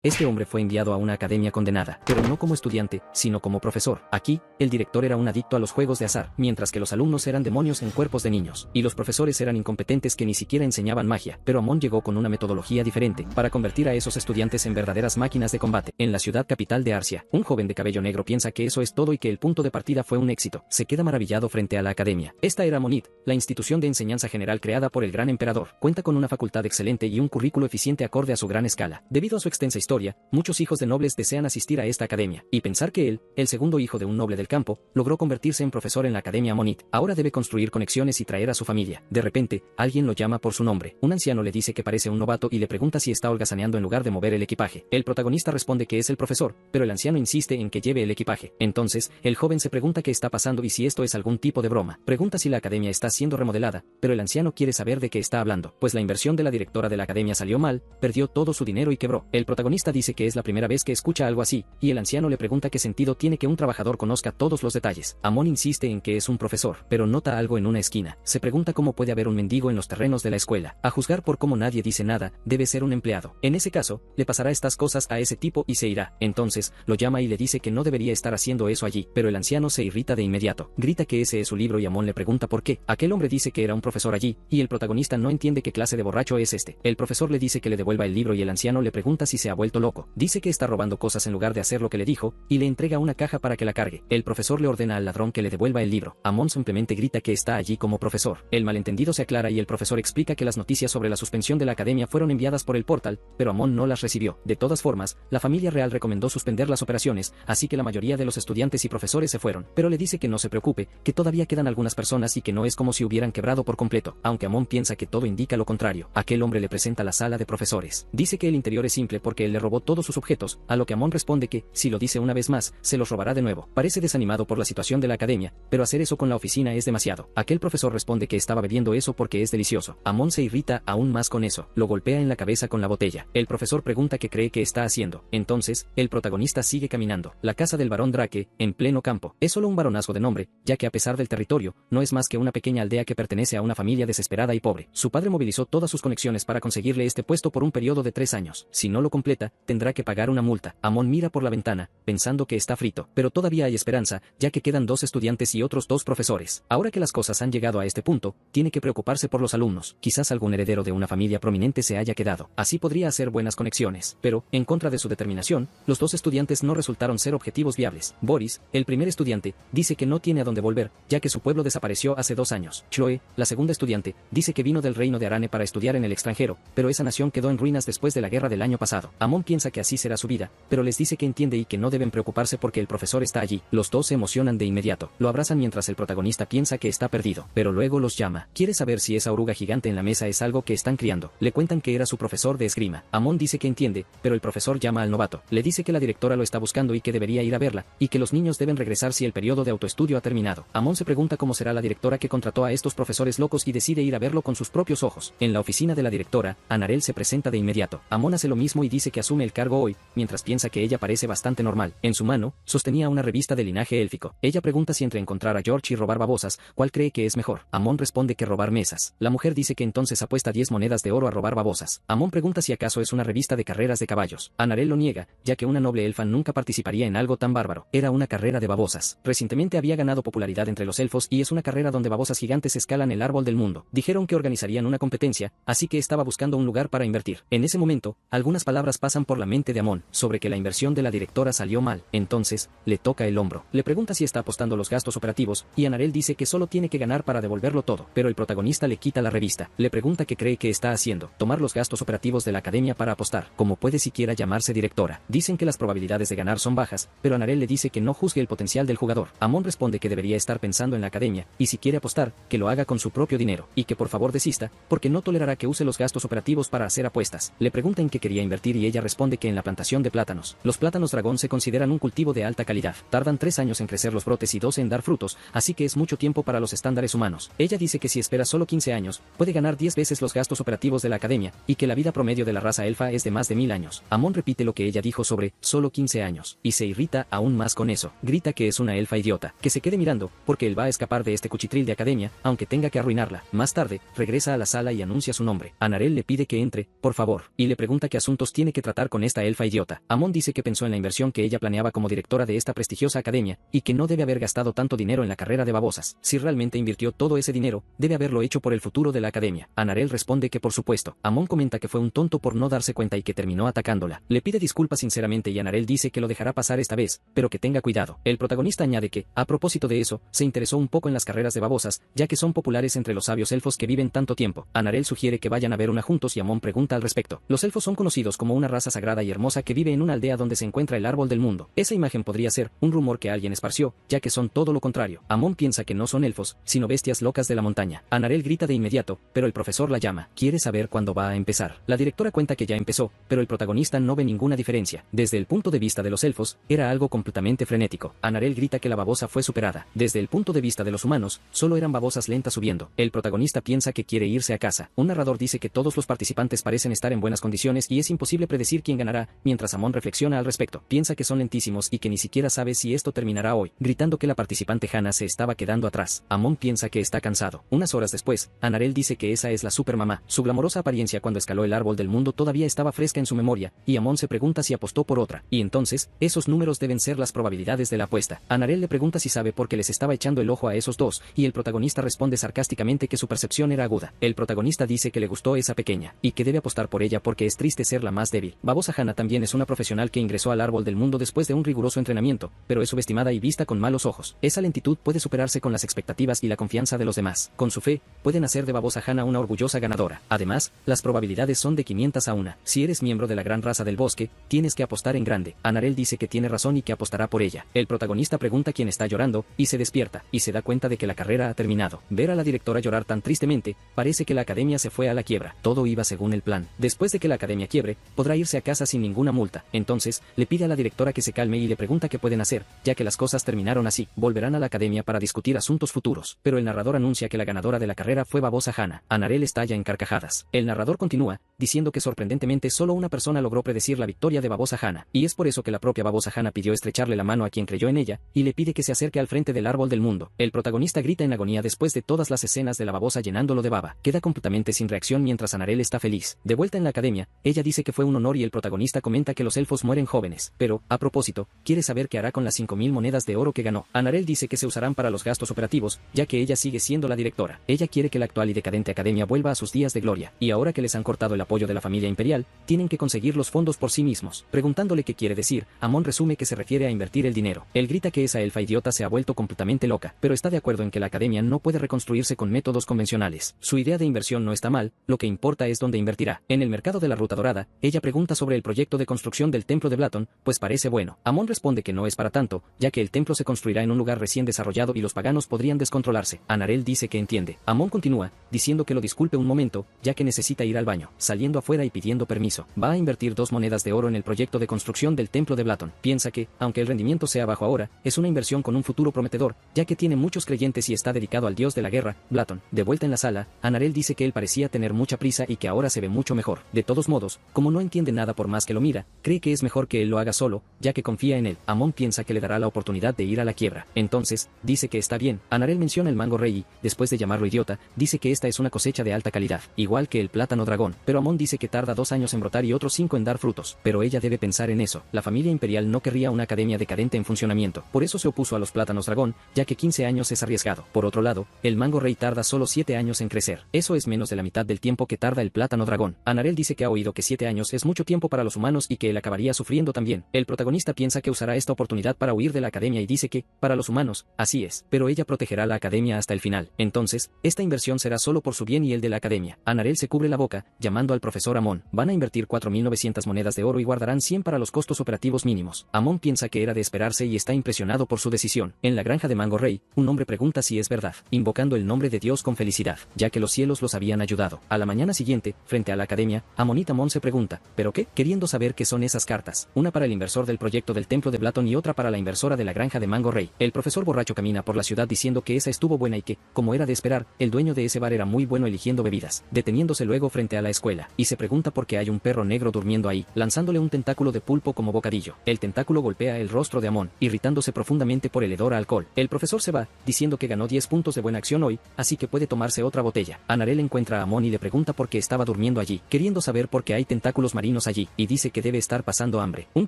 Este hombre fue enviado a una academia condenada, pero no como estudiante, sino como profesor. Aquí, el director era un adicto a los juegos de azar, mientras que los alumnos eran demonios en cuerpos de niños, y los profesores eran incompetentes que ni siquiera enseñaban magia. Pero Amon llegó con una metodología diferente, para convertir a esos estudiantes en verdaderas máquinas de combate. En la ciudad capital de Arcia, un joven de cabello negro piensa que eso es todo y que el punto de partida fue un éxito. Se queda maravillado frente a la academia. Esta era Amonit, la institución de enseñanza general creada por el gran emperador. Cuenta con una facultad excelente y un currículo eficiente acorde a su gran escala. Debido a su extensa historia, muchos hijos de nobles desean asistir a esta academia, y pensar que él, el segundo hijo de un noble del campo, logró convertirse en profesor en la academia Amonit. Ahora debe construir conexiones y traer a su familia. De repente, alguien lo llama por su nombre. Un anciano le dice que parece un novato y le pregunta si está holgazaneando en lugar de mover el equipaje. El protagonista responde que es el profesor, pero el anciano insiste en que lleve el equipaje. Entonces, el joven se pregunta qué está pasando y si esto es algún tipo de broma. Pregunta si la academia está siendo remodelada, pero el anciano quiere saber de qué está hablando, pues la inversión de la directora de la academia salió mal, perdió todo su dinero y quebró. El protagonista dice que es la primera vez que escucha algo así, y el anciano le pregunta qué sentido tiene que un trabajador conozca todos los detalles. Amon insiste en que es un profesor, pero nota algo en una esquina. Se pregunta cómo puede haber un mendigo en los terrenos de la escuela. A juzgar por cómo nadie dice nada, debe ser un empleado. En ese caso, le pasará estas cosas a ese tipo y se irá. Entonces, lo llama y le dice que no debería estar haciendo eso allí, pero el anciano se irrita de inmediato. Grita que ese es su libro y Amon le pregunta por qué. Aquel hombre dice que era un profesor allí, y el protagonista no entiende qué clase de borracho es este. El profesor le dice que le devuelva el libro y el anciano le pregunta si se ha vuelto loco. Dice que está robando cosas en lugar de hacer lo que le dijo, y le entrega una caja para que la cargue. El profesor le ordena al ladrón que le devuelva el libro. Amon simplemente grita que está allí como profesor. El malentendido se aclara y el profesor explica que las noticias sobre la suspensión de la academia fueron enviadas por el portal, pero Amon no las recibió. De todas formas, la familia real recomendó suspender las operaciones, así que la mayoría de los estudiantes y profesores se fueron, pero le dice que no se preocupe, que todavía quedan algunas personas y que no es como si hubieran quebrado por completo, aunque Amon piensa que todo indica lo contrario. Aquel hombre le presenta la sala de profesores. Dice que el interior es simple porque él le robó todos sus objetos, a lo que Amon responde que, si lo dice una vez más, se los robará de nuevo. Parece desanimado por la situación de la academia, pero hacer eso con la oficina es demasiado. Aquel profesor responde que estaba bebiendo eso porque es delicioso. Amon se irrita aún más con eso. Lo golpea en la cabeza con la botella. El profesor pregunta qué cree que está haciendo. Entonces, el protagonista sigue caminando. La casa del barón Drake, en pleno campo, es solo un baronazgo de nombre, ya que a pesar del territorio, no es más que una pequeña aldea que pertenece a una familia desesperada y pobre. Su padre movilizó todas sus conexiones para conseguirle este puesto por un periodo de 3 años. Si no lo completa, tendrá que pagar una multa. Amon mira por la ventana, pensando que está frito, pero todavía hay esperanza, ya que quedan 2 estudiantes y otros 2 profesores. Ahora que las cosas han llegado a este punto, tiene que preocuparse por los alumnos. Quizás algún heredero de una familia prominente se haya quedado. Así podría hacer buenas conexiones. Pero, en contra de su determinación, los 2 estudiantes no resultaron ser objetivos viables. Boris, el primer estudiante, dice que no tiene a dónde volver, ya que su pueblo desapareció hace 2 años. Chloe, la segunda estudiante, dice que vino del reino de Arane para estudiar en el extranjero, pero esa nación quedó en ruinas después de la guerra del año pasado. Amon piensa que así será su vida, pero les dice que entiende y que no deben preocuparse porque el profesor está allí. Los 2 se emocionan de inmediato. Lo abrazan mientras el protagonista piensa que está perdido, pero luego los llama. Quiere saber si esa oruga gigante en la mesa es algo que están criando. Le cuentan que era su profesor de esgrima. Amon dice que entiende, pero el profesor llama al novato. Le dice que la directora lo está buscando y que debería ir a verla, y que los niños deben regresar si el periodo de autoestudio ha terminado. Amon se pregunta cómo será la directora que contrató a estos profesores locos y decide ir a verlo con sus propios ojos. En la oficina de la directora, Anarel se presenta de inmediato. Amon hace lo mismo y dice que asume el cargo hoy, mientras piensa que ella parece bastante normal. En su mano, sostenía una revista de linaje élfico. Ella pregunta si entre encontrar a George y robar babosas, ¿cuál cree que es mejor? Amon responde que robar mesas. La mujer dice que entonces apuesta 10 monedas de oro a robar babosas. Amon pregunta si acaso es una revista de carreras de caballos. Anarel lo niega, ya que una noble elfa nunca participaría en algo tan bárbaro. Era una carrera de babosas. Recientemente había ganado popularidad entre los elfos y es una carrera donde babosas gigantes escalan el árbol del mundo. Dijeron que organizarían una competencia, así que estaba buscando un lugar para invertir. En ese momento, algunas palabras pasan por la mente de Amon, sobre que la inversión de la directora salió mal. Entonces, le toca el hombro. Le pregunta si está apostando los gastos operativos, y Anarel dice que solo tiene que ganar para devolverlo todo, pero el protagonista le quita la revista. Le pregunta qué cree que está haciendo. Tomar los gastos operativos de la academia para apostar. ¿Cómo puede siquiera llamarse directora? Dicen que las probabilidades de ganar son bajas, pero Anarel le dice que no juzgue el potencial del jugador. Amon responde que debería estar pensando en la academia, y si quiere apostar, que lo haga con su propio dinero, y que por favor desista, porque no tolerará que use los gastos operativos para hacer apuestas. Le pregunta en qué quería invertir y ella responde que en la plantación de plátanos. Los plátanos dragón se consideran un cultivo de alta calidad. Tardan 3 años en crecer los brotes y 12 en dar frutos, así que es mucho tiempo para los estándares humanos. Ella dice que si espera solo 15 años, puede ganar 10 veces los gastos operativos de la academia, y que la vida promedio de la raza elfa es de más de 1000 años. Amon repite lo que ella dijo sobre solo 15 años, y se irrita aún más con eso. Grita que es una elfa idiota, que se quede mirando, porque él va a escapar de este cuchitril de academia, aunque tenga que arruinarla. Más tarde, regresa a la sala y anuncia su nombre. Anarel le pide que entre, por favor, y le pregunta qué asuntos tiene que tratar tratar con esta elfa idiota. Amon dice que pensó en la inversión que ella planeaba como directora de esta prestigiosa academia, y que no debe haber gastado tanto dinero en la carrera de babosas. Si realmente invirtió todo ese dinero, debe haberlo hecho por el futuro de la academia. Anarel responde que por supuesto. Amon comenta que fue un tonto por no darse cuenta y que terminó atacándola. Le pide disculpas sinceramente y Anarel dice que lo dejará pasar esta vez, pero que tenga cuidado. El protagonista añade que, a propósito de eso, se interesó un poco en las carreras de babosas, ya que son populares entre los sabios elfos que viven tanto tiempo. Anarel sugiere que vayan a ver una juntos y Amon pregunta al respecto. Los elfos son conocidos como una raza sagrada y hermosa que vive en una aldea donde se encuentra el árbol del mundo. Esa imagen podría ser un rumor que alguien esparció, ya que son todo lo contrario. Amon piensa que no son elfos, sino bestias locas de la montaña. Anarel grita de inmediato, pero el profesor la llama. Quiere saber cuándo va a empezar. La directora cuenta que ya empezó, pero el protagonista no ve ninguna diferencia. Desde el punto de vista de los elfos, era algo completamente frenético. Anarel grita que la babosa fue superada. Desde el punto de vista de los humanos, solo eran babosas lentas subiendo. El protagonista piensa que quiere irse a casa. Un narrador dice que todos los participantes parecen estar en buenas condiciones y es imposible predecir quién ganará, mientras Amon reflexiona al respecto. Piensa que son lentísimos y que ni siquiera sabe si esto terminará hoy, gritando que la participante Hannah se estaba quedando atrás. Amon piensa que está cansado. Unas horas después, Anarel dice que esa es la supermamá. Su glamorosa apariencia cuando escaló el árbol del mundo todavía estaba fresca en su memoria, y Amon se pregunta si apostó por otra. Y entonces, esos números deben ser las probabilidades de la apuesta. Anarel le pregunta si sabe por qué les estaba echando el ojo a esos dos, y el protagonista responde sarcásticamente que su percepción era aguda. El protagonista dice que le gustó esa pequeña, y que debe apostar por ella porque es triste ser la más débil. Babosa Hannah también es una profesional que ingresó al árbol del mundo después de un riguroso entrenamiento, pero es subestimada y vista con malos ojos. Esa lentitud puede superarse con las expectativas y la confianza de los demás. Con su fe, pueden hacer de Babosa Hannah una orgullosa ganadora. Además, las probabilidades son de 500 a 1. Si eres miembro de la gran raza del bosque, tienes que apostar en grande. Anarel dice que tiene razón y que apostará por ella. El protagonista pregunta quién está llorando, y se despierta, y se da cuenta de que la carrera ha terminado. Ver a la directora llorar tan tristemente, parece que la academia se fue a la quiebra. Todo iba según el plan. Después de que la academia quiebre, podrá irse a casa sin ninguna multa. Entonces, le pide a la directora que se calme y le pregunta qué pueden hacer, ya que las cosas terminaron así. Volverán a la academia para discutir asuntos futuros. Pero el narrador anuncia que la ganadora de la carrera fue Babosa Hannah. Anarel estalla en carcajadas. El narrador continúa, diciendo que sorprendentemente solo una persona logró predecir la victoria de Babosa Hannah, y es por eso que la propia Babosa Hannah pidió estrecharle la mano a quien creyó en ella, y le pide que se acerque al frente del árbol del mundo. El protagonista grita en agonía después de todas las escenas de la babosa llenándolo de baba. Queda completamente sin reacción mientras Anarel está feliz. De vuelta en la academia, ella dice que fue un honor y el protagonista comenta que los elfos mueren jóvenes, pero, a propósito, quiere saber qué hará con las 5000 monedas de oro que ganó. Anarel dice que se usarán para los gastos operativos, ya que ella sigue siendo la directora. Ella quiere que la actual y decadente academia vuelva a sus días de gloria, y ahora que les han cortado el apoyo de la familia imperial, tienen que conseguir los fondos por sí mismos. Preguntándole qué quiere decir, Amon resume que se refiere a invertir el dinero. Él grita que esa elfa idiota se ha vuelto completamente loca, pero está de acuerdo en que la academia no puede reconstruirse con métodos convencionales. Su idea de inversión no está mal, lo que importa es dónde invertirá. En el mercado de la Ruta Dorada, ella pregunta sobre el proyecto de construcción del templo de Blaton, pues parece bueno. Amon responde que no es para tanto, ya que el templo se construirá en un lugar recién desarrollado y los paganos podrían descontrolarse. Anarel dice que entiende. Amon continúa, diciendo que lo disculpe un momento, ya que necesita ir al baño, saliendo afuera y pidiendo permiso. Va a invertir 2 monedas de oro en el proyecto de construcción del templo de Blaton. Piensa que, aunque el rendimiento sea bajo ahora, es una inversión con un futuro prometedor, ya que tiene muchos creyentes y está dedicado al dios de la guerra, Blaton. De vuelta en la sala, Anarel dice que él parecía tener mucha prisa y que ahora se ve mucho mejor. De todos modos, como no entiende nada por más que lo mira, cree que es mejor que él lo haga solo, ya que confía en él. Amon piensa que le dará la oportunidad de ir a la quiebra. Entonces, dice que está bien. Anarel menciona el mango rey y, después de llamarlo idiota, dice que esta es una cosecha de alta calidad, igual que el plátano dragón. Pero Amon dice que tarda 2 años en brotar y otros 5 en dar frutos. Pero ella debe pensar en eso. La familia imperial no querría una academia decadente en funcionamiento. Por eso se opuso a los plátanos dragón, ya que 15 años es arriesgado. Por otro lado, el mango rey tarda solo 7 años en crecer. Eso es menos de la mitad del tiempo que tarda el plátano dragón. Anarel dice que ha oído que 7 años es mucho tiempo para los humanos y que él acabaría sufriendo también. El protagonista piensa que usará esta oportunidad para huir de la academia y dice que, para los humanos, así es, pero ella protegerá la academia hasta el final. Entonces, esta inversión será solo por su bien y el de la academia. Anarel se cubre la boca, llamando al profesor Amon. Van a invertir 4900 monedas de oro y guardarán 100 para los costos operativos mínimos. Amon piensa que era de esperarse y está impresionado por su decisión. En la granja de Mango Rey, un hombre pregunta si es verdad, invocando el nombre de Dios con felicidad, ya que los cielos los habían ayudado. A la mañana siguiente, frente a la academia, Amonita Amon se pregunta, ¿pero qué? Queriendo saber qué son esas cartas, una para el inversor del proyecto del templo de Blaton y otra para la inversora de la granja de Mango Rey. El profesor borracho camina por la ciudad diciendo que esa estuvo buena y que, como era de esperar, el dueño de ese bar era muy bueno eligiendo bebidas, deteniéndose luego frente a la escuela, y se pregunta por qué hay un perro negro durmiendo ahí, lanzándole un tentáculo de pulpo como bocadillo. El tentáculo golpea el rostro de Amon, irritándose profundamente por el hedor a alcohol. El profesor se va, diciendo que ganó 10 puntos de buena acción hoy, así que puede tomarse otra botella. Anarel encuentra a Amon y le pregunta por qué estaba durmiendo allí, queriendo saber por qué hay tentáculos marinos menos allí, y dice que debe estar pasando hambre. Un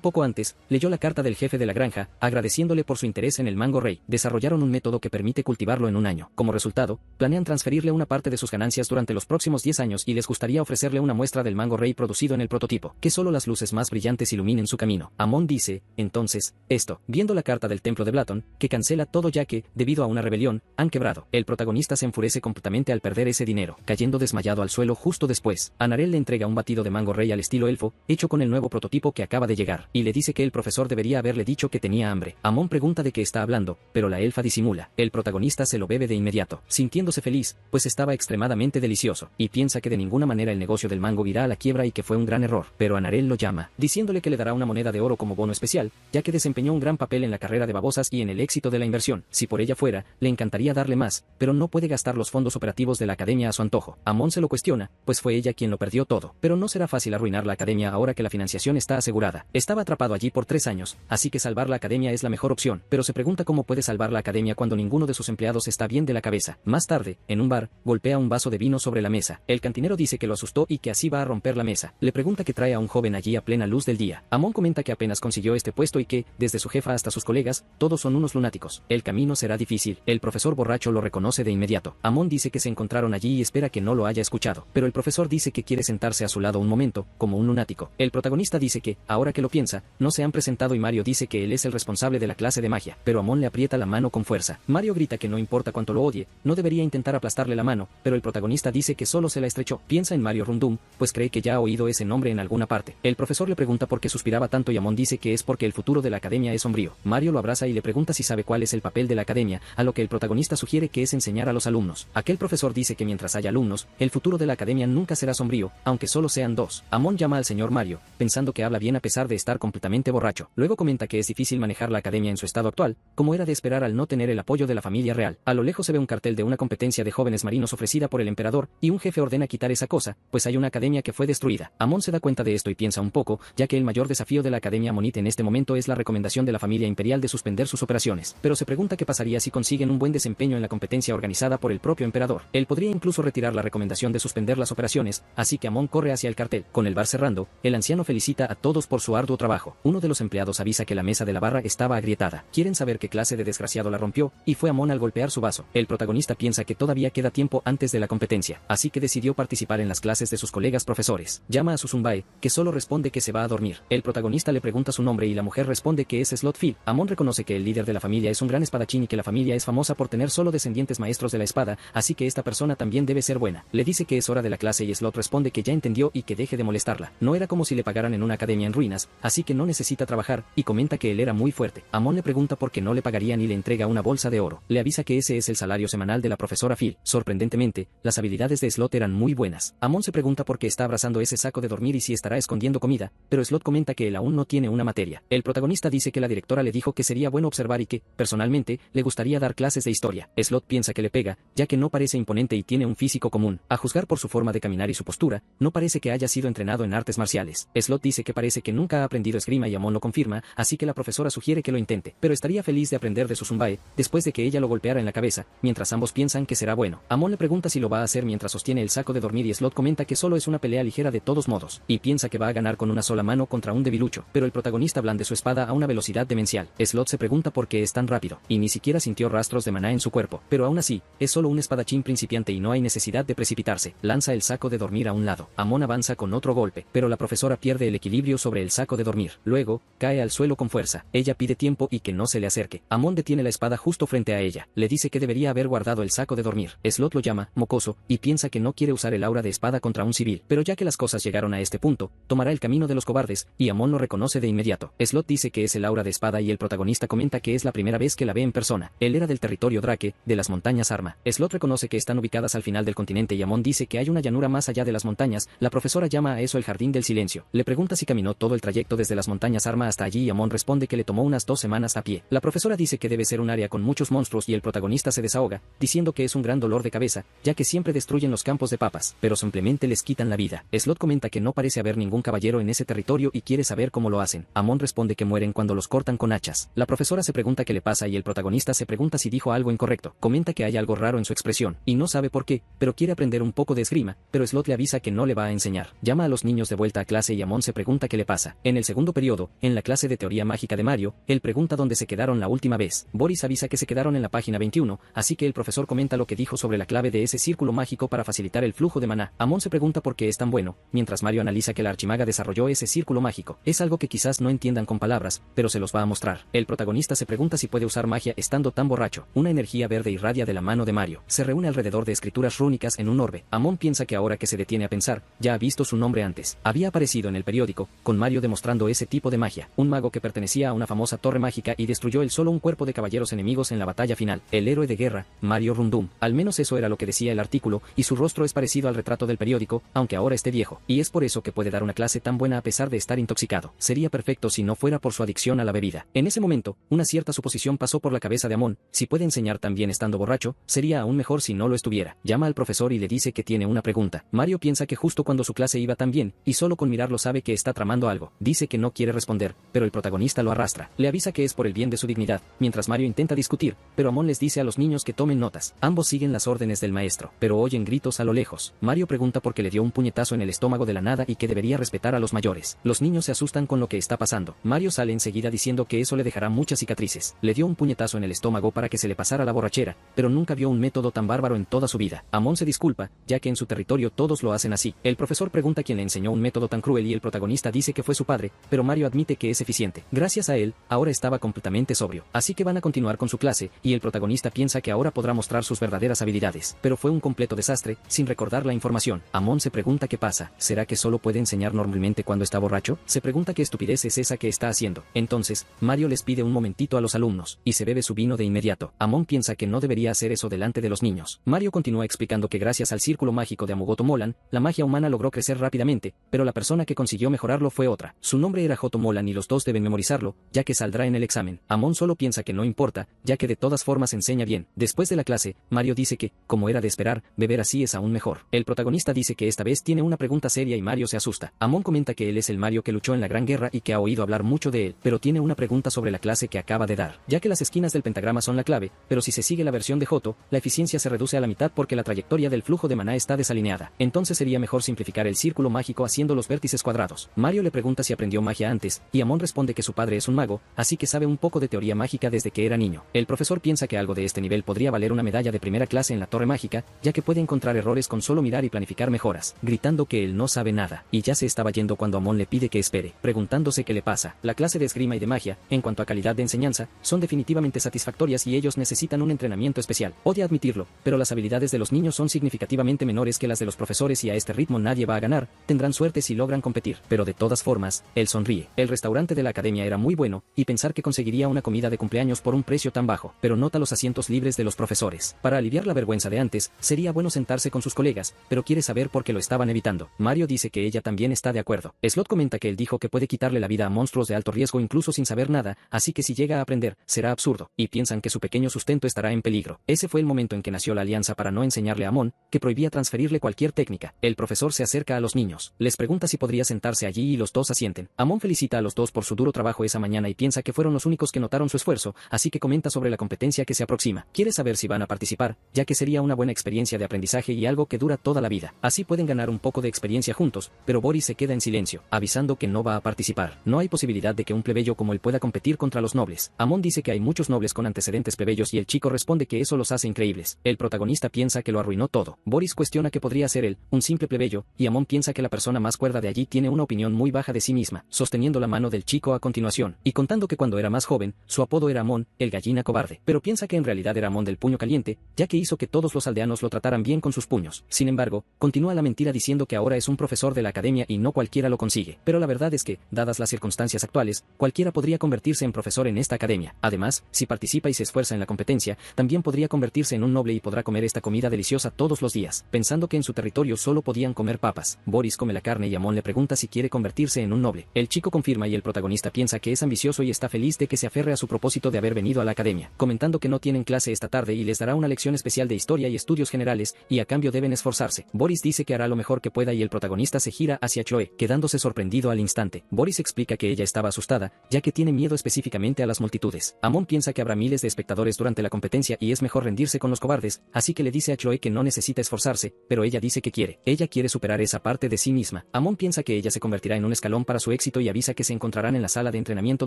poco antes, leyó la carta del jefe de la granja, agradeciéndole por su interés en el mango rey. Desarrollaron un método que permite cultivarlo en un año. Como resultado, planean transferirle una parte de sus ganancias durante los próximos 10 años y les gustaría ofrecerle una muestra del mango rey producido en el prototipo, que solo las luces más brillantes iluminen su camino. Amon dice, entonces, esto, viendo la carta del templo de Blatón, que cancela todo ya que, debido a una rebelión, han quebrado. El protagonista se enfurece completamente al perder ese dinero, cayendo desmayado al suelo justo después. Anarel le entrega un batido de mango rey al estilo elfo, hecho con el nuevo prototipo que acaba de llegar, y le dice que el profesor debería haberle dicho que tenía hambre. Amon pregunta de qué está hablando, pero la elfa disimula. El protagonista se lo bebe de inmediato, sintiéndose feliz, pues estaba extremadamente delicioso, y piensa que de ninguna manera el negocio del mango irá a la quiebra y que fue un gran error. Pero Anarel lo llama, diciéndole que le dará una moneda de oro como bono especial, ya que desempeñó un gran papel en la carrera de babosas y en el éxito de la inversión. Si por ella fuera, le encantaría darle más, pero no puede gastar los fondos operativos de la academia a su antojo. Amon se lo cuestiona, pues fue ella quien lo perdió todo, pero no será fácil arruinar la academia ahora que la financiación está asegurada. Estaba atrapado allí por 3 años, así que salvar la academia es la mejor opción, pero se pregunta cómo puede salvar la academia cuando ninguno de sus empleados está bien de la cabeza. Más tarde, en un bar, golpea un vaso de vino sobre la mesa. El cantinero dice que lo asustó y que así va a romper la mesa. Le pregunta que trae a un joven allí a plena luz del día. Amon comenta que apenas consiguió este puesto y que, desde su jefa hasta sus colegas, todos son unos lunáticos. El camino será difícil. El profesor borracho lo reconoce de inmediato. Amon dice que se encontraron allí y espera que no lo haya escuchado, pero el profesor dice que quiere sentarse a su lado un momento, como un lunático. El protagonista dice que, ahora que lo piensa, no se han presentado y Mario dice que él es el responsable de la clase de magia, pero Amon le aprieta la mano con fuerza. Mario grita que no importa cuánto lo odie, no debería intentar aplastarle la mano, pero el protagonista dice que solo se la estrechó. Piensa en Mario Rundum, pues cree que ya ha oído ese nombre en alguna parte. El profesor le pregunta por qué suspiraba tanto y Amon dice que es porque el futuro de la academia es sombrío. Mario lo abraza y le pregunta si sabe cuál es el papel de la academia, a lo que el protagonista sugiere que es enseñar a los alumnos. Aquel profesor dice que mientras haya alumnos, el futuro de la academia nunca será sombrío, aunque solo sean 2. Amon llama al señor Mario, pensando que habla bien a pesar de estar completamente borracho. Luego comenta que es difícil manejar la academia en su estado actual, como era de esperar al no tener el apoyo de la familia real. A lo lejos se ve un cartel de una competencia de jóvenes marinos ofrecida por el emperador, y un jefe ordena quitar esa cosa, pues hay una academia que fue destruida. Amon se da cuenta de esto y piensa un poco, ya que el mayor desafío de la academia amonite en este momento es la recomendación de la familia imperial de suspender sus operaciones, pero se pregunta qué pasaría si consiguen un buen desempeño en la competencia organizada por el propio emperador. Él podría incluso retirar la recomendación de suspender las operaciones, así que Amon corre hacia el cartel. Con el bar cerrando, el anciano felicita a todos por su arduo trabajo. Uno de los empleados avisa que la mesa de la barra estaba agrietada. Quieren saber qué clase de desgraciado la rompió, y fue Amon al golpear su vaso. El protagonista piensa que todavía queda tiempo antes de la competencia, así que decidió participar en las clases de sus colegas profesores. Llama a su Zumbae, que solo responde que se va a dormir. El protagonista le pregunta su nombre y la mujer responde que es Slotfield. Amon reconoce que el líder de la familia es un gran espadachín y que la familia es famosa por tener solo descendientes maestros de la espada, así que esta persona también debe ser buena. Le dice que es hora de la clase y Slot responde que ya entendió y que deje de molestarla. No era como si le pagaran en una academia en ruinas, así que no necesita trabajar, y comenta que él era muy fuerte. Amon le pregunta por qué no le pagarían y le entrega una bolsa de oro. Le avisa que ese es el salario semanal de la profesora Phil. Sorprendentemente, las habilidades de Slot eran muy buenas. Amon se pregunta por qué está abrazando ese saco de dormir y si estará escondiendo comida, pero Slot comenta que él aún no tiene una materia. El protagonista dice que la directora le dijo que sería bueno observar y que, personalmente, le gustaría dar clases de historia. Slot piensa que le pega, ya que no parece imponente y tiene un físico común. A juzgar por su forma de caminar y su postura, no parece que haya sido entrenado en artes marciales. Slot dice que parece que nunca ha aprendido esgrima y Amon lo confirma, así que la profesora sugiere que lo intente, pero estaría feliz de aprender de su Zumbae, después de que ella lo golpeara en la cabeza, mientras ambos piensan que será bueno. Amon le pregunta si lo va a hacer mientras sostiene el saco de dormir y Slot comenta que solo es una pelea ligera de todos modos, y piensa que va a ganar con una sola mano contra un debilucho, pero el protagonista blande su espada a una velocidad demencial. Slot se pregunta por qué es tan rápido, y ni siquiera sintió rastros de maná en su cuerpo, pero aún así, es solo un espadachín principiante y no hay necesidad de precipitarse. Lanza el saco de dormir a un lado. Amon avanza con otro golpe, pero la profesora pierde el equilibrio sobre el saco de dormir. Luego, cae al suelo con fuerza. Ella pide tiempo y que no se le acerque. Amon detiene la espada justo frente a ella. Le dice que debería haber guardado el saco de dormir. Slot lo llama mocoso y piensa que no quiere usar el aura de espada contra un civil, pero ya que las cosas llegaron a este punto, tomará el camino de los cobardes, y Amon lo reconoce de inmediato. Slot dice que es el aura de espada y el protagonista comenta que es la primera vez que la ve en persona. Él era del territorio Drake, de las montañas Arma. Slot reconoce que están ubicadas al final del continente y Amon dice que hay una llanura más allá de las montañas. La profesora llama a eso el jardín del silencio. Le pregunta si caminó todo el trayecto desde las montañas Arma hasta allí y Amon responde que le tomó unas 2 semanas a pie. La profesora dice que debe ser un área con muchos monstruos y el protagonista se desahoga, diciendo que es un gran dolor de cabeza, ya que siempre destruyen los campos de papas, pero simplemente les quitan la vida. Slot comenta que no parece haber ningún caballero en ese territorio y quiere saber cómo lo hacen. Amon responde que mueren cuando los cortan con hachas. La profesora se pregunta qué le pasa y el protagonista se pregunta si dijo algo incorrecto. Comenta que hay algo raro en su expresión, y no sabe por qué, pero quiere aprender un poco de esgrima, pero Slot le avisa que no le va a enseñar. Llama a los niños de vuelta vuelta a clase y Amon se pregunta qué le pasa. En el segundo periodo, en la clase de teoría mágica de Mario, él pregunta dónde se quedaron la última vez. Boris avisa que se quedaron en la página 21, así que el profesor comenta lo que dijo sobre la clave de ese círculo mágico para facilitar el flujo de maná. Amon se pregunta por qué es tan bueno, mientras Mario analiza que la archimaga desarrolló ese círculo mágico. Es algo que quizás no entiendan con palabras, pero se los va a mostrar. El protagonista se pregunta si puede usar magia estando tan borracho. Una energía verde irradia de la mano de Mario. Se reúne alrededor de escrituras rúnicas en un orbe. Amon piensa que ahora que se detiene a pensar, ya ha visto su nombre antes. Había aparecido en el periódico, con Mario demostrando ese tipo de magia. Un mago que pertenecía a una famosa torre mágica y destruyó el solo un cuerpo de caballeros enemigos en la batalla final. El héroe de guerra, Mario Rundum. Al menos eso era lo que decía el artículo, y su rostro es parecido al retrato del periódico, aunque ahora esté viejo. Y es por eso que puede dar una clase tan buena a pesar de estar intoxicado. Sería perfecto si no fuera por su adicción a la bebida. En ese momento, una cierta suposición pasó por la cabeza de Amon. Si puede enseñar también estando borracho, sería aún mejor si no lo estuviera. Llama al profesor y le dice que tiene una pregunta. Mario piensa que justo cuando su clase iba tan bien, y solo con mirarlo sabe que está tramando algo. Dice que no quiere responder, pero el protagonista lo arrastra. Le avisa que es por el bien de su dignidad, mientras Mario intenta discutir, pero Amon les dice a los niños que tomen notas. Ambos siguen las órdenes del maestro, pero oyen gritos a lo lejos. Mario pregunta por qué le dio un puñetazo en el estómago de la nada y que debería respetar a los mayores. Los niños se asustan con lo que está pasando. Mario sale enseguida diciendo que eso le dejará muchas cicatrices. Le dio un puñetazo en el estómago para que se le pasara la borrachera, pero nunca vio un método tan bárbaro en toda su vida. Amon se disculpa, ya que en su territorio todos lo hacen así. El profesor pregunta quién le enseñó un método tan cruel y el protagonista dice que fue su padre, pero Mario admite que es eficiente. Gracias a él, ahora estaba completamente sobrio. Así que van a continuar con su clase, y el protagonista piensa que ahora podrá mostrar sus verdaderas habilidades. Pero fue un completo desastre, sin recordar la información. Amon se pregunta qué pasa. ¿Será que solo puede enseñar normalmente cuando está borracho? Se pregunta qué estupidez es esa que está haciendo. Entonces, Mario les pide un momentito a los alumnos, y se bebe su vino de inmediato. Amon piensa que no debería hacer eso delante de los niños. Mario continúa explicando que gracias al círculo mágico de Amugoto Molan, la magia humana logró crecer rápidamente, pero la persona que consiguió mejorarlo fue otra. Su nombre era Joto Molan y los dos deben memorizarlo, ya que saldrá en el examen. Amon solo piensa que no importa, ya que de todas formas enseña bien. Después de la clase, Mario dice que, como era de esperar, beber así es aún mejor. El protagonista dice que esta vez tiene una pregunta seria y Mario se asusta. Amon comenta que él es el Mario que luchó en la Gran Guerra y que ha oído hablar mucho de él, pero tiene una pregunta sobre la clase que acaba de dar, ya que las esquinas del pentagrama son la clave, pero si se sigue la versión de Joto, la eficiencia se reduce a la mitad porque la trayectoria del flujo de maná está desalineada. Entonces sería mejor simplificar el círculo mágico haciendo los vértices cuadrados. Mario le pregunta si aprendió magia antes, y Amon responde que su padre es un mago, así que sabe un poco de teoría mágica desde que era niño. El profesor piensa que algo de este nivel podría valer una medalla de primera clase en la torre mágica, ya que puede encontrar errores con solo mirar y planificar mejoras, gritando que él no sabe nada, y ya se estaba yendo cuando Amon le pide que espere, preguntándose qué le pasa. La clase de esgrima y de magia, en cuanto a calidad de enseñanza, son definitivamente satisfactorias y ellos necesitan un entrenamiento especial. Odia admitirlo, pero las habilidades de los niños son significativamente menores que las de los profesores y a este ritmo nadie va a ganar, tendrán suerte si logran competir. Pero de todas formas, él sonríe. El restaurante de la academia era muy bueno, y pensar que conseguiría una comida de cumpleaños por un precio tan bajo, pero nota los asientos libres de los profesores. Para aliviar la vergüenza de antes, sería bueno sentarse con sus colegas, pero quiere saber por qué lo estaban evitando. Mario dice que ella también está de acuerdo. Slot comenta que él dijo que puede quitarle la vida a monstruos de alto riesgo incluso sin saber nada, así que si llega a aprender, será absurdo, y piensan que su pequeño sustento estará en peligro. Ese fue el momento en que nació la alianza para no enseñarle a Amon, que prohibía transferirle cualquier técnica. El profesor se acerca a los niños, les pregunta si podría sentarse allí y los dos asienten. Amon felicita a los dos por su duro trabajo esa mañana y piensa que fueron los únicos que notaron su esfuerzo, así que comenta sobre la competencia que se aproxima. Quiere saber si van a participar, ya que sería una buena experiencia de aprendizaje y algo que dura toda la vida. Así pueden ganar un poco de experiencia juntos, pero Boris se queda en silencio, avisando que no va a participar. No hay posibilidad de que un plebeyo como él pueda competir contra los nobles. Amon dice que hay muchos nobles con antecedentes plebeyos y el chico responde que eso los hace increíbles. El protagonista piensa que lo arruinó todo. Boris cuestiona que podría ser él, un simple plebeyo, y Amon piensa que la persona más cuerda de allí tiene una opinión muy baja de sí misma, sosteniendo la mano del chico a continuación, y contando que cuando era más joven, su apodo era Amon, el gallina cobarde, pero piensa que en realidad era Amon del puño caliente, ya que hizo que todos los aldeanos lo trataran bien con sus puños. Sin embargo, continúa la mentira diciendo que ahora es un profesor de la academia y no cualquiera lo consigue. Pero la verdad es que, dadas las circunstancias actuales, cualquiera podría convertirse en profesor en esta academia. Además, si participa y se esfuerza en la competencia, también podría convertirse en un noble y podrá comer esta comida deliciosa todos los días, pensando que en su territorio solo podían comer papas. Boris come la carne y Amon le pregunta si quiere convertirse en un noble. El chico confirma y el protagonista piensa que es ambicioso y está feliz de que se aferre a su propósito de haber venido a la academia, comentando que no tienen clase esta tarde y les dará una lección especial de historia y estudios generales, y a cambio deben esforzarse. Boris dice que hará lo mejor que pueda y el protagonista se gira hacia Chloe, quedándose sorprendido al instante. Boris explica que ella estaba asustada, ya que tiene miedo específicamente a las multitudes. Amon piensa que habrá miles de espectadores durante la competencia y es mejor rendirse con los cobardes, así que le dice a Chloe que no necesita esforzarse, pero ella dice que quiere. Ella quiere superar esa parte de sí misma. nada. Amon piensa que ella se convertirá en un escalón para su éxito y avisa que se encontrarán en la sala de entrenamiento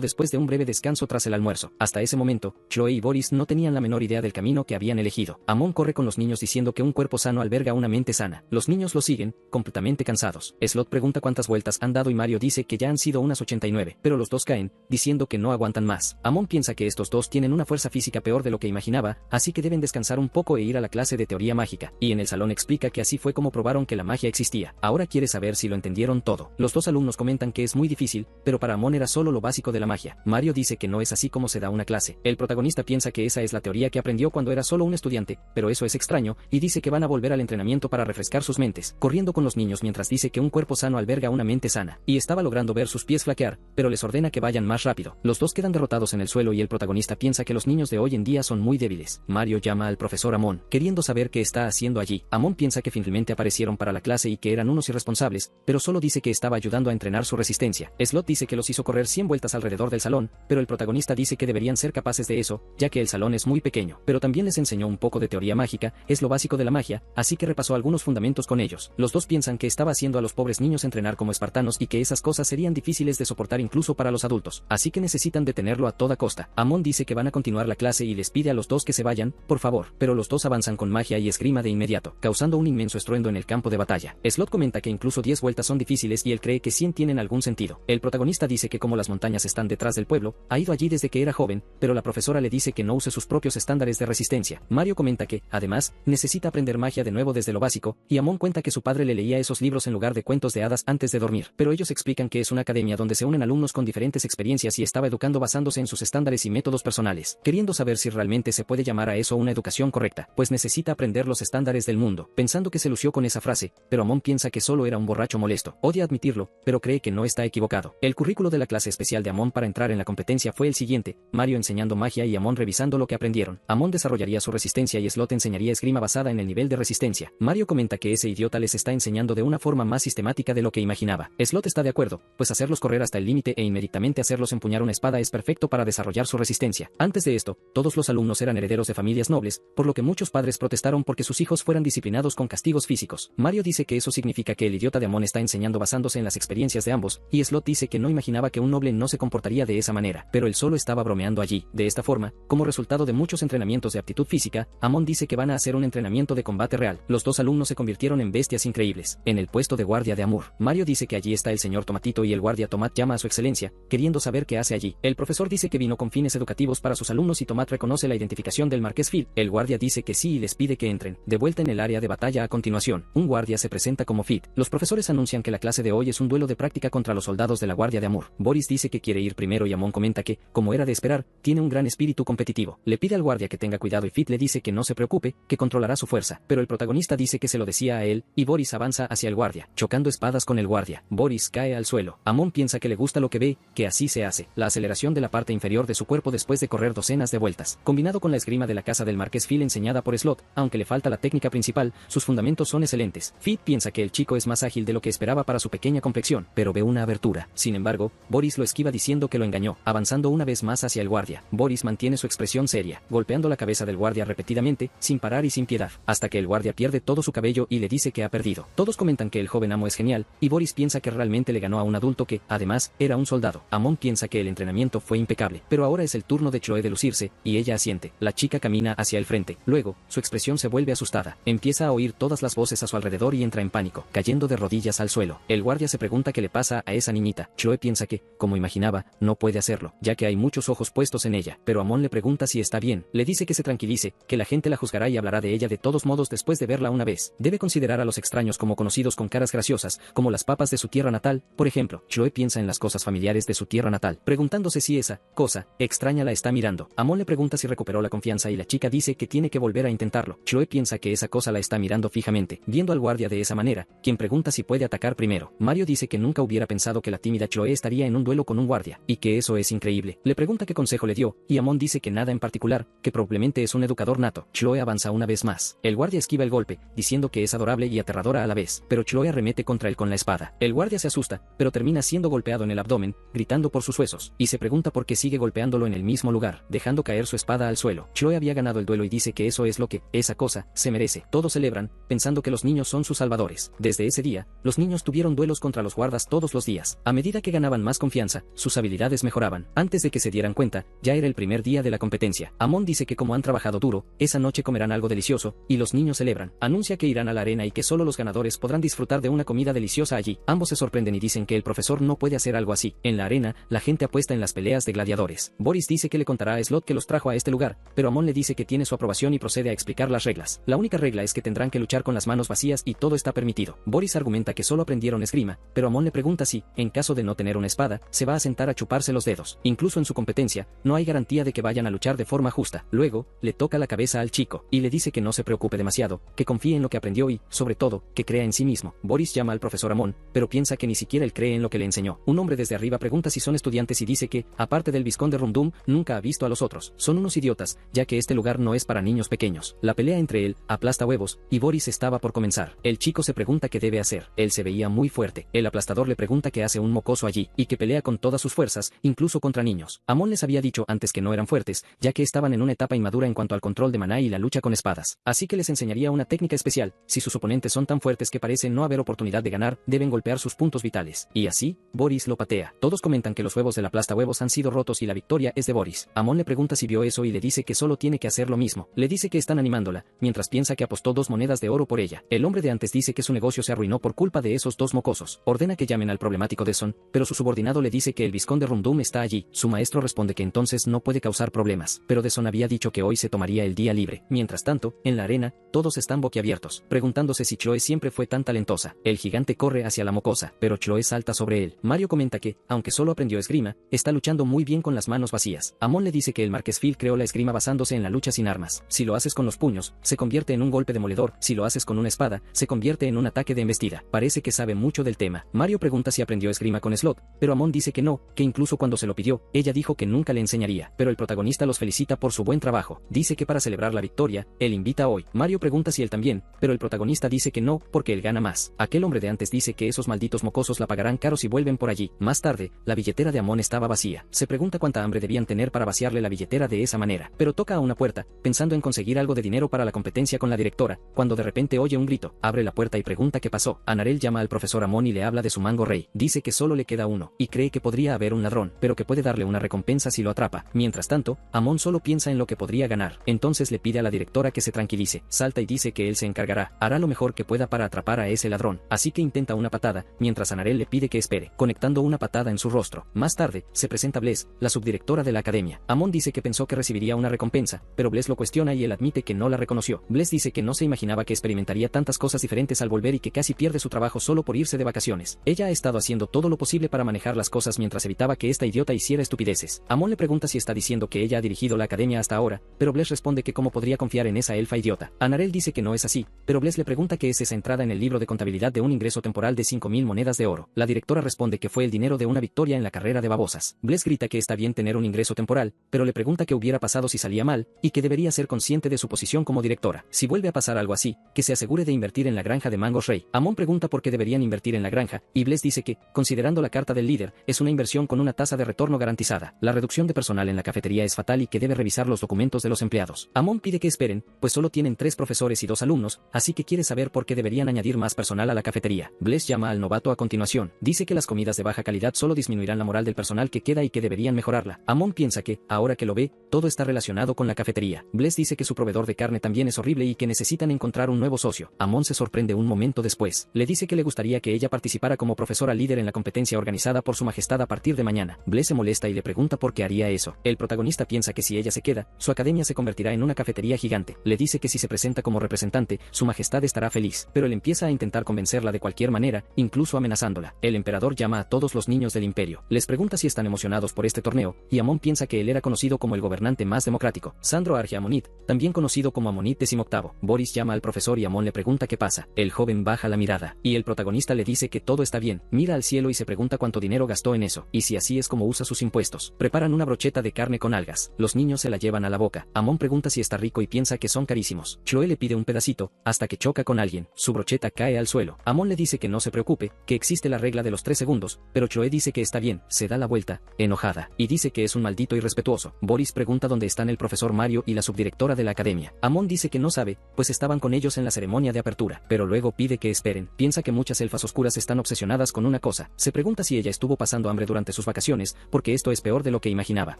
después de un breve descanso tras el almuerzo. Hasta ese momento, Chloe y Boris no tenían la menor idea del camino que habían elegido. Amon corre con los niños diciendo que un cuerpo sano alberga una mente sana. Los niños lo siguen, completamente cansados. Slot pregunta cuántas vueltas han dado y Mario dice que ya han sido unas 89, pero los dos caen, diciendo que no aguantan más. Amon piensa que estos dos tienen una fuerza física peor de lo que imaginaba, así que deben descansar un poco e ir a la clase de teoría mágica, y en el salón explica que así fue como probaron que la magia existía. Ahora quiere saber si lo entendieron todo. Los dos alumnos comentan que es muy difícil, pero para Amon era solo lo básico de la magia. Mario dice que no es así como se da una clase. El protagonista piensa que esa es la teoría que aprendió cuando era solo un estudiante, pero eso es extraño, y dice que van a volver al entrenamiento para refrescar sus mentes, corriendo con los niños mientras dice que un cuerpo sano alberga una mente sana, y estaba logrando ver sus pies flaquear, pero les ordena que vayan más rápido. Los dos quedan derrotados en el suelo y el protagonista piensa que los niños de hoy en día son muy débiles. Mario llama al profesor Amon, queriendo saber qué está haciendo allí. Amon piensa que finalmente aparecieron para la clase y que eran unos irresponsables, pero solo dice que estaba ayudando a entrenar su resistencia. Slot dice que los hizo correr 100 vueltas alrededor del salón, pero el protagonista dice que deberían ser capaces de eso, ya que el salón es muy pequeño, pero también les enseñó un poco de teoría mágica, es lo básico de la magia, así que repasó algunos fundamentos con ellos. Los dos piensan que estaba haciendo a los pobres niños entrenar como espartanos y que esas cosas serían difíciles de soportar incluso para los adultos, así que necesitan detenerlo a toda costa. Amon dice que van a continuar la clase y les pide a los dos que se vayan, por favor, pero los dos avanzan con magia y esgrima de inmediato, causando un inmenso estruendo en el campo de batalla. Slot comenta que incluso 10 vueltas son difíciles y él cree que 100 tienen algún sentido. El protagonista dice que como las montañas están detrás del pueblo, ha ido allí desde que era joven, pero la profesora le dice que no use sus propios estándares de resistencia. Mario comenta que, además, necesita aprender magia de nuevo desde lo básico, y Amon cuenta que su padre le leía esos libros en lugar de cuentos de hadas antes de dormir, pero ellos explican que es una academia donde se unen alumnos con diferentes experiencias y estaba educando basándose en sus estándares y métodos personales, queriendo saber si realmente se puede llamar a eso una educación correcta, pues necesita aprender los estándares del mundo, pensando que se lució con esa frase, pero Amon piensa que solo era un borracho molesto. Odia admitirlo, pero cree que no está equivocado. El currículo de la clase especial de Amon para entrar en la competencia fue el siguiente: Mario enseñando magia y Amon revisando lo que aprendieron. Amon desarrollaría su resistencia y Slot enseñaría esgrima basada en el nivel de resistencia. Mario comenta que ese idiota les está enseñando de una forma más sistemática de lo que imaginaba. Slot está de acuerdo, pues hacerlos correr hasta el límite e inmediatamente hacerlos empuñar una espada es perfecto para desarrollar su resistencia. Antes de esto, todos los alumnos eran herederos de familias nobles, por lo que muchos padres protestaron porque sus hijos fueran disciplinados con castigos físicos. Mario dice que eso significa que el idiota de Amon está enseñando basándose en las experiencias de ambos, y Slot dice que no imaginaba que un noble no se comportaría de esa manera, pero él solo estaba bromeando allí. De esta forma, como resultado de muchos entrenamientos de aptitud física, Amon dice que van a hacer un entrenamiento de combate real. Los dos alumnos se convirtieron en bestias increíbles. En el puesto de guardia de Amur, Mario dice que allí está el señor Tomatito y el guardia Tomat llama a su excelencia, queriendo saber qué hace allí. El profesor dice que vino con fines educativos para sus alumnos y Tomat reconoce la identificación del Marqués Fid. El guardia dice que sí y les pide que entren. De vuelta en el área de batalla a continuación, un guardia se presenta como Fid. Los profesores anuncian que la clase de hoy es un duelo de práctica contra los soldados de la guardia de Amur. Boris dice que quiere ir primero y Amon comenta que, como era de esperar, tiene un gran espíritu competitivo. Le pide al guardia que tenga cuidado y Fid le dice que no se preocupe, que controlará su fuerza, pero el protagonista dice que se lo decía a él, y Boris avanza hacia el guardia, chocando espadas con el guardia. Boris cae al suelo. Amon piensa que le gusta lo que ve, que así se hace. La aceleración de la parte inferior de su cuerpo después de correr docenas de vueltas, combinado con la esgrima de la casa del Marqués Phil enseñada por Slot, aunque le falta la técnica principal, sus fundamentos son excelentes. Fid piensa que el chico es más ágil de lo que esperaba para su pequeña complexión, pero ve una abertura. Sin embargo, Boris lo esquiva diciendo que lo engañó, avanzando una vez más hacia el guardia. Boris mantiene su expresión seria, golpeando la cabeza del guardia repetidamente, sin parar y sin piedad, hasta que el guardia pierde todo su cabello y le dice que ha perdido. Todos comentan que el joven amo es genial, y Boris piensa que realmente le ganó a un adulto que, además, era un soldado. Amon piensa que el entrenamiento fue impecable, pero ahora es el turno de Chloe de lucirse, y ella asiente. La chica camina hacia el frente. Luego, su expresión se vuelve asustada. Empieza a oír todas las voces a su alrededor y entra en pánico, cayendo de rodillas al suelo. El guardia se pregunta qué le pasa a esa niñita. Chloe piensa que, como imaginaba, no puede hacerlo, ya que hay muchos ojos puestos en ella, pero Amon le pregunta si está bien. Le dice que se tranquilice, que la gente la juzgará y hablará de ella de todos modos después de verla una vez. Debe considerar a los extraños como conocidos con caras graciosas, como las papas de su tierra natal, por ejemplo. Chloe piensa en las cosas familiares de su tierra natal, preguntándose si esa cosa extraña la está mirando. Amon le pregunta si recuperó la confianza y la chica dice que tiene que volver a intentarlo. Chloe piensa que esa cosa la está mirando fijamente, viendo al guardia de esa manera, quien pregunta si puede atacar primero. Mario dice que nunca hubiera pensado que la tímida Chloe estaría en un duelo con un guardia, y que eso es increíble. Le pregunta qué consejo le dio, y Amon dice que nada en particular, que probablemente es un educador nato. Chloe avanza una vez más. El guardia esquiva el golpe, diciendo que es adorable y aterradora a la vez, pero Chloe arremete contra él con la espada. El guardia se asusta, pero termina siendo golpeado en el abdomen, gritando por sus huesos, y se pregunta por qué sigue golpeándolo en el mismo lugar, dejando caer su espada al suelo. Chloe había ganado el duelo y dice que eso es lo que, esa cosa, se merece. Todos celebran, pensando que los niños son sus salvadores. Desde ese día, los Los niños tuvieron duelos contra los guardas todos los días. A medida que ganaban más confianza, sus habilidades mejoraban. Antes de que se dieran cuenta, ya era el primer día de la competencia. Amon dice que como han trabajado duro, esa noche comerán algo delicioso, y los niños celebran. Anuncia que irán a la arena y que solo los ganadores podrán disfrutar de una comida deliciosa allí. Ambos se sorprenden y dicen que el profesor no puede hacer algo así. En la arena, la gente apuesta en las peleas de gladiadores. Boris dice que le contará a Slot que los trajo a este lugar, pero Amon le dice que tiene su aprobación y procede a explicar las reglas. La única regla es que tendrán que luchar con las manos vacías y todo está permitido. Boris argumenta que solo aprendieron esgrima, pero Amon le pregunta si, en caso de no tener una espada, se va a sentar a chuparse los dedos. Incluso en su competencia, no hay garantía de que vayan a luchar de forma justa. Luego, le toca la cabeza al chico, y le dice que no se preocupe demasiado, que confíe en lo que aprendió y, sobre todo, que crea en sí mismo. Boris llama al profesor Amon, pero piensa que ni siquiera él cree en lo que le enseñó. Un hombre desde arriba pregunta si son estudiantes y dice que, aparte del vizconde Rumdum, nunca ha visto a los otros. Son unos idiotas, ya que este lugar no es para niños pequeños. La pelea entre él, aplasta huevos, y Boris estaba por comenzar. El chico se pregunta qué debe hacer. Él se veía muy fuerte. El aplastador le pregunta qué hace un mocoso allí, y que pelea con todas sus fuerzas, incluso contra niños. Amon les había dicho antes que no eran fuertes, ya que estaban en una etapa inmadura en cuanto al control de maná y la lucha con espadas. Así que les enseñaría una técnica especial. Si sus oponentes son tan fuertes que parece no haber oportunidad de ganar, deben golpear sus puntos vitales. Y así, Boris lo patea. Todos comentan que los huevos del aplastahuevos han sido rotos y la victoria es de Boris. Amon le pregunta si vio eso y le dice que solo tiene que hacer lo mismo. Le dice que están animándola, mientras piensa que apostó 2 monedas de oro por ella. El hombre de antes dice que su negocio se arruinó por culpa de esos 2 mocosos. Ordena que llamen al problemático Deson, pero su subordinado le dice que el vizconde Rumdum está allí. Su maestro responde que entonces no puede causar problemas, pero Deson había dicho que hoy se tomaría el día libre. Mientras tanto, en la arena, todos están boquiabiertos, preguntándose si Chloe siempre fue tan talentosa. El gigante corre hacia la mocosa, pero Chloe salta sobre él. Mario comenta que, aunque solo aprendió esgrima, está luchando muy bien con las manos vacías. Amon le dice que el marqués Phil creó la esgrima basándose en la lucha sin armas. Si lo haces con los puños, se convierte en un golpe demoledor. Si lo haces con una espada, se convierte en un ataque de embestida. Parece que sabe mucho del tema. Mario pregunta si aprendió esgrima con Slot, pero Amon dice que no, que incluso cuando se lo pidió, ella dijo que nunca le enseñaría. Pero el protagonista los felicita por su buen trabajo. Dice que para celebrar la victoria, él invita hoy. Mario pregunta si él también, pero el protagonista dice que no, porque él gana más. Aquel hombre de antes dice que esos malditos mocosos la pagarán caro si vuelven por allí. Más tarde, la billetera de Amon estaba vacía. Se pregunta cuánta hambre debían tener para vaciarle la billetera de esa manera, pero toca a una puerta, pensando en conseguir algo de dinero para la competencia con la directora, cuando de repente oye un grito. Abre la puerta y pregunta qué pasó. Anarel llama al profesor Amon y le habla de su mango rey. Dice que solo le queda uno, y cree que podría haber un ladrón, pero que puede darle una recompensa si lo atrapa. Mientras tanto, Amon solo piensa en lo que podría ganar. Entonces le pide a la directora que se tranquilice. Salta y dice que él se encargará. Hará lo mejor que pueda para atrapar a ese ladrón. Así que intenta una patada, mientras Anarel le pide que espere, conectando una patada en su rostro. Más tarde, se presenta Bless, la subdirectora de la academia. Amon dice que pensó que recibiría una recompensa, pero Bless lo cuestiona y él admite que no la reconoció. Bless dice que no se imaginaba que experimentaría tantas cosas diferentes al volver y que casi pierde su trabajo solo por irse de vacaciones. Ella ha estado haciendo todo lo posible para manejar las cosas mientras evitaba que esta idiota hiciera estupideces. Amon le pregunta si está diciendo que ella ha dirigido la academia hasta ahora, pero Bless responde que cómo podría confiar en esa elfa idiota. Anarel dice que no es así, pero Bless le pregunta qué es esa entrada en el libro de contabilidad de un ingreso temporal de 5.000 monedas de oro. La directora responde que fue el dinero de una victoria en la carrera de babosas. Bless grita que está bien tener un ingreso temporal, pero le pregunta qué hubiera pasado si salía mal, y que debería ser consciente de su posición como directora. Si vuelve a pasar algo así, que se asegure de invertir en la granja de Mangos Rey. Amon pregunta por qué deberían invertir en la granja, y Bless dice que, considerando la carta del líder, es una inversión con una tasa de retorno garantizada. La reducción de personal en la cafetería es fatal y que debe revisar los documentos de los empleados. Amon pide que esperen, pues solo tienen 3 profesores y 2 alumnos, así que quiere saber por qué deberían añadir más personal a la cafetería. Bless llama al novato a continuación. Dice que las comidas de baja calidad solo disminuirán la moral del personal que queda y que deberían mejorarla. Amon piensa que, ahora que lo ve, todo está relacionado con la cafetería. Bless dice que su proveedor de carne también es horrible y que necesitan encontrar un nuevo socio. Amon se sorprende un momento después. Le dice que le gustaría que ella participara como profesora líder en la competencia organizada por su majestad a partir de mañana. Bless se molesta y le pregunta por qué haría eso. El protagonista piensa que si ella se queda, su academia se convertirá en una cafetería gigante. Le dice que si se presenta como representante, su majestad estará feliz, pero él empieza a intentar convencerla de cualquier manera, incluso amenazándola. El emperador llama a todos los niños del imperio. Les pregunta si están emocionados por este torneo, y Amon piensa que él era conocido como el gobernante más democrático. Sandro Arge Amonit, también conocido como Amonit XVIII. Boris llama al profesor y Amon le pregunta qué pasa. El joven baja la mirada, y el protagonista le dice que todo está bien. Mira al cielo y se pregunta cuánto dinero gastó en eso, y si así es como usa sus impuestos. Preparan una brocheta de carne con algas. Los niños se la llevan a la boca. Amon pregunta si está rico y piensa que son carísimos. Chloe le pide un pedacito, hasta que choca con alguien. Su brocheta cae al suelo. Amon le dice que no se preocupe, que existe la regla de los 3 segundos, pero Chloe dice que está bien. Se da la vuelta, enojada, y dice que es un maldito irrespetuoso. Boris pregunta pregunta dónde están el profesor Mario y la subdirectora de la academia. Amon dice que no sabe, pues estaban con ellos en la ceremonia de apertura, pero luego pide que esperen. Piensa que muchas elfas oscuras están obsesionadas con una cosa. Se pregunta si ella estuvo pasando hambre durante sus vacaciones, porque esto es peor de lo que imaginaba.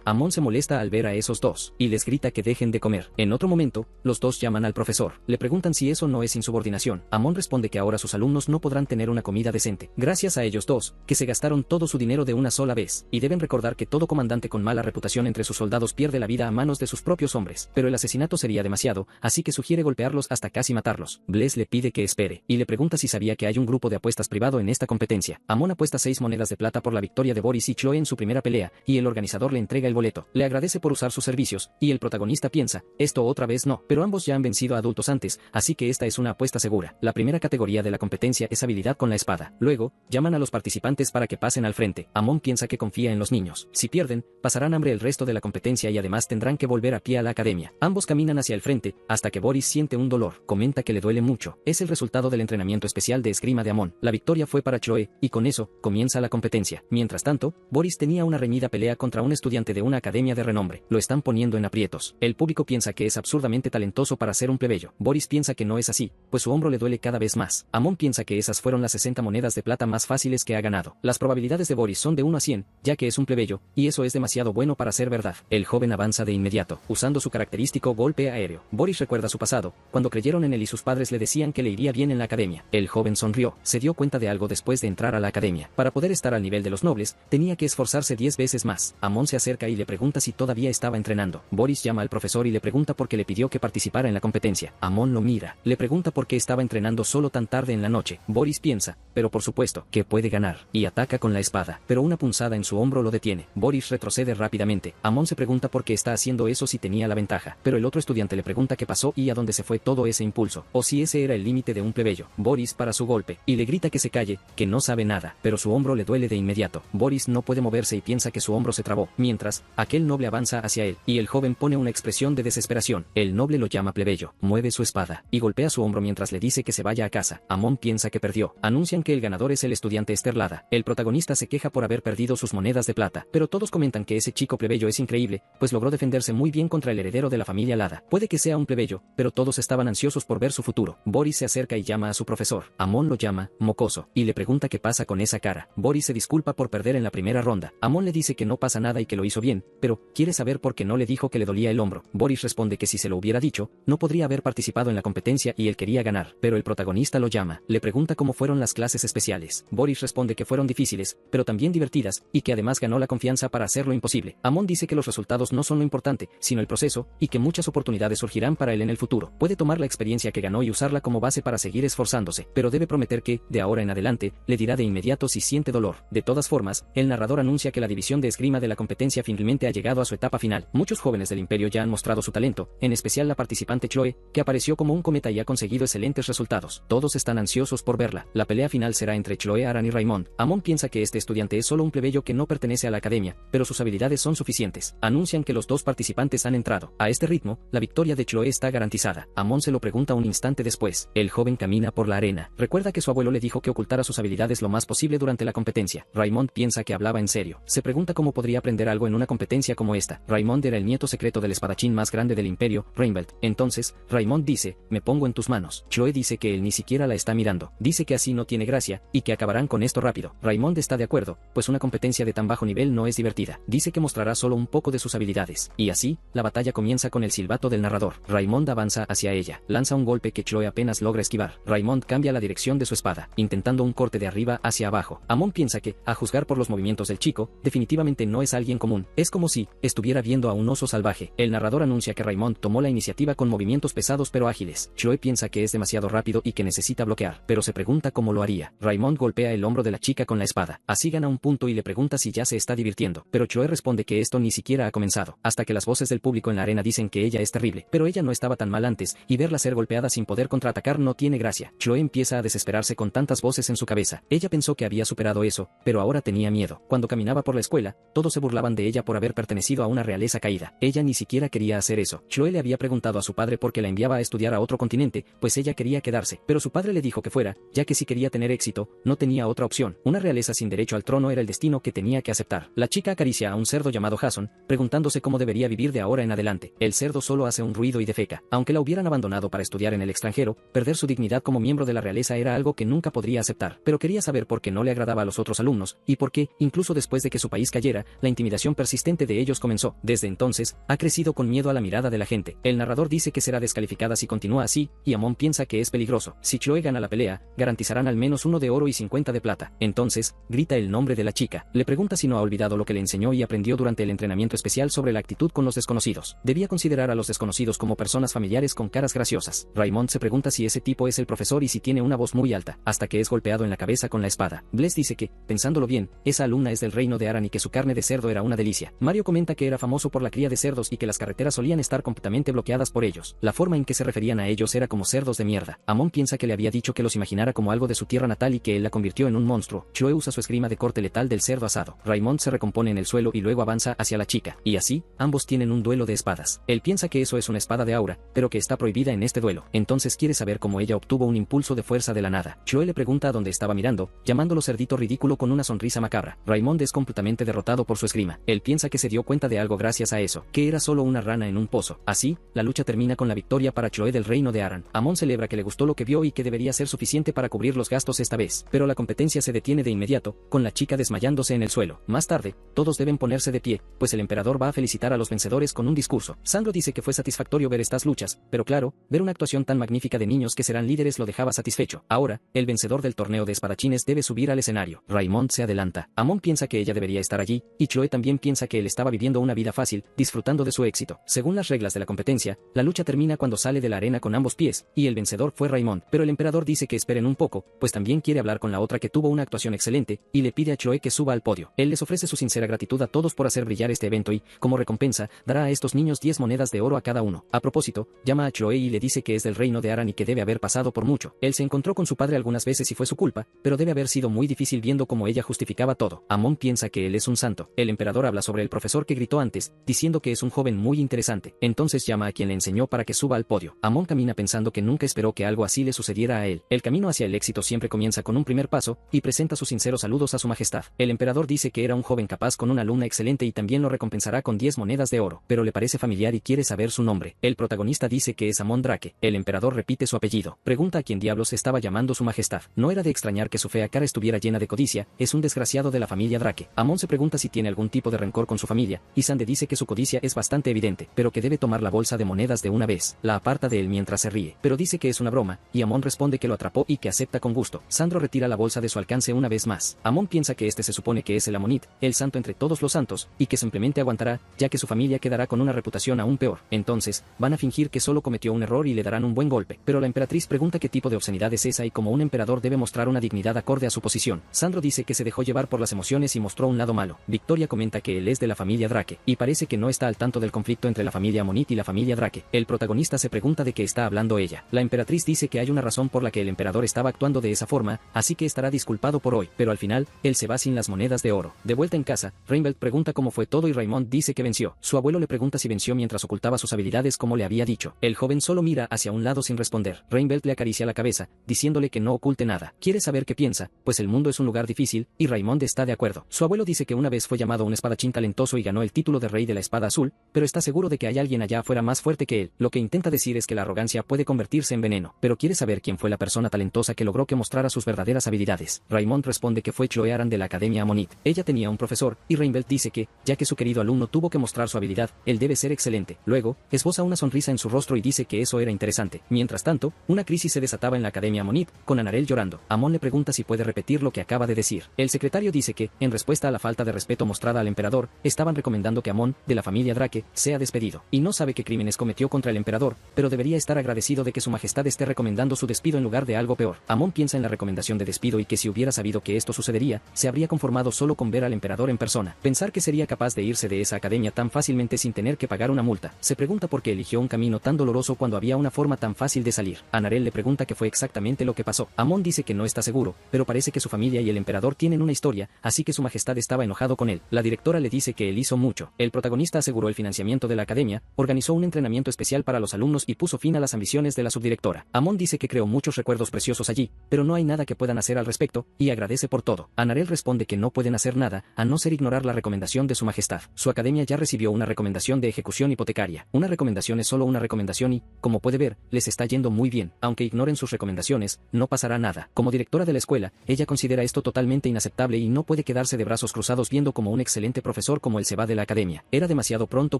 Amon se molesta al ver a esos dos, y les grita que dejen de comer. En otro momento, los dos llaman al profesor. Le preguntan si eso no es insubordinación. Amon responde que ahora sus alumnos no podrán tener una comida decente, gracias a ellos dos, que se gastaron todo su dinero de una sola vez, y deben recordar que todo comandante con mala reputación entre sus soldados pierde la vida a manos de sus propios hombres, pero el asesinato sería demasiado, así que sugiere golpearlos hasta casi matarlos. Bless le pide que espere, y le pregunta si sabía que hay un grupo de apuestas privado en esta competencia. Amon apuesta 6 monedas de plata por la victoria de Boris y Chloe en su primera pelea, y el organizador le entrega el boleto. Le agradece por usar sus servicios, y el protagonista piensa, esto otra vez no, pero ambos ya han vencido a adultos antes, así que esta es una apuesta segura. La primera categoría de la competencia es habilidad con la espada. Luego, llaman a los participantes para que pasen al frente. Amon piensa que confía en los niños. Si pierden, pasarán hambre el resto de la competencia y además tendrán que volver a pie a la academia. Ambos caminan hacia el frente, hasta que Boris siente un dolor. Comenta que le duele mucho. Es el resultado del entrenamiento especial de esgrima de Amon. La victoria fue para Chloe, y con eso, comienza la competencia. Mientras tanto, Boris tenía una reñida pelea contra un estudiante de una academia de renombre. Lo están poniendo en aprietos. El público piensa que es absurdamente talentoso para ser un plebeyo. Boris piensa que no es así, pues su hombro le duele cada vez más. Amon piensa que esas fueron las 60 monedas de plata más fáciles que ha ganado. Las probabilidades de Boris son de 1 a 100, ya que es un plebeyo, y eso es demasiado bueno para ser verdad. El joven avanza de inmediato, usando su característico golpe aéreo. Boris recuerda su pasado, cuando creyeron en él y sus padres le decían que le iría bien en la academia. El joven sonrió, se dio cuenta de algo después de entrar a la academia. Para poder estar al nivel de los nobles, tenía que esforzarse 10 veces más. Amon se acerca y le pregunta si todavía estaba entrenando. Boris llama al profesor y le pregunta por qué le pidió que participara en la competencia. Amon lo mira, le pregunta por qué estaba entrenando solo tan tarde en la noche. Boris piensa, pero por supuesto, que puede ganar, y ataca con la espada, pero una punzada en su hombro lo detiene. Boris retrocede rápidamente. Amon se pregunta por qué está haciendo eso si tenía la ventaja, pero el otro estudiante le pregunta qué pasó y a dónde se fue todo ese impulso, o si ese era el límite de un plebeyo. Boris para su golpe, y le grita que se calle, que no sabe nada, pero su hombro le duele de inmediato. Boris no puede moverse y piensa que su hombro se trabó, mientras, aquel noble avanza hacia él, y el joven pone una expresión de desesperación. El noble lo llama plebeyo, mueve su espada, y golpea su hombro mientras le dice que se vaya a casa. Amon piensa que perdió. Anuncian que el ganador es el estudiante Esterlada. El protagonista se queja por haber perdido sus monedas de plata, pero todos comentan que ese chico plebeyo es increíble, pues logró defenderse muy bien contra el heredero de la familia Lada. Puede que sea un plebeyo, pero todos estaban ansiosos por ver su futuro. Boris se acerca y llama a su profesor. Amon lo llama mocoso, y le pregunta qué pasa con esa cara. Boris se disculpa por perder en la primera ronda. Amon le dice que no pasa nada y que lo hizo bien, pero quiere saber por qué no le dijo que le dolía el hombro. Boris responde que si se lo hubiera dicho, no podría haber participado en la competencia y él quería ganar, pero el protagonista lo llama. Le pregunta cómo fueron las clases especiales. Boris responde que fueron difíciles, pero también divertidas, y que además ganó la confianza para hacer lo imposible. Amon dice que los resultados no son lo importante, sino el proceso, y que muchas oportunidades surgirán para él en el futuro. Puede tomar la experiencia que ganó y usarla como base para seguir esforzándose, pero debe prometer que, de ahora en adelante, le dirá de inmediato si siente dolor. De todas formas, el narrador anuncia que la división de esgrima de la competencia finalmente ha llegado a su etapa final. Muchos jóvenes del imperio ya han mostrado su talento, en especial la participante Chloe, que apareció como un cometa y ha conseguido excelentes resultados. Todos están ansiosos por verla. La pelea final será entre Chloe Aran y Raymond. Amon piensa que este estudiante es solo un plebeyo que no pertenece a la academia, pero sus habilidades son suficientes. Anuncian que los dos participantes han entrado. A este ritmo, la victoria de Chloe está garantizada. Amon se lo pregunta un instante después. El joven camina por la arena. Recuerda que su abuelo le dijo que ocultara sus habilidades lo más posible durante la competencia. Raymond piensa que hablaba en serio. Se pregunta cómo podría aprender algo en una competencia como esta. Raymond era el nieto secreto del espadachín más grande del imperio, Reinbelt. Entonces, Raymond dice, me pongo en tus manos. Chloe dice que él ni siquiera la está mirando. Dice que así no tiene gracia, y que acabarán con esto rápido. Raymond está de acuerdo, pues una competencia de tan bajo nivel no es divertida. Dice que mostrará solo un poco de sus habilidades. Y así, la batalla comienza con el silbato del narrador. Raymond avanza hacia ella. Lanza un golpe que Chloe apenas logra esquivar. Raymond cambia la dirección de su espada, intentando un corte de arriba hacia abajo. Amon piensa que, a juzgar por los movimientos del chico, definitivamente no es alguien común. Es como si estuviera viendo a un oso salvaje. El narrador anuncia que Raymond tomó la iniciativa con movimientos pesados pero ágiles. Chloe piensa que es demasiado rápido y que necesita bloquear, pero se pregunta cómo lo haría. Raymond golpea el hombro de la chica con la espada. Así gana un punto y le pregunta si ya se está divirtiendo, pero Chloe responde que esto ni siquiera ha comenzado, hasta que las voces del público en la arena dicen que ella es terrible, pero ella no estaba tan mal antes, y verla ser golpeada sin poder contraatacar no tiene gracia. Chloe empieza a desesperarse con tantas voces en su cabeza. Ella pensó que había superado eso, pero ahora tenía miedo. Cuando caminaba por la escuela, todos se burlaban de ella por haber pertenecido a una realeza caída. Ella ni siquiera quería hacer eso. Chloe le había preguntado a su padre por qué la enviaba a estudiar a otro continente, pues ella quería quedarse, pero su padre le dijo que fuera, ya que si quería tener éxito, no tenía otra opción. Una realeza sin derecho al trono era el destino que tenía que aceptar. La chica acaricia a un cerdo llamado Jason, preguntándose sé cómo debería vivir de ahora en adelante. El cerdo solo hace un ruido y defeca. Aunque la hubieran abandonado para estudiar en el extranjero, perder su dignidad como miembro de la realeza era algo que nunca podría aceptar. Pero quería saber por qué no le agradaba a los otros alumnos, y por qué, incluso después de que su país cayera, la intimidación persistente de ellos comenzó. Desde entonces, ha crecido con miedo a la mirada de la gente. El narrador dice que será descalificada si continúa así, y Amon piensa que es peligroso. Si Chloe gana la pelea, garantizarán al menos 1 de oro y 50 de plata. Entonces, grita el nombre de la chica. Le pregunta si no ha olvidado lo que le enseñó y aprendió durante el entrenamiento especial sobre la actitud con los desconocidos. Debía considerar a los desconocidos como personas familiares con caras graciosas. Raymond se pregunta si ese tipo es el profesor y si tiene una voz muy alta, hasta que es golpeado en la cabeza con la espada. Bless dice que, pensándolo bien, esa alumna es del reino de Aran y que su carne de cerdo era una delicia. Mario comenta que era famoso por la cría de cerdos y que las carreteras solían estar completamente bloqueadas por ellos. La forma en que se referían a ellos era como cerdos de mierda. Amon piensa que le había dicho que los imaginara como algo de su tierra natal y que él la convirtió en un monstruo. Chloe usa su esgrima de corte letal del cerdo asado. Raymond se recompone en el suelo y luego avanza hacia la chica, y así, ambos tienen un duelo de espadas. Él piensa que eso es una espada de aura, pero que está prohibida en este duelo. Entonces quiere saber cómo ella obtuvo un impulso de fuerza de la nada. Chloe le pregunta a dónde estaba mirando, llamándolo cerdito ridículo con una sonrisa macabra. Raymond es completamente derrotado por su esgrima. Él piensa que se dio cuenta de algo gracias a eso, que era solo una rana en un pozo. Así, la lucha termina con la victoria para Chloe del reino de Aran. Amon celebra que le gustó lo que vio y que debería ser suficiente para cubrir los gastos esta vez, pero la competencia se detiene de inmediato, con la chica desmayándose en el suelo. Más tarde, todos deben ponerse de pie, pues el emperador va a felicitar a los vencedores con un discurso. Sandro dice que fue satisfactorio ver estas luchas, pero claro, ver una actuación tan magnífica de niños que serán líderes lo dejaba satisfecho. Ahora, el vencedor del torneo de espadachines debe subir al escenario. Raymond se adelanta. Amon piensa que ella debería estar allí, y Chloe también piensa que él estaba viviendo una vida fácil, disfrutando de su éxito. Según las reglas de la competencia, la lucha termina cuando sale de la arena con ambos pies, y el vencedor fue Raymond, pero el emperador dice que esperen un poco, pues también quiere hablar con la otra que tuvo una actuación excelente, y le pide a Chloe que suba al podio. Él les ofrece su sincera gratitud a todos por hacer brillar este evento y, como recompensa, dará a estos niños 10 monedas de oro a cada uno. A propósito, llama a Chloe y le dice que es del reino de Aran y que debe haber pasado por mucho. Él se encontró con su padre algunas veces y fue su culpa, pero debe haber sido muy difícil viendo cómo ella justificaba todo. Amon piensa que él es un santo. El emperador habla sobre el profesor que gritó antes, diciendo que es un joven muy interesante. Entonces llama a quien le enseñó para que suba al podio. Amon camina pensando que nunca esperó que algo así le sucediera a él. El camino hacia el éxito siempre comienza con un primer paso, y presenta sus sinceros saludos a su majestad. El emperador dice que era un joven capaz con una alumna excelente y también lo recompensará con 10 monedas de oro, pero le parece familiar y quiere saber su nombre. El protagonista dice que es Amon Drake. El emperador repite su apellido. Pregunta a quién diablos estaba llamando su majestad. No era de extrañar que su fea cara estuviera llena de codicia, es un desgraciado de la familia Drake. Amon se pregunta si tiene algún tipo de rencor con su familia, y Sande dice que su codicia es bastante evidente, pero que debe tomar la bolsa de monedas de una vez. La aparta de él mientras se ríe, pero dice que es una broma, y Amon responde que lo atrapó y que acepta con gusto. Sandro retira la bolsa de su alcance una vez más. Amon piensa que este se supone que es el Amonit, el santo entre todos los santos, y que simplemente aguantará, ya que su familia quedará con una reputación aún peor. Entonces, van a fingir que solo cometió un error y le darán un buen golpe. Pero la emperatriz pregunta qué tipo de obscenidad es esa y cómo un emperador debe mostrar una dignidad acorde a su posición. Sandro dice que se dejó llevar por las emociones y mostró un lado malo. Victoria comenta que él es de la familia Drake, y parece que no está al tanto del conflicto entre la familia Amonit y la familia Drake. El protagonista se pregunta de qué está hablando ella. La emperatriz dice que hay una razón por la que el emperador estaba actuando de esa forma, así que estará disculpado por hoy, pero al final, él se va sin las monedas de oro. De vuelta en casa, Reinbelt pregunta cómo fue todo y Raymond dice que venció. Su abuelo le pregunta si venció mientras ocultaba sus habilidades como le había dicho. El joven solo mira hacia un lado sin responder. Reinbelt le acaricia la cabeza, diciéndole que no oculte nada. Quiere saber qué piensa, pues el mundo es un lugar difícil, y Raymond está de acuerdo. Su abuelo dice que una vez fue llamado un espadachín talentoso y ganó el título de rey de la espada azul, pero está seguro de que hay alguien allá afuera más fuerte que él. Lo que intenta decir es que la arrogancia puede convertirse en veneno, pero quiere saber quién fue la persona talentosa que logró que mostrara sus verdaderas habilidades. Raymond responde que fue Chloe Aran de la Academia Amonit. Ella tenía un profesor, y Reinbelt dice que, ya que su querido alumno tuvo que mostrar su habilidad, él debe ser excelente. Luego, esboza una sonrisa en su rostro y dice que eso era interesante. Mientras tanto, una crisis se desataba en la Academia Amonit, con Anarel llorando. Amon le pregunta si puede repetir lo que acaba de decir. El secretario dice que, en respuesta a la falta de respeto mostrada al emperador, estaban recomendando que Amon, de la familia Drake, sea despedido, y no sabe qué crímenes cometió contra el emperador, pero debería estar agradecido de que su majestad esté recomendando su despido en lugar de algo peor. Amon piensa en la recomendación de despido y que si hubiera sabido que esto sucedería, se habría conformado solo con ver al emperador en persona. Pensar que sería capaz de irse de esa academia tan fácilmente sin tener que pagar una multa. Se pregunta por qué eligió un camino tan doloroso cuando había una forma tan fácil de salir. Anarel le pregunta qué fue exactamente lo que pasó. Amon dice que no está seguro, pero parece que su familia y el emperador tienen una historia, así que su majestad estaba enojado con él. La directora le dice que él hizo mucho. El protagonista aseguró el financiamiento de la academia, organizó un entrenamiento especial para los alumnos y puso fin a las ambiciones de la subdirectora. Amon dice que creó muchos recuerdos preciosos allí, pero no hay nada que puedan hacer al respecto, y agradece por todo. Anarel responde que no pueden hacer nada, a no ser ignorar la recomendación de su majestad. Su academia ya recibió una recomendación de ejecución hipotecaria. Una recomendación es solo una recomendación y, como puede ver, les está yendo muy bien. Aunque ignoren sus recomendaciones, no pasará nada. Como directora de la escuela, ella considera esto totalmente inaceptable y no puede quedarse de brazos cruzados viendo como un excelente profesor como él se va de la academia. Era demasiado pronto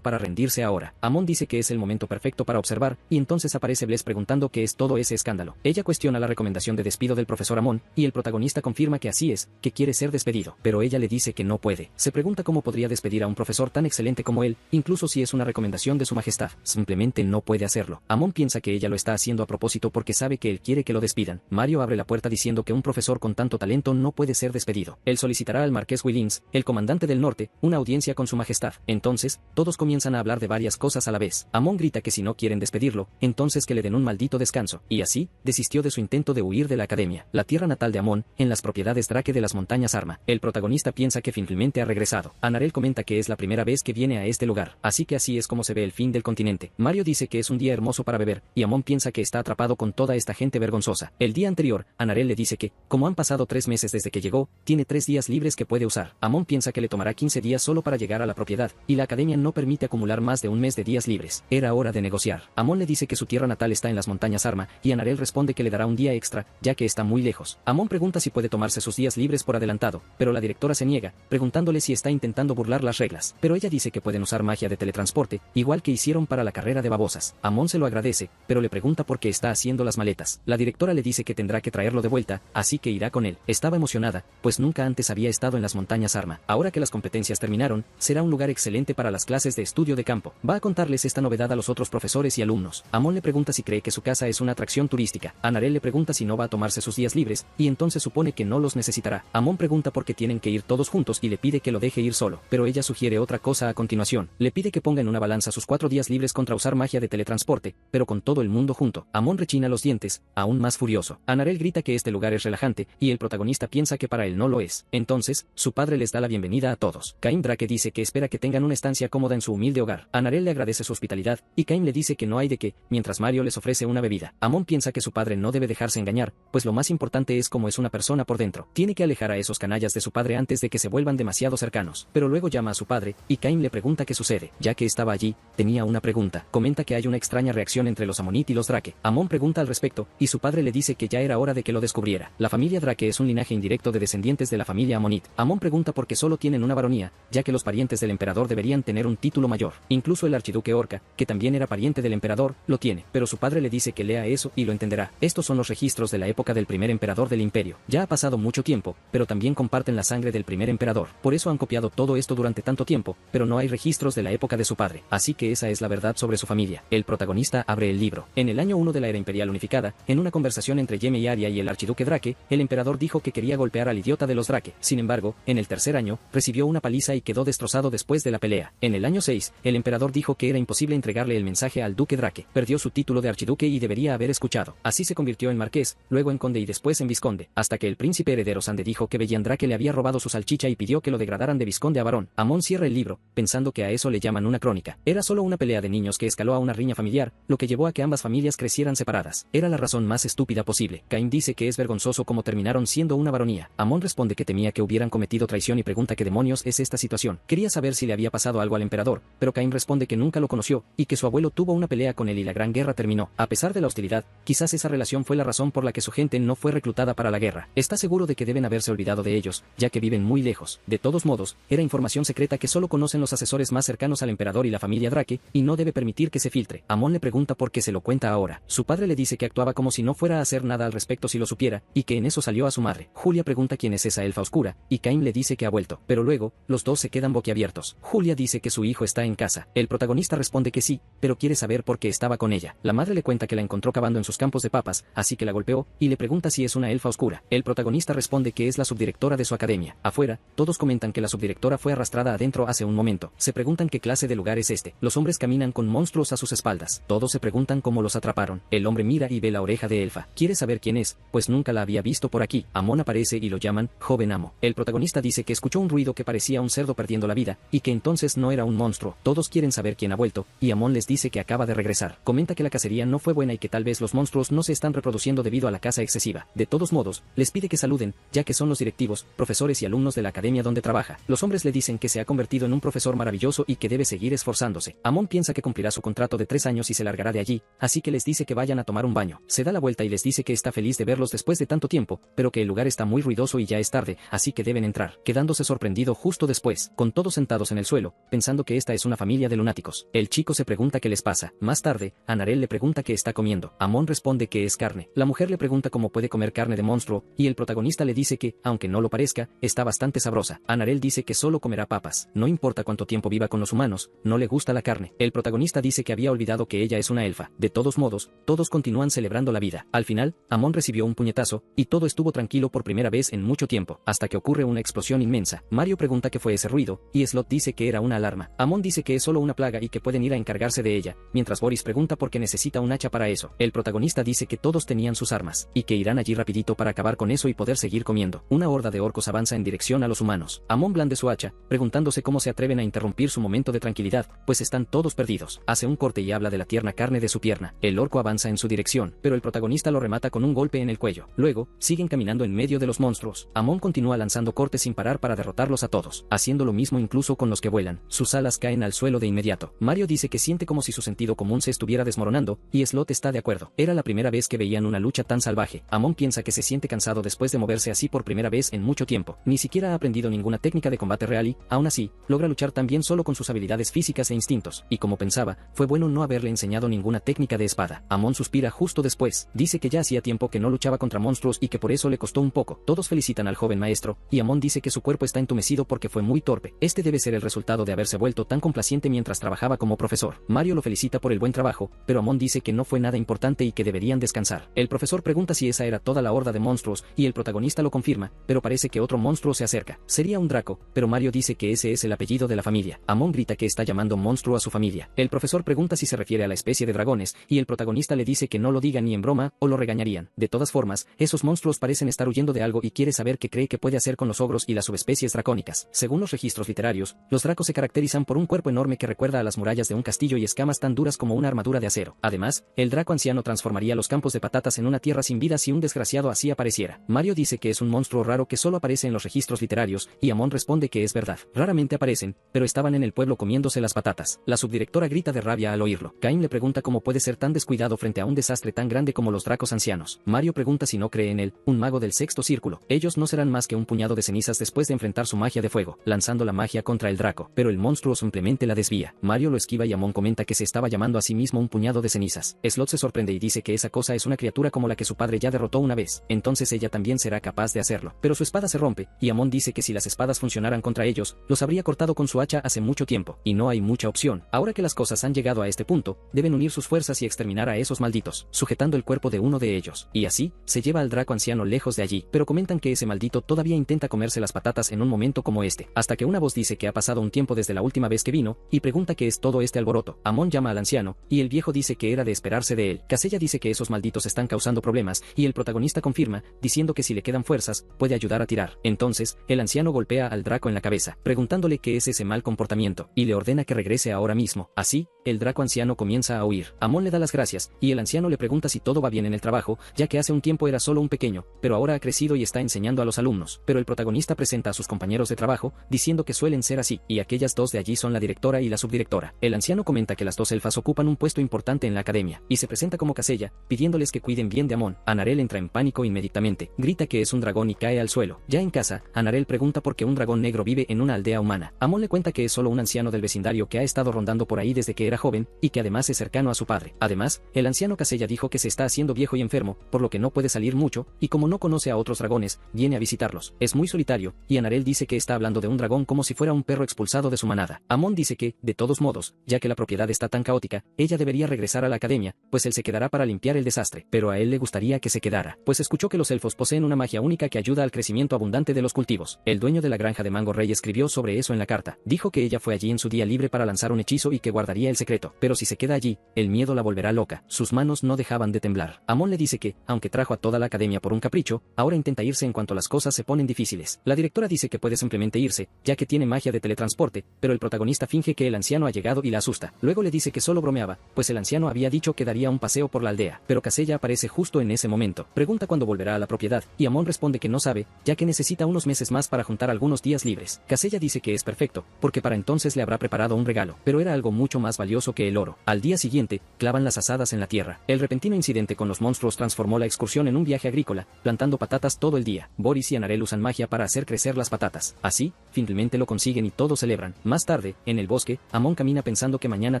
para rendirse ahora. Amon dice que es el momento perfecto para observar, y entonces aparece Bless preguntando qué es todo ese escándalo. Ella cuestiona la recomendación de despido del profesor Amon, y el protagonista confirma que así es, que quiere ser despedido. Pero ella le dice que no puede. Se pregunta cómo podría despedir a un profesor tan excelente como él, incluso si es una recomendación de su majestad. Simplemente no puede hacerlo. Amon piensa que ella lo está haciendo a propósito porque sabe que él quiere que lo despidan. Mario abre la puerta diciendo que un profesor con tanto talento no puede ser despedido. Él solicitará al marqués Willings, el comandante del norte, una audiencia con su majestad. Entonces, todos comienzan a hablar de varias cosas a la vez. Amon grita que si no quieren despedirlo, entonces que le den un maldito descanso. Y así, desistió de su intento de huir de la academia. La tierra natal de Amon, en las propiedades Drake de las montañas Arma. El protagonista piensa que finalmente ha regresado. Anarel comenta que es la primera vez que viene a este lugar. Así que así es como se ve el fin del continente. Mario dice que es un día hermoso para beber, y Amon piensa que está atrapado con toda esta gente vergonzosa. El día anterior, Anarel le dice que, como han pasado 3 meses desde que llegó, tiene 3 días libres que puede usar. Amon piensa que le tomará 15 días solo para llegar a la propiedad, y la academia no permite acumular más de un mes de días libres. Era hora de negociar. Amon le dice que su tierra natal está en las montañas Arma, y Anarel responde que le dará un día extra, ya que está muy lejos. Amon pregunta si puede tomarse sus días libres por adelantado, pero la directora se niega, preguntándole si está intentando burlar las reglas. Pero ella dice que pueden usar magia de teletransporte, igual que hicieron para la carrera de babosas. Amon se lo agradece, pero le pregunta por qué está haciendo las maletas. La directora le dice que tendrá que traerlo de vuelta, así que irá con él. Estaba emocionada, pues nunca antes había estado en las montañas Arma. Ahora que las competencias terminaron, será un lugar excelente para las clases de estudio de campo. Va a contarles esta novedad a los otros profesores y alumnos. Amon le pregunta si cree que su casa es una atracción turística. Anarel le pregunta si no va a tomarse sus días libres, y entonces supone que no los necesitará. Amon pregunta por qué tienen que ir todos juntos y le pide que lo deje ir solo, pero ella sugiere otra cosa a continuación. Le pide que ponga en una balanza sus 4 días libres contra usar magia de teletransporte, pero con todo el mundo junto. Amon rechina los dientes, aún más furioso. Anarel grita que este lugar es relajante, y el protagonista piensa que para él no lo es. Entonces, su padre les da la bienvenida a todos. Caim Drake dice que espera que tengan una estancia cómoda en su humilde hogar. Anarel le agradece su hospitalidad, y Caim le dice que no hay de qué, mientras Mario les ofrece una bebida. Amon piensa que su padre no debe dejarse engañar, pues lo más importante es cómo es una persona por dentro. Tiene que alejar a esos canallas de su padre antes de que se vuelvan demasiado cercanos. Pero luego llama a su padre, y Caim le pregunta qué sucede. Ya que estaba allí, tenía una pregunta. Comenta que hay una extraña reacción entre los Ammonit y los Drake. Amon pregunta al respecto, y su padre le dice que ya era hora de que lo descubriera. La familia Drake es un linaje indirecto de descendientes de la familia Ammonit. Amon pregunta por qué solo tienen una baronía, ya que los parientes del emperador deberían tener un título mayor. Incluso el archiduque Orca, que también era pariente del emperador, lo tiene. Pero su padre le dice que lea eso y lo entenderá. Estos son los registros de la época del primer emperador del imperio. Ya ha pasado mucho tiempo, pero también comparten la sangre del primer emperador. Por eso han copiado todo esto durante tanto tiempo, pero no hay registros de la época de su padre. Así que esa es la verdad sobre su familia. El protagonista abre el libro. En el año 1 de la era imperial unificada, en una conversación entre Yeme y Arya y el archiduque Drake, el emperador dijo que quería golpear al idiota de los Drake. Sin embargo, en el tercer año, recibió una paliza y quedó destrozado después de la pelea. En el año 6, el emperador dijo que era imposible entregarle el mensaje al duque Drake. Perdió su título de archiduque y debería haber escuchado. Así se convirtió en marqués, luego en conde y después en vizconde, hasta que el príncipe heredero Sande dijo que Bellan Drake le había robado su salchicha y pidió que lo degradaran de vizconde a barón. Amon cierra el libro, pensando que a eso le llaman una crónica. Era solo una pelea de niños que escaló a una riña familiar, lo que llevó a que ambas familias crecieran separadas. Era la razón más estúpida posible. Caim dice que es vergonzoso cómo terminaron siendo una baronía. Amon responde que temía que hubieran cometido traición y pregunta qué demonios es esta situación. Quería saber si le había pasado algo al emperador, pero Caim responde que nunca lo conoció, y que su abuelo tuvo una pelea con él y la gran guerra terminó. A pesar de la hostilidad, quizás esa relación fue la razón por la que su gente no fue reclutada para la guerra. Está seguro de que deben haberse olvidado de ellos, ya que viven muy lejos. De todos modos, era información secreta que solo conocen los asesores más cercanos al emperador y la familia Drake, y no debe permitir que se filtre. Amon le pregunta por qué se lo cuenta ahora. Su padre le dice que actuaba como si no fuera a hacer nada al respecto si lo supiera, y que en eso salió a su madre. Julia pregunta quién es esa elfa oscura, y Caim le dice que ha vuelto. Pero luego, los dos se quedan boquiabiertos. Julia dice que su hijo está en casa. El protagonista responde que sí, pero quiere saber por qué estaba con ella. La madre le cuenta que la encontró cavando en sus campos de papas, así que la golpeó, y le pregunta si es una elfa oscura. El protagonista responde que es la subdirectora de su academia. Afuera, todos comentan que la subdirectora fue arrastrada adentro hace un momento. Se preguntan qué clase de lugar es este. Los hombres caminan con monstruos a sus espaldas. Todos se preguntan cómo los atraparon. El hombre mira y ve la oreja de elfa. Quiere saber quién es, pues nunca la había visto por aquí. Amon aparece y lo llaman joven amo. El protagonista dice que escuchó un ruido que parecía un cerdo perdiendo la vida, y que entonces no era un monstruo. Todos quieren saber quién ha vuelto, y Amon les dice que acaba de regresar. Comenta que la cacería no fue buena y que tal vez los monstruos no se están reproduciendo debido a la caza excesiva. De todos modos, les pide que saluden, ya que son los directivos, profesores y alumnos de la academia donde trabaja. Los hombres le dicen que se ha convertido en un profesor profesor maravilloso y que debe seguir esforzándose. Amon piensa que cumplirá su contrato de 3 años y se largará de allí, así que les dice que vayan a tomar un baño. Se da la vuelta y les dice que está feliz de verlos después de tanto tiempo, pero que el lugar está muy ruidoso y ya es tarde, así que deben entrar, quedándose sorprendido justo después, con todos sentados en el suelo, pensando que esta es una familia de lunáticos. El chico se pregunta qué les pasa. Más tarde, Anarel le pregunta qué está comiendo. Amon responde que es carne. La mujer le pregunta cómo puede comer carne de monstruo, y el protagonista le dice que, aunque no lo parezca, está bastante sabrosa. Anarel dice que solo comerá papas. No importa cuánto tiempo viva con los humanos, no le gusta la carne. El protagonista dice que había olvidado que ella es una elfa. De todos modos, todos continúan celebrando la vida. Al final, Amon recibió un puñetazo, y todo estuvo tranquilo por primera vez en mucho tiempo, hasta que ocurre una explosión inmensa. Mario pregunta qué fue ese ruido, y Slot dice que era una alarma. Amon dice que es solo una plaga y que pueden ir a encargarse de ella, mientras Boris pregunta por qué necesita un hacha para eso. El protagonista dice que todos tenían sus armas, y que irán allí rapidito para acabar con eso y poder seguir comiendo. Una horda de orcos avanza en dirección a los humanos. Amon blande su hacha, preguntándose cómo se atreven a interrumpir su momento de tranquilidad, pues están todos perdidos. Hace un corte y habla de la tierna carne de su pierna. El orco avanza en su dirección, pero el protagonista lo remata con un golpe en el cuello. Luego, siguen caminando en medio de los monstruos. Amon continúa lanzando cortes sin parar para derrotarlos a todos, haciendo lo mismo incluso con los que vuelan. Sus alas caen al suelo de inmediato. Mario dice que siente como si su sentido común se estuviera desmoronando, y Slot está de acuerdo. Era la primera vez que veían una lucha tan salvaje. Amon piensa que se siente cansado después de moverse así por primera vez en mucho tiempo. Ni siquiera ha aprendido ninguna técnica de combate real y, aún así, logra luchar tan bien solo con sus habilidades físicas e instintos. Y como pensaba, fue bueno no haberle enseñado ninguna técnica de espada. Amon suspira justo después. Dice que ya hacía tiempo que no luchaba contra monstruos y que por eso le costó un poco. Todos felicitan al joven maestro, y Amon dice que su cuerpo está entumecido porque fue muy torpe. Este debe ser el resultado de haberse vuelto tan complaciente mientras trabajaba como profesor. Mario lo felicita por el buen trabajo, pero Amon dice que no fue nada importante y que deberían descansar. El profesor pregunta si esa era toda la horda de monstruos, y el protagonista lo confirma, pero parece que otro monstruo se acerca. Sería un Draco, pero Mario dice que ese es el apellido de la familia. Amon grita que está llamando monstruo a su familia. El profesor pregunta si se refiere a la especie de dragones, y el protagonista le dice que no lo diga ni en broma, o lo regañarían. De todas formas, esos monstruos parecen estar huyendo de algo y quiere saber qué cree que puede hacer con los ogros y las subespecies dracónicas. Según los registros literarios, los dracos se caracterizan por un cuerpo enorme que recuerda a las murallas de un castillo y escamas tan duras como una armadura de acero. Además, el draco anciano transformaría los campos de patatas en una tierra sin vida si un desgraciado así apareciera. Mario dice que es un monstruo raro que solo aparece en los registros literarios, y Amon responde que es verdad. Raramente aparecen, pero estaban en el pueblo comiéndose las patatas. La subdirectora grita de rabia al oírlo. Cain le pregunta cómo puede ser tan descuidado frente a un desastre tan grande como los dracos ancianos. Mario pregunta si no cree en él, un mago del sexto círculo. Ellos no serán más que un puñado de cenizas después de enfrentar su magia de fuego, lanzando la magia contra el draco, pero el monstruo simplemente la desvía. Mario lo esquiva y Amon comenta que se estaba llamando a sí mismo un puñado de cenizas. Slot se sorprende y dice que esa cosa es una criatura como la que su padre ya derrotó una vez, entonces ella también será capaz de hacerlo. Pero su espada se rompe, y Amon dice que si las espadas funcionaran contra ellos, los habría cortado con su hacha hace mucho tiempo, y no hay mucha opción. Ahora que las cosas han llegado a este punto, deben unir sus fuerzas y exterminar a esos malditos, sujetando el cuerpo de uno de ellos, y así, se lleva al draco anciano lejos de allí, pero comentan que ese maldito todavía intenta comerse las patatas en un momento como este, hasta que una voz dice que ha pasado un tiempo desde la última vez que vino, y pregunta qué es todo este alboroto. Amon llama al anciano, y el viejo dice que era de esperarse de él. Casella dice que esos malditos están causando problemas, y el protagonista confirma, diciendo que si le quedan fuerzas, puede ayudar a tirar. Entonces, el anciano golpea al draco en la cabeza, preguntándole qué es ese mal comportamiento, y le ordena que regrese ahora mismo. Así, el draco anciano comienza a huir. Amon le da las gracias, y el anciano le pregunta si todo va bien en el trabajo, ya que hace un tiempo era solo un pequeño, pero ahora ha crecido y está enseñando a los alumnos. Pero el protagonista presenta a sus compañeros de trabajo, diciendo que suelen ser así, y aquellas dos de allí son la directora y la subdirectora. El anciano comenta que las dos elfas ocupan un puesto importante en la academia, y se presenta como Casella, pidiéndoles que cuiden bien de Amon. Anarel entra en pánico inmediatamente, grita que es un dragón y cae al suelo. Ya en casa, Anarel pregunta por qué un dragón negro vive en una aldea humana. Amon le cuenta que es solo un anciano del vecindario que ha estado rondando por ahí desde que era joven, y que además es cercano a su padre. Además, el anciano Casella dijo que se está haciendo viejo y enfermo, por lo que no puede salir mucho, y como no conoce a otros dragones, viene a visitarlos. Es muy solitario, y Anarel dice que está hablando de un dragón como si fuera un perro expulsado de su manada. Amon dice que, de todos modos, ya que la propiedad está tan caótica, ella debería regresar a la academia, pues él se quedará para limpiar el desastre, pero a él le gustaría que se quedara, pues escuchó que los elfos poseen una magia única que ayuda al crecimiento abundante de los cultivos. El dueño de la granja de Mango Rey escribió sobre eso en la carta. Dijo que ella fue allí en su día libre para lanzar un hechizo y que guardaría el secreto, pero si se queda allí, el miedo la volverá loca. Sus manos no dejaban de temblar. Amon le dice que, aunque trajo a toda la academia por un capricho, ahora intenta irse en cuanto las cosas se ponen difíciles. La directora dice que puede simplemente irse, ya que tiene magia de teletransporte, pero el protagonista finge que el anciano ha llegado y la asusta. Luego le dice que solo bromeaba, pues el anciano había dicho que daría un paseo por la aldea, pero Kaseya aparece justo en ese momento. Pregunta cuándo volverá a la propiedad, y Amon responde que no sabe, ya que necesita unos meses más para juntar algunos días libres. Kaseya dice que es perfecto, porque para entonces le habrá preparado un regalo, pero era algo mucho más valioso que el oro. Al día siguiente, clavan las asadas en la tierra. El repentino incidente con los monstruos transformó la excursión en un viaje agrícola, plantando patatas todo el día. Boris y Anarel usan magia para hacer crecer las patatas. Así, finalmente lo consiguen y todos celebran. Más tarde, en el bosque, Amon camina pensando que mañana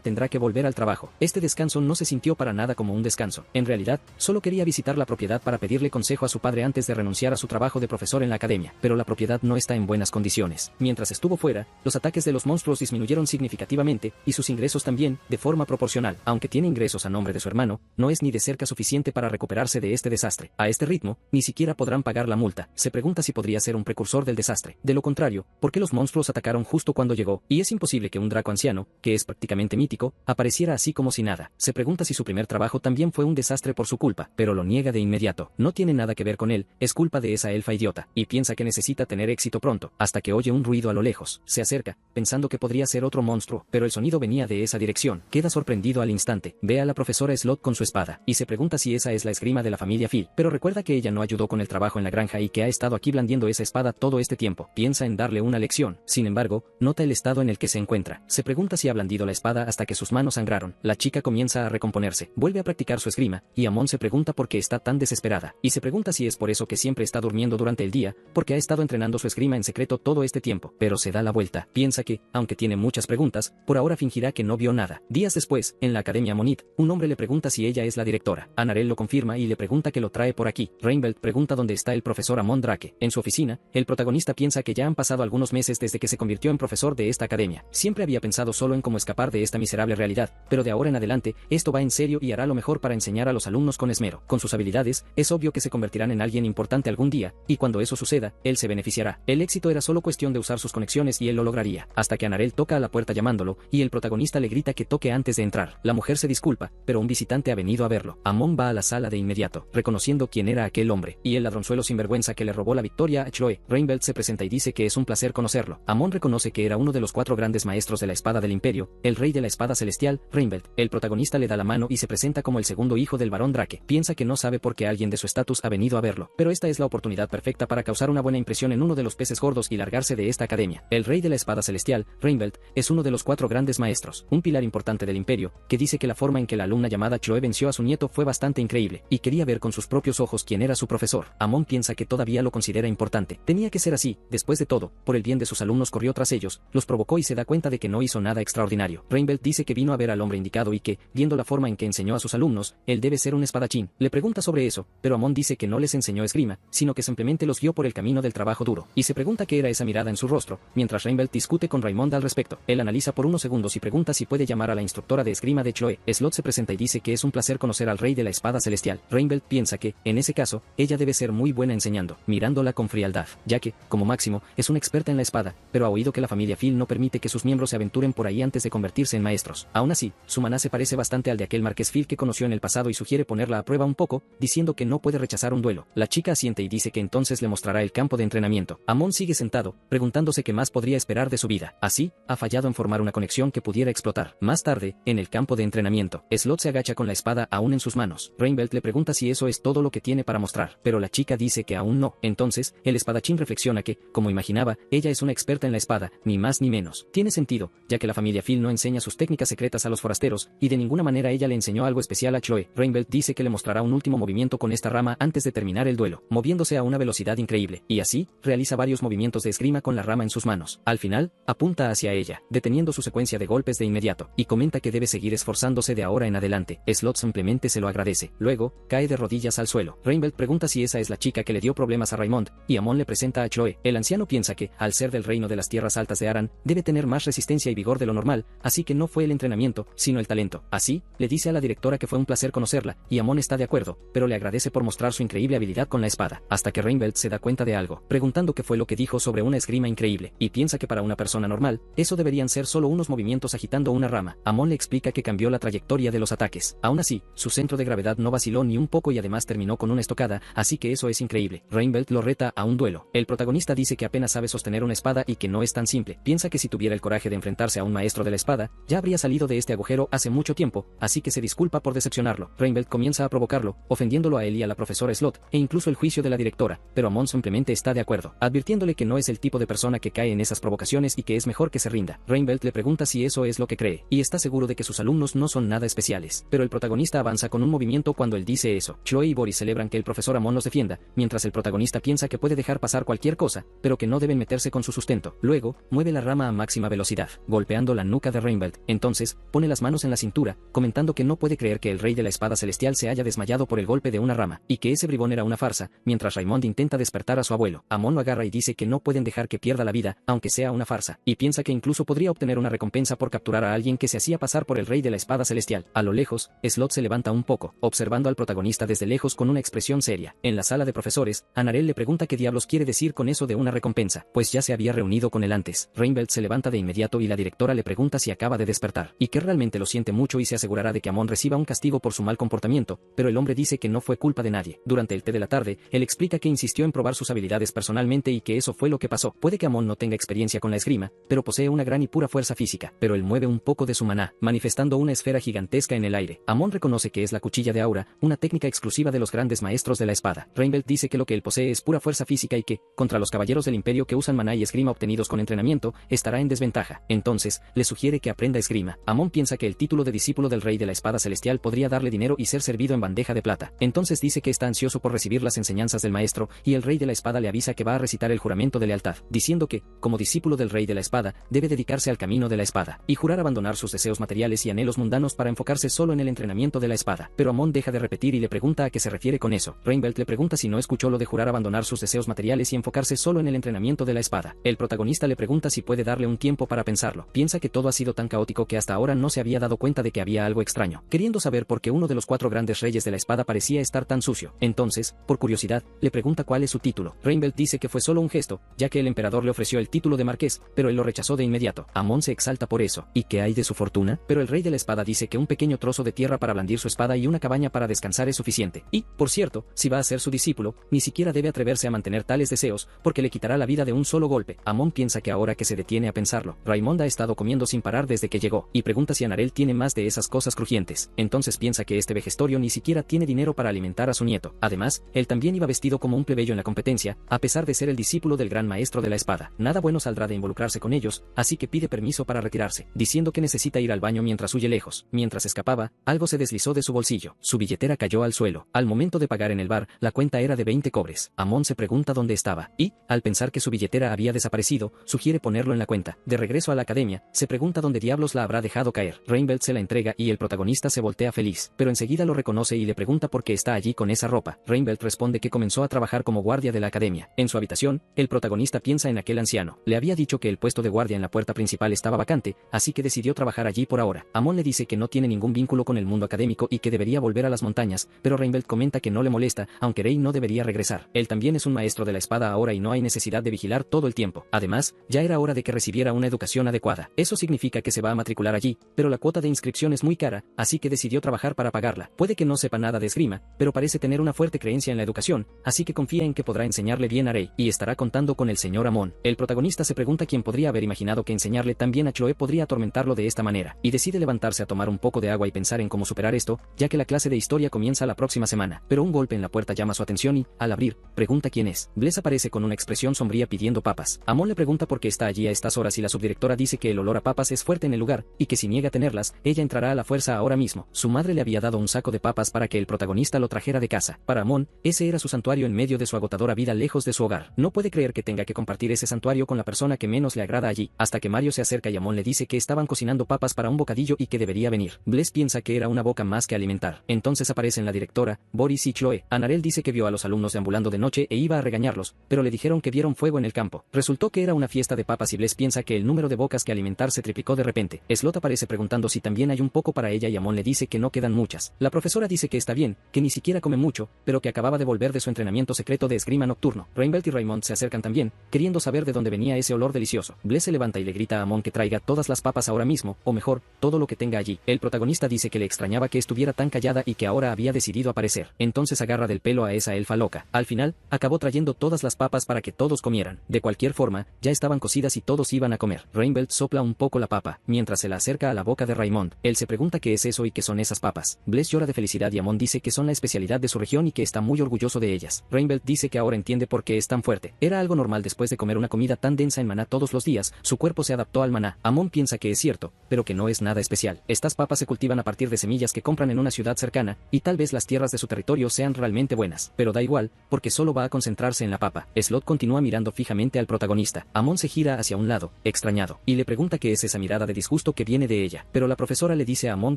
tendrá que volver al trabajo. Este descanso no se sintió para nada como un descanso. En realidad, solo quería visitar la propiedad para pedirle consejo a su padre antes de renunciar a su trabajo de profesor en la academia, pero la propiedad no está en buenas condiciones. Mientras estuvo fuera, los ataques de los monstruos disminuyeron significativamente, y sus ingresos también, de forma proporcional. Aunque tiene ingresos a nombre de su hermano, no es ni de cerca suficiente para recuperarse de este desastre. A este ritmo, ni siquiera podrán pagar la multa. Se pregunta si podría ser un precursor del desastre. De lo contrario, ¿por qué los monstruos atacaron justo cuando llegó? Y es imposible que un Draco anciano, que es prácticamente mítico, apareciera así como si nada. Se pregunta si su primer trabajo también fue un desastre por su culpa, pero lo niega de inmediato. No tiene nada que ver con él, es culpa de esa elfa idiota, y piensa que necesita tener éxito pronto, hasta que oye un ruido a lo lejos. Se acerca, pensando que podría ser otro monstruo, pero el sonido venía de esa dirección. Queda sorprendido al instante. Ve a la profesora Slot con su espada, y se pregunta si esa es la esgrima de la familia Phil, pero recuerda que ella no ayudó con el trabajo en la granja y que ha estado aquí blandiendo esa espada todo este tiempo. Piensa en darle una lección. Sin embargo, nota el estado en el que se encuentra. Se pregunta si ha blandido la espada hasta que sus manos sangraron. La chica comienza a recomponerse. Vuelve a practicar su esgrima, y Amon se pregunta por qué está tan desesperada. Y se pregunta si es por eso que siempre está durmiendo durante el día, porque ha estado entrenando su esgrima en secreto todo este tiempo. Pero se da la vuelta. Piensa que, aunque tiene muchas preguntas, por ahora fingirá que no vio nada. Días después, en la Academia Monit, un hombre le pregunta si ella es la directora. Anarel lo confirma y le pregunta que lo trae por aquí. Reinbelt pregunta dónde está el profesor Amon Drake. En su oficina, el protagonista piensa que ya han pasado algunos meses desde que se convirtió en profesor de esta academia. Siempre había pensado solo en cómo escapar de esta miserable realidad, pero de ahora en adelante, esto va en serio y hará lo mejor para enseñar a los alumnos con esmero. Con sus habilidades, es obvio que se convertirán en alguien importante algún día, y cuando eso suceda, él se beneficiará. El éxito era solo cuestión de usar sus conexiones y él lo lograría. Hasta que Anarel toca a la puerta llamándolo, y el protagonista le grita que toque antes de entrar. La mujer se disculpa, pero un visitante ha venido a verlo. Amon va a la sala de inmediato, reconociendo quién era aquel hombre, y el ladronzuelo sinvergüenza que le robó la victoria a Chloe. Reinbelt se presenta y dice que es un placer conocerlo. Amon reconoce que era uno de los 4 grandes maestros de la espada del imperio, el rey de la espada celestial, Reinbelt. El protagonista le da la mano y se presenta como el segundo hijo del barón Drake. Piensa que no sabe por qué alguien de su estatus ha venido a verlo, pero esta es la oportunidad perfecta para causar una buena impresión en uno de los peces gordos y largarse de esta academia. El rey de la espada celestial, Reinbelt, es uno de los 4 grandes maestros, un pilar importante del imperio, que dice que la forma en que la alumna llamada Chloe venció a su nieto fue bastante increíble, y quería ver con sus propios ojos quién era su profesor. Amon piensa que todavía lo considera importante. Tenía que ser así, después de todo, por el bien de sus alumnos corrió tras ellos, los provocó y se da cuenta de que no hizo nada extraordinario. Reinbelt dice que vino a ver al hombre indicado y que, viendo la forma en que enseñó a sus alumnos, él debe ser un espadachín. Le pregunta sobre eso, pero Amon dice que no les enseñó esgrima, sino que simplemente los guió por el camino del trabajo duro, y se pregunta qué era esa mirada en su rostro, mientras Reinbelt discute con Raymond al respecto. Él analiza por unos segundos y pregunta si puede llamar a la instructora de esgrima de Chloe. Slot se presenta y dice que es un placer conocer al rey de la espada celestial. Reinbelt piensa que, en ese caso, ella debe ser muy buena enseñando, mirándola con frialdad, ya que, como máximo, es una experta en la espada, pero ha oído que la familia Phil no permite que sus miembros se aventuren por ahí antes de convertirse en maestros. Aún así, su maná se parece bastante al de aquel marqués Phil que conoció en el pasado y sugiere ponerla a prueba un poco, diciendo que no puede rechazar un duelo. La chica asiente y dice que entonces le mostrará el campo de entrenamiento. Amon sigue sentado, preguntándose qué más podría esperar de su vida. Así, ha fallado en formar una conexión que pudiera explotar. Más tarde, en el campo de entrenamiento, Slot se agacha con la espada aún en sus manos. Reinbelt le pregunta si eso es todo lo que tiene para mostrar, pero la chica dice que aún no. Entonces, el espadachín reflexiona que, como imaginaba, ella es una experta en la espada, ni más ni menos. Tiene sentido, ya que la familia Phil no enseña sus técnicas secretas a los forasteros, y de ninguna manera ella le enseñó algo especial a Chloe. Reinbelt dice que le mostrará un último movimiento con esta rama antes de terminar el duelo, moviéndose a una velocidad increíble, y así, realiza varios movimientos de esgrima con la rama en sus manos. Al final, apunta hacia ella, deteniendo su secuencia de golpes de inmediato, y comenta que debe seguir esforzándose de ahora en adelante. Slot simplemente se lo agradece. Luego, cae de rodillas al suelo. Reinbelt pregunta si esa es la chica que le dio problemas a Raymond, y Amon le presenta a Chloe. El anciano piensa que, al ser del reino de las tierras altas de Aran, debe tener más resistencia y vigor de lo normal, así que no fue el entrenamiento, sino el talento. Así, le dice a la directora que fue un placer conocerla, y Amon está de acuerdo, pero le agradece por mostrar su increíble habilidad con la espada, hasta que Reinbelt se da cuenta de algo, preguntando qué fue lo que dijo sobre una esgrima increíble, y piensa que para una persona normal, eso deberían ser solo unos movimientos agitando una rama. Amon le explica que cambió la trayectoria de los ataques. Aún así, su centro de gravedad no vaciló ni un poco y además terminó con una estocada, así que eso es increíble. Reinbelt lo reta a un duelo. El protagonista dice que apenas sabe sostener una espada y que no es tan simple. Piensa que si tuviera el coraje de enfrentarse a un maestro de la espada, ya habría salido de este agujero hace mucho tiempo, así que se disculpa por decepcionarlo. Reinbelt comienza a provocarlo, ofendiéndolo a él y a la profesora Slot, e incluso el juicio de la directora, pero Amon simplemente está de acuerdo, advirtiéndole que no es el tipo de persona que cae en esas provocaciones y que es mejor que se rinda. Reinbelt le pregunta si eso es lo que cree, y está seguro de que sus alumnos no son nada especiales, pero el protagonista avanza con un movimiento cuando él dice eso. Chloe y Boris celebran que el profesor Amon los defienda, mientras el protagonista piensa que puede dejar pasar cualquier cosa, pero que no deben meterse con su sustento. Luego, mueve la rama a máxima velocidad, golpeando la nuca de Reinbelt. Entonces, pone las manos en la cintura, comentando que no puede creer que el rey de la espada celestial se haya desmayado por el golpe de una rama, y que ese bribón era una farsa, mientras Raymond intenta despertar a su abuelo. Amon lo agarra y dice que no pueden dejar que pierda la vida, aunque sea una farsa, y piensa que incluso podría obtener una recompensa por capturar a alguien que se hacía pasar por el rey de la espada celestial. A lo lejos, Slot se levanta un poco, observando al protagonista desde lejos con una expresión seria. En la sala de profesores, Anarel le pregunta qué diablos quiere decir con eso de una recompensa, pues ya se había reunido con él antes. Reinbelt se levanta de inmediato y la directora le pregunta si acaba de despertar, y que realmente lo siente mucho y se asegurará de que Amon reciba un castigo por su mal comportamiento, pero el hombre dice que no fue culpa de nadie. Durante el té de la tarde, él explica que insistió en probar sus habilidades personalmente y que eso fue lo que pasó. Puede que Amon no tenga experiencia con la esgrima, pero posee una gran y pura fuerza física, pero él mueve un poco de su maná, manifestando una esfera gigantesca en el aire. Amon reconoce que es la cuchilla de Aura, una técnica exclusiva de los grandes maestros de la espada. Reinbelt dice que lo que él posee es pura fuerza física y que, contra los caballeros del imperio que usan maná y esgrima obtenidos con entrenamiento, estará en desventaja. Entonces, le sugiere que aprenda esgrima. Amon piensa que el título de discípulo del rey de la espada celestial podría darle dinero y ser servido en bandeja de plata. Entonces dice que está ansioso por recibir las enseñanzas del maestro, y el rey de la espada le avisa que va a recitar el juramento de lealtad, diciendo que, como discípulo del rey de la espada, debe dedicarse al camino de la espada, y jurar abandonar sus deseos materiales y anhelos mundanos para enfocarse solo en el entrenamiento de la espada. Pero Amon deja de repetir y le pregunta a qué se refiere con eso. Reinbelt le pregunta si no escuchó lo de jurar abandonar sus deseos materiales y enfocarse solo en el entrenamiento de la espada. El protagonista le pregunta si puede darle un tiempo para pensarlo. Piensa que todo ha sido tan caótico que hasta ahora no se había dado cuenta de que había algo extraño, queriendo saber por qué uno de los 4 grandes reyes de la espada parecía estar tan sucio. Entonces, por curiosidad, le pregunta cuál es su título. Reinbelt dice que fue solo un gesto, ya que el emperador le ofreció el título de marqués, pero él lo rechazó de inmediato. Amon se exalta por eso. ¿Y qué hay de su fortuna? Pero el rey de la espada dice que un pequeño trozo de tierra para blandir su espada y una cabaña para descansar es suficiente. Y, por cierto, si va a ser su discípulo, ni siquiera debe atreverse a mantener tales deseos, porque le quitará la vida de un solo golpe. Amon piensa que ahora que se detiene a pensarlo, Raymond ha estado comiendo sin parar desde que llegó, y pregunta si Anarel tiene más de esas cosas crujientes. Entonces piensa que este vejestorio ni siquiera tiene dinero para alimentar a su nieto. Además, él también iba vestido como un plebeyo en la competencia, a pesar de ser el discípulo del gran maestro de la espada. Nada bueno saldrá de involucrarse con ellos, así que pide permiso para retirarse, diciendo que necesita ir al baño mientras huye lejos. Mientras escapaba, algo se deslizó de su bolsillo. Su billetera cayó al suelo. Al momento de pagar en el bar, la cuenta era de 20 cobres. Amon se pregunta dónde estaba, y, al pensar que su billetera había desaparecido, sugiere ponerlo en la cuenta. De regreso a la academia, se pregunta dónde diablos la habrá dejado caer. Reinbelt se la entrega y el protagonista se voltea feliz, pero enseguida lo reconoce y le pregunta por qué está allí con esa ropa. Reinbelt responde que comenzó a trabajar como guardia de la academia. En su habitación, el protagonista piensa en aquel anciano. Le había dicho que el puesto de guardia en la puerta principal estaba vacante, así que decidió trabajar allí por ahora. Amon le dice que no tiene ningún vínculo con el mundo académico y que debería volver a las montañas, pero Reinbelt comenta que no le molesta, aunque Rey no debería regresar. Él también es un maestro de la espada ahora y no hay necesidad de vigilar todo el tiempo. Además, ya era hora de que recibiera una educación adecuada. Eso significa que se va a matricular allí, pero la cuota de inscripción es muy cara, así que decidió trabajar para pagarla. Puede que no sepa nada de esgrima, pero parece tener una fuerte creencia en la educación, así que confía en que podrá enseñarle bien a Rey, y estará contando con el señor Amon. El protagonista se pregunta quién podría haber imaginado que enseñarle tan bien a Chloe podría atormentarlo de esta manera, y decide levantarse a tomar un poco de agua y pensar en cómo superar esto, ya que la clase de historia comienza la próxima semana. Pero un golpe en la puerta llama su atención y, al abrir, pregunta quién es. Bless aparece con una expresión sombría pidiendo papas. Amon le pregunta por qué está allí a estas horas y la subdirectora dice que el olor a papas es fuerte en el lugar, y que si niega tenerlas, ella entrará a la fuerza ahora mismo. Su madre le había dado un saco de papas para que el protagonista lo trajera de casa. Para Amon, ese era su santuario en medio de su agotadora vida lejos de su hogar. No puede creer que tenga que compartir ese santuario con la persona que menos le agrada allí, hasta que Mario se acerca y Amon le dice que estaban cocinando papas para un bocadillo y que debería venir. Bless piensa que era una boca más que alimentar. Entonces aparecen la directora, Boris y Chloe. Anarel dice que vio a los alumnos deambulando de noche e iba a regañarlos, pero le dijeron que vieron fuego en el campo. Resultó que era una fiesta de papas y Bless piensa que el número de bocas que alimentar se triplicó de repente. Slot aparece preguntando si también hay un poco para ella y Amon le dice que no quedan muchas. La profesora dice que está bien, que ni siquiera come mucho, pero que acababa de volver de su entrenamiento secreto de esgrima nocturno. Reinbelt y Raymond se acercan también, queriendo saber de dónde venía ese olor delicioso. Bless se levanta y le grita a Amon que traiga todas las papas ahora mismo. mismo, o mejor, todo lo que tenga allí. El protagonista dice que le extrañaba que estuviera tan callada y que ahora había decidido aparecer. Entonces agarra del pelo a esa elfa loca. Al final, acabó trayendo todas las papas para que todos comieran. De cualquier forma, ya estaban cocidas y todos iban a comer. Reinbelt sopla un poco la papa, mientras se la acerca a la boca de Raymond. Él se pregunta qué es eso y qué son esas papas. Bless llora de felicidad y Amon dice que son la especialidad de su región y que está muy orgulloso de ellas. Reinbelt dice que ahora entiende por qué es tan fuerte. Era algo normal después de comer una comida tan densa en maná todos los días, su cuerpo se adaptó al maná. Amon piensa que es cierto, pero que no es nada especial. Estas papas se cultivan a partir de semillas que compran en una ciudad cercana, y tal vez las tierras de su territorio sean realmente buenas, pero da igual, porque solo va a concentrarse en la papa. Slot continúa mirando fijamente al protagonista. Amon se gira hacia un lado, extrañado, y le pregunta qué es esa mirada de disgusto que viene de ella, pero la profesora le dice a Amon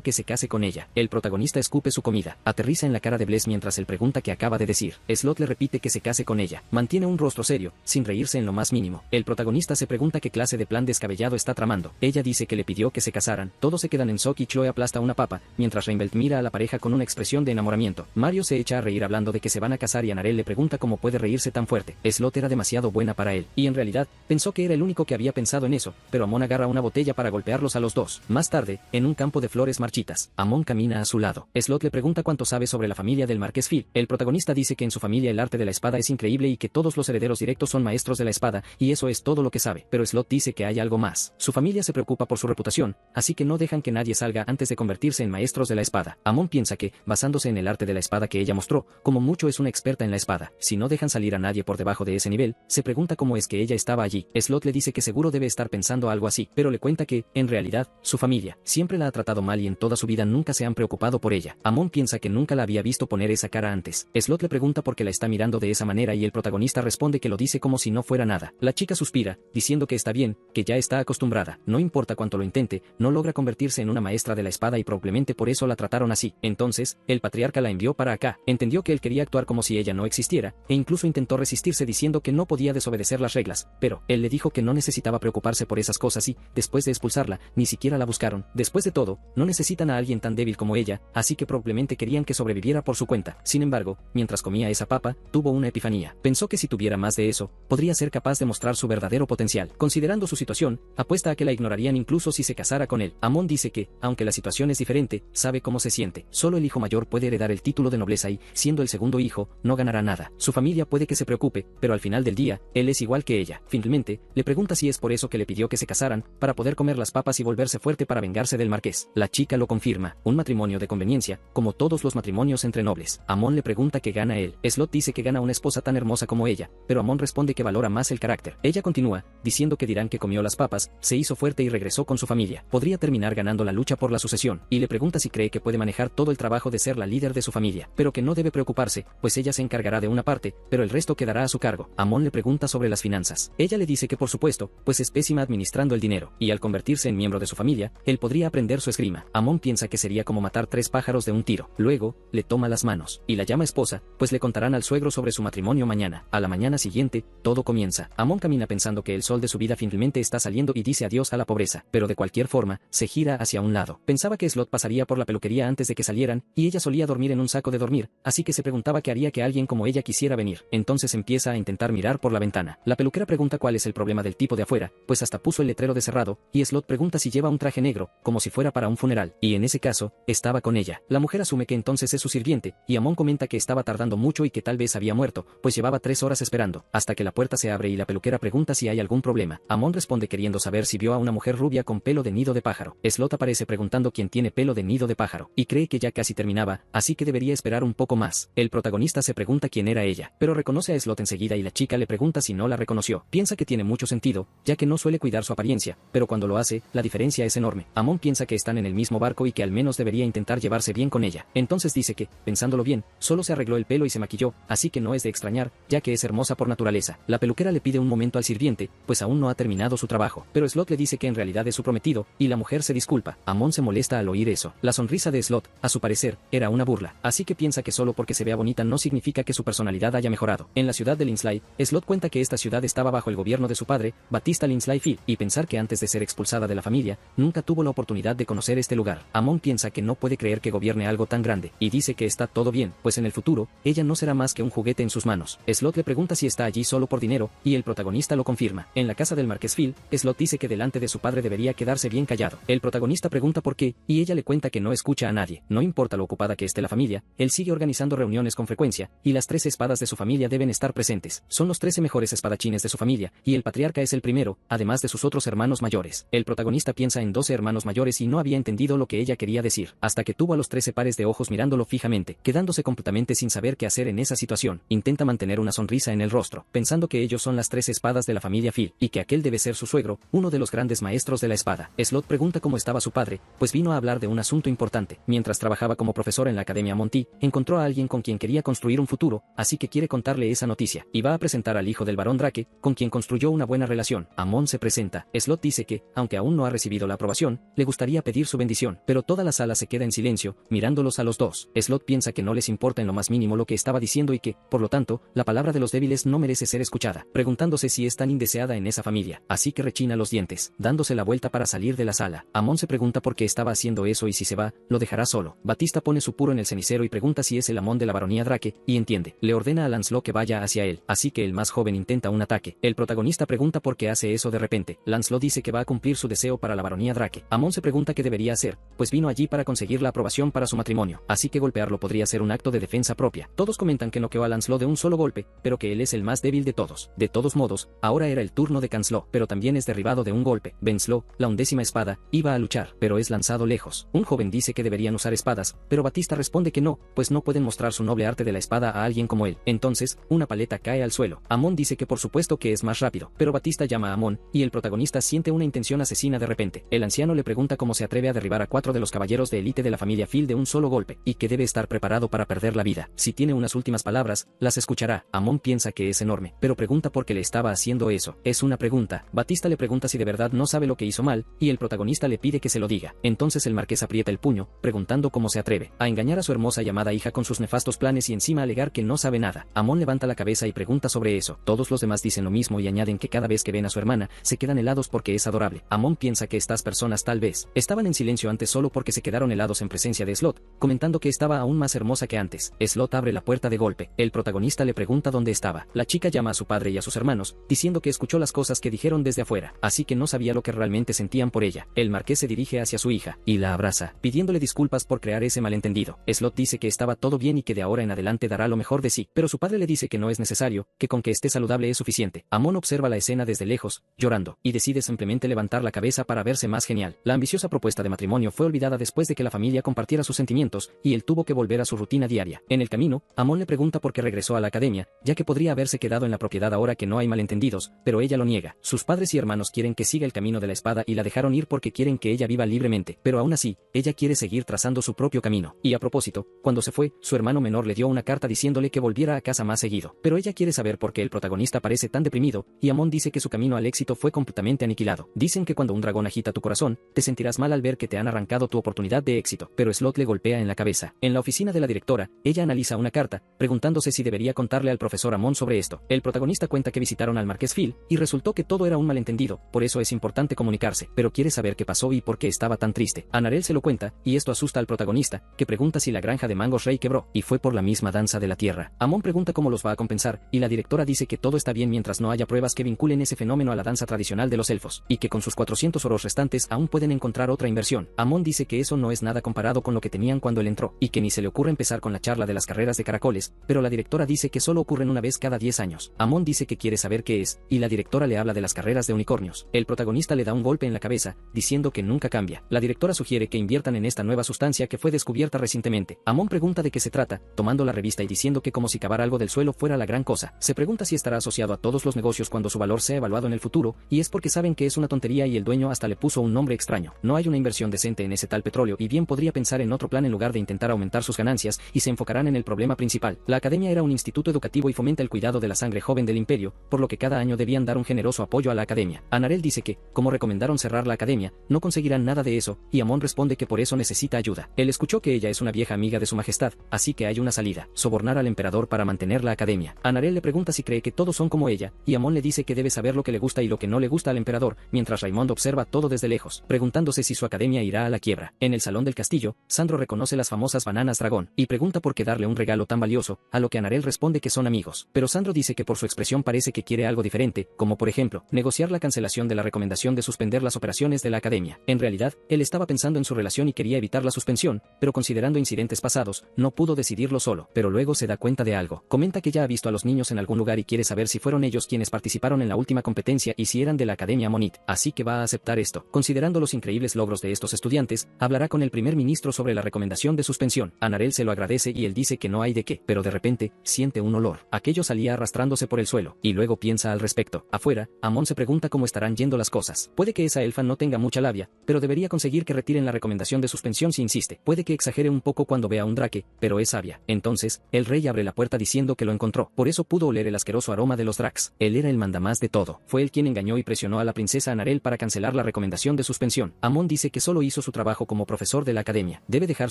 que se case con ella. El protagonista escupe su comida, aterriza en la cara de Bless mientras él pregunta qué acaba de decir. Slot le repite que se case con ella. Mantiene un rostro serio, sin reírse en lo más mínimo. El protagonista se pregunta qué clase de plan descabellado está tramando. Ella dice que le pidió que se casaran. Todos se quedan en shock y Chloe aplasta una papa, mientras Reinbelt mira a la pareja con una expresión de enamoramiento. Mario se echa a reír hablando de que se van a casar y Anarel le pregunta cómo puede reírse tan fuerte. Slot era demasiado buena para él, y en realidad, pensó que era el único que había pensado en eso, pero Amon agarra una botella para golpearlos a los dos. Más tarde, en un campo de flores marchitas, Amon camina a su lado. Slot le pregunta cuánto sabe sobre la familia del Marqués Phil. El protagonista dice que en su familia el arte de la espada es increíble y que todos los herederos directos son maestros de la espada, y eso es todo lo que sabe. Pero Slot dice que hay algo más. Su familia se preocupa por su reputación, así que no dejan que nadie salga antes de convertirse en maestros de la espada. Amon piensa que, basándose en el arte de la espada que ella mostró, como mucho es una experta en la espada. Si no dejan salir a nadie por debajo de ese nivel, se pregunta cómo es que ella estaba allí. Slot le dice que seguro debe estar pensando algo así, pero le cuenta que, en realidad, su familia siempre la ha tratado mal y en toda su vida nunca se han preocupado por ella. Amon piensa que nunca la había visto poner esa cara antes. Slot le pregunta por qué la está mirando de esa manera y el protagonista responde que lo dice como si no fuera nada. La chica suspira, diciendo que está bien, que ya está acostumbrada. No importa cuánto lo intente, no logra convertirse en una maestra de la espada y probablemente por eso la trataron así. Entonces, el patriarca la envió para acá. Entendió que él quería actuar como si ella no existiera, e incluso intentó resistirse diciendo que no podía desobedecer las reglas, pero él le dijo que no necesitaba preocuparse por esas cosas y, después de expulsarla, ni siquiera la buscaron. Después de todo, no necesitan a alguien tan débil como ella, así que probablemente querían que sobreviviera por su cuenta. Sin embargo, mientras comía esa papa, tuvo una epifanía. Pensó que si tuviera más de eso, podría ser capaz de mostrar su verdadero potencial. Considerando su situación, apuesta a que la ignorarían incluso si se casara con él. Amon dice que, aunque la situación es diferente, sabe cómo se siente. Solo el hijo mayor puede heredar el título de nobleza y, siendo el segundo hijo, no ganará nada. Su familia puede que se preocupe, pero al final del día, él es igual que ella. Finalmente, le pregunta si es por eso que le pidió que se casaran, para poder comer las papas y volverse fuerte para vengarse del marqués. La chica lo confirma, un matrimonio de conveniencia, como todos los matrimonios entre nobles. Amon le pregunta qué gana él. Slot dice que gana una esposa tan hermosa como ella, pero Amon responde que valora más el carácter. Ella continúa, diciendo que dirán que comió las papas, se hizo fuerte y regresó con su familia. Podría terminar ganando la lucha por la sucesión, y le pregunta si cree que puede manejar todo el trabajo de ser la líder de su familia, pero que no debe preocuparse, pues ella se encargará de una parte, pero el resto quedará a su cargo. Amon le pregunta sobre las finanzas. Ella le dice que por supuesto, pues es pésima administrando el dinero, y al convertirse en miembro de su familia, él podría aprender su esgrima. Amon piensa que sería como matar 3 pájaros de un tiro. Luego, le toma las manos, y la llama esposa, pues le contarán al suegro sobre su matrimonio mañana. A la mañana siguiente, todo comienza. Amon camina pensando que el sol de su vida finalmente está saliendo y dice adiós a la pobreza, pero de cualquier forma, se gira hacia un lado. Pensaba que Slot pasaría por la peluquería antes de que salieran, y ella solía dormir en un saco de dormir, así que se preguntaba qué haría que alguien como ella quisiera venir. Entonces empieza a intentar mirar por la ventana. La peluquera pregunta cuál es el problema del tipo de afuera, pues hasta puso el letrero de cerrado, y Slot pregunta si lleva un traje negro, como si fuera para un funeral, y en ese caso, estaba con ella. La mujer asume que entonces es su sirviente, y Amon comenta que estaba tardando mucho y que tal vez había muerto, pues llevaba 3 horas esperando, hasta que la puerta se abre y la peluquera pregunta si hay algún problema. Amon responde queriendo saber si vio a una mujer rubia con pelo de nido de pájaro. Slot aparece preguntando quién tiene pelo de nido de pájaro, y cree que ya casi terminaba, así que debería esperar un poco más. El protagonista se pregunta quién era ella, pero reconoce a Slot enseguida y la chica le pregunta si no la reconoció. Piensa que tiene mucho sentido, ya que no suele cuidar su apariencia, pero cuando lo hace, la diferencia es enorme. Amon piensa que están en el mismo barco y que al menos debería intentar llevarse bien con ella. Entonces dice que, pensándolo bien, solo se arregló el pelo y se maquilló, así que no es de extrañar, ya que es hermosa por naturaleza. La peluquera le pide un momento al sirviente, pues aún no ha terminado su trabajo, pero Slot le dice que en realidad es su prometido, y la mujer se disculpa. Amon se molesta al oír eso. La sonrisa de Slot, a su parecer, era una burla, así que piensa que solo porque se vea bonita no significa que su personalidad haya mejorado. En la ciudad de Linsley, Slot cuenta que esta ciudad estaba bajo el gobierno de su padre, Batista Linsley Phil, y pensar que antes de ser expulsada de la familia, nunca tuvo la oportunidad de conocer este lugar. Amon piensa que no puede creer que gobierne algo tan grande, y dice que está todo bien, pues en el futuro, ella no será más que un juguete en sus manos. Slot le pregunta si está allí solo por dinero, y el protagonista lo confirma. En la casa del Marqués Phil, Slot dice que delante de su padre debería quedar quedarse bien callado. El protagonista pregunta por qué, y ella le cuenta que no escucha a nadie. No importa lo ocupada que esté la familia, él sigue organizando reuniones con frecuencia, y las 13 espadas de su familia deben estar presentes. Son los 13 mejores espadachines de su familia, y el patriarca es el primero, además de sus otros hermanos mayores. El protagonista piensa en 12 hermanos mayores y no había entendido lo que ella quería decir, hasta que tuvo a los 13 pares de ojos mirándolo fijamente, quedándose completamente sin saber qué hacer en esa situación. Intenta mantener una sonrisa en el rostro, pensando que ellos son las 13 espadas de la familia Phil, y que aquel debe ser su suegro, uno de los grandes maestros de la espada. Slot pregunta cómo estaba su padre, pues vino a hablar de un asunto importante. Mientras trabajaba como profesor en la Academia Monty, encontró a alguien con quien quería construir un futuro, así que quiere contarle esa noticia, y va a presentar al hijo del barón Drake, con quien construyó una buena relación. Amon se presenta. Slot dice que, aunque aún no ha recibido la aprobación, le gustaría pedir su bendición, pero toda la sala se queda en silencio, mirándolos a los dos. Slot piensa que no les importa en lo más mínimo lo que estaba diciendo y que, por lo tanto, la palabra de los débiles no merece ser escuchada, preguntándose si es tan indeseada en esa familia, así que rechina los dientes, dándose la vuelta para salir de la sala. Amon se pregunta por qué estaba haciendo eso y si se va, lo dejará solo. Batista pone su puro en el cenicero y pregunta si es el Amon de la baronía Drake, y entiende. Le ordena a Lancelot que vaya hacia él, así que el más joven intenta un ataque. El protagonista pregunta por qué hace eso de repente. Lancelot dice que va a cumplir su deseo para la baronía Drake. Amon se pregunta qué debería hacer, pues vino allí para conseguir la aprobación para su matrimonio, así que golpearlo podría ser un acto de defensa propia. Todos comentan que noqueó a Lancelot de un solo golpe, pero que él es el más débil de todos. De todos modos, ahora era el turno de Lancelot, pero también es derribado de un golpe. Lancelot, la 11ª espada, iba a luchar, pero es lanzado lejos. Un joven dice que deberían usar espadas, pero Batista responde que no, pues no pueden mostrar su noble arte de la espada a alguien como él. Entonces, una paleta cae al suelo. Amon dice que por supuesto que es más rápido, pero Batista llama a Amon, y el protagonista siente una intención asesina de repente. El anciano le pregunta cómo se atreve a derribar a 4 de los caballeros de élite de la familia Phil de un solo golpe, y que debe estar preparado para perder la vida. Si tiene unas últimas palabras, las escuchará. Amon piensa que es enorme, pero pregunta por qué le estaba haciendo eso. Es una pregunta. Batista le pregunta si de verdad no sabe lo que hizo mal, y el protagonista le pide que se lo diga. Entonces el marqués aprieta el puño, preguntando cómo se atreve a engañar a su hermosa llamada hija con sus nefastos planes y encima alegar que no sabe nada. Amon levanta la cabeza y pregunta sobre eso. Todos los demás dicen lo mismo y añaden que cada vez que ven a su hermana, se quedan helados porque es adorable. Amon piensa que estas personas tal vez estaban en silencio antes solo porque se quedaron helados en presencia de Slot, comentando que estaba aún más hermosa que antes. Slot abre la puerta de golpe. El protagonista le pregunta dónde estaba. La chica llama a su padre y a sus hermanos, diciendo que escuchó las cosas que dijeron desde afuera, así que no sabía lo que realmente sentían por ella. El marqués se dirige hacia su hija y la abraza, pidiéndole disculpas por crear ese malentendido. Slot dice que estaba todo bien y que de ahora en adelante dará lo mejor de sí, pero su padre le dice que no es necesario, que con que esté saludable es suficiente. Amon observa la escena desde lejos, llorando, y decide simplemente levantar la cabeza para verse más genial. La ambiciosa propuesta de matrimonio fue olvidada después de que la familia compartiera sus sentimientos, y él tuvo que volver a su rutina diaria. En el camino, Amon le pregunta por qué regresó a la academia, ya que podría haberse quedado en la propiedad ahora que no hay malentendidos, pero ella lo niega. Sus padres y hermanos quieren que siga el camino de la espada y la dejaron ir porque quieren que ella viva libremente, pero aún así, ella quiere seguir trazando su propio camino. Y a propósito, cuando se fue, su hermano menor le dio una carta diciéndole que volviera a casa más seguido, pero ella quiere saber por qué el protagonista parece tan deprimido, y Amon dice que su camino al éxito fue completamente aniquilado. Dicen que cuando un dragón agita tu corazón, te sentirás mal al ver que te han arrancado tu oportunidad de éxito, pero Slot le golpea en la cabeza. En la oficina de la directora, ella analiza una carta, preguntándose si debería contarle al profesor Amon sobre esto. El protagonista cuenta que visitaron al marqués Phil, y resultó que todo era un malentendido, por eso es importante comunicarse, pero quiere saber qué pasó y por qué estaba tan triste. Anarel se lo cuenta, y esto asusta al protagonista, que pregunta si la granja de Mangos Rey quebró, y fue por la misma danza de la tierra. Amon pregunta cómo los va a compensar, y la directora dice que todo está bien mientras no haya pruebas que vinculen ese fenómeno a la danza tradicional de los elfos, y que con sus 400 oros restantes aún pueden encontrar otra inversión. Amon dice que eso no es nada comparado con lo que tenían cuando él entró, y que ni se le ocurre empezar con la charla de las carreras de caracoles, pero la directora dice que solo ocurren una vez cada 10 años. Amon dice que quiere saber qué es, y la directora le habla de las carreras de unicornios. El protagonista le da un golpe en la cabeza, diciendo que nunca cambia. La directora sugiere que inviertan en esta nueva sustancia que fue descubierta recientemente. Amon pregunta de qué se trata, tomando la revista y diciendo que como si cavar algo del suelo fuera la gran cosa. Se pregunta si estará asociado a todos los negocios cuando su valor sea evaluado en el futuro, y es porque saben que es una tontería y el dueño hasta le puso un nombre extraño. No hay una inversión decente en ese tal petróleo y bien podría pensar en otro plan en lugar de intentar aumentar sus ganancias, y se enfocarán en el problema principal. La academia era un instituto educativo y fomenta el cuidado de la sangre joven del imperio, por lo que cada año debían dar un generoso apoyo a la academia. Anarel dice que, como recomendaron cerrar la academia, no conseguirán nada de eso, y Amon responde que por eso necesita ayuda. Él escuchó que ella es una vieja amiga de su majestad, así que hay una salida: sobornar al emperador para mantener la academia. Anarel le pregunta si cree que todos son como ella, y Amon le dice que debe saber lo que le gusta y lo que no le gusta al emperador, mientras Raymond observa todo desde lejos, preguntándose si su academia irá a la quiebra. En el salón del castillo, Sandro reconoce las famosas bananas dragón, y pregunta por qué darle un regalo tan valioso, a lo que Anarel responde que son amigos, pero Sandro dice que por su expresión parece que quiere algo diferente, como por ejemplo, negociar la cancelación de la recomendación de suspender las operaciones operaciones de la academia. En realidad, él estaba pensando en su relación y quería evitar la suspensión, pero considerando incidentes pasados, no pudo decidirlo solo. Pero luego se da cuenta de algo. Comenta que ya ha visto a los niños en algún lugar y quiere saber si fueron ellos quienes participaron en la última competencia y si eran de la Academia Amonit. Así que va a aceptar esto. Considerando los increíbles logros de estos estudiantes, hablará con el primer ministro sobre la recomendación de suspensión. Anarel se lo agradece y él dice que no hay de qué, pero de repente, siente un olor. Aquello salía arrastrándose por el suelo, y luego piensa al respecto. Afuera, Amon se pregunta cómo estarán yendo las cosas. Puede que esa elfa no tenga mucha labia, pero debería conseguir que retiren la recomendación de suspensión si insiste. Puede que exagere un poco cuando vea a un drake, pero es sabia. Entonces, el rey abre la puerta diciendo que lo encontró. Por eso pudo oler el asqueroso aroma de los Dracs. Él era el mandamás de todo. Fue él quien engañó y presionó a la princesa Anarel para cancelar la recomendación de suspensión. Amon dice que solo hizo su trabajo como profesor de la academia. Debe dejar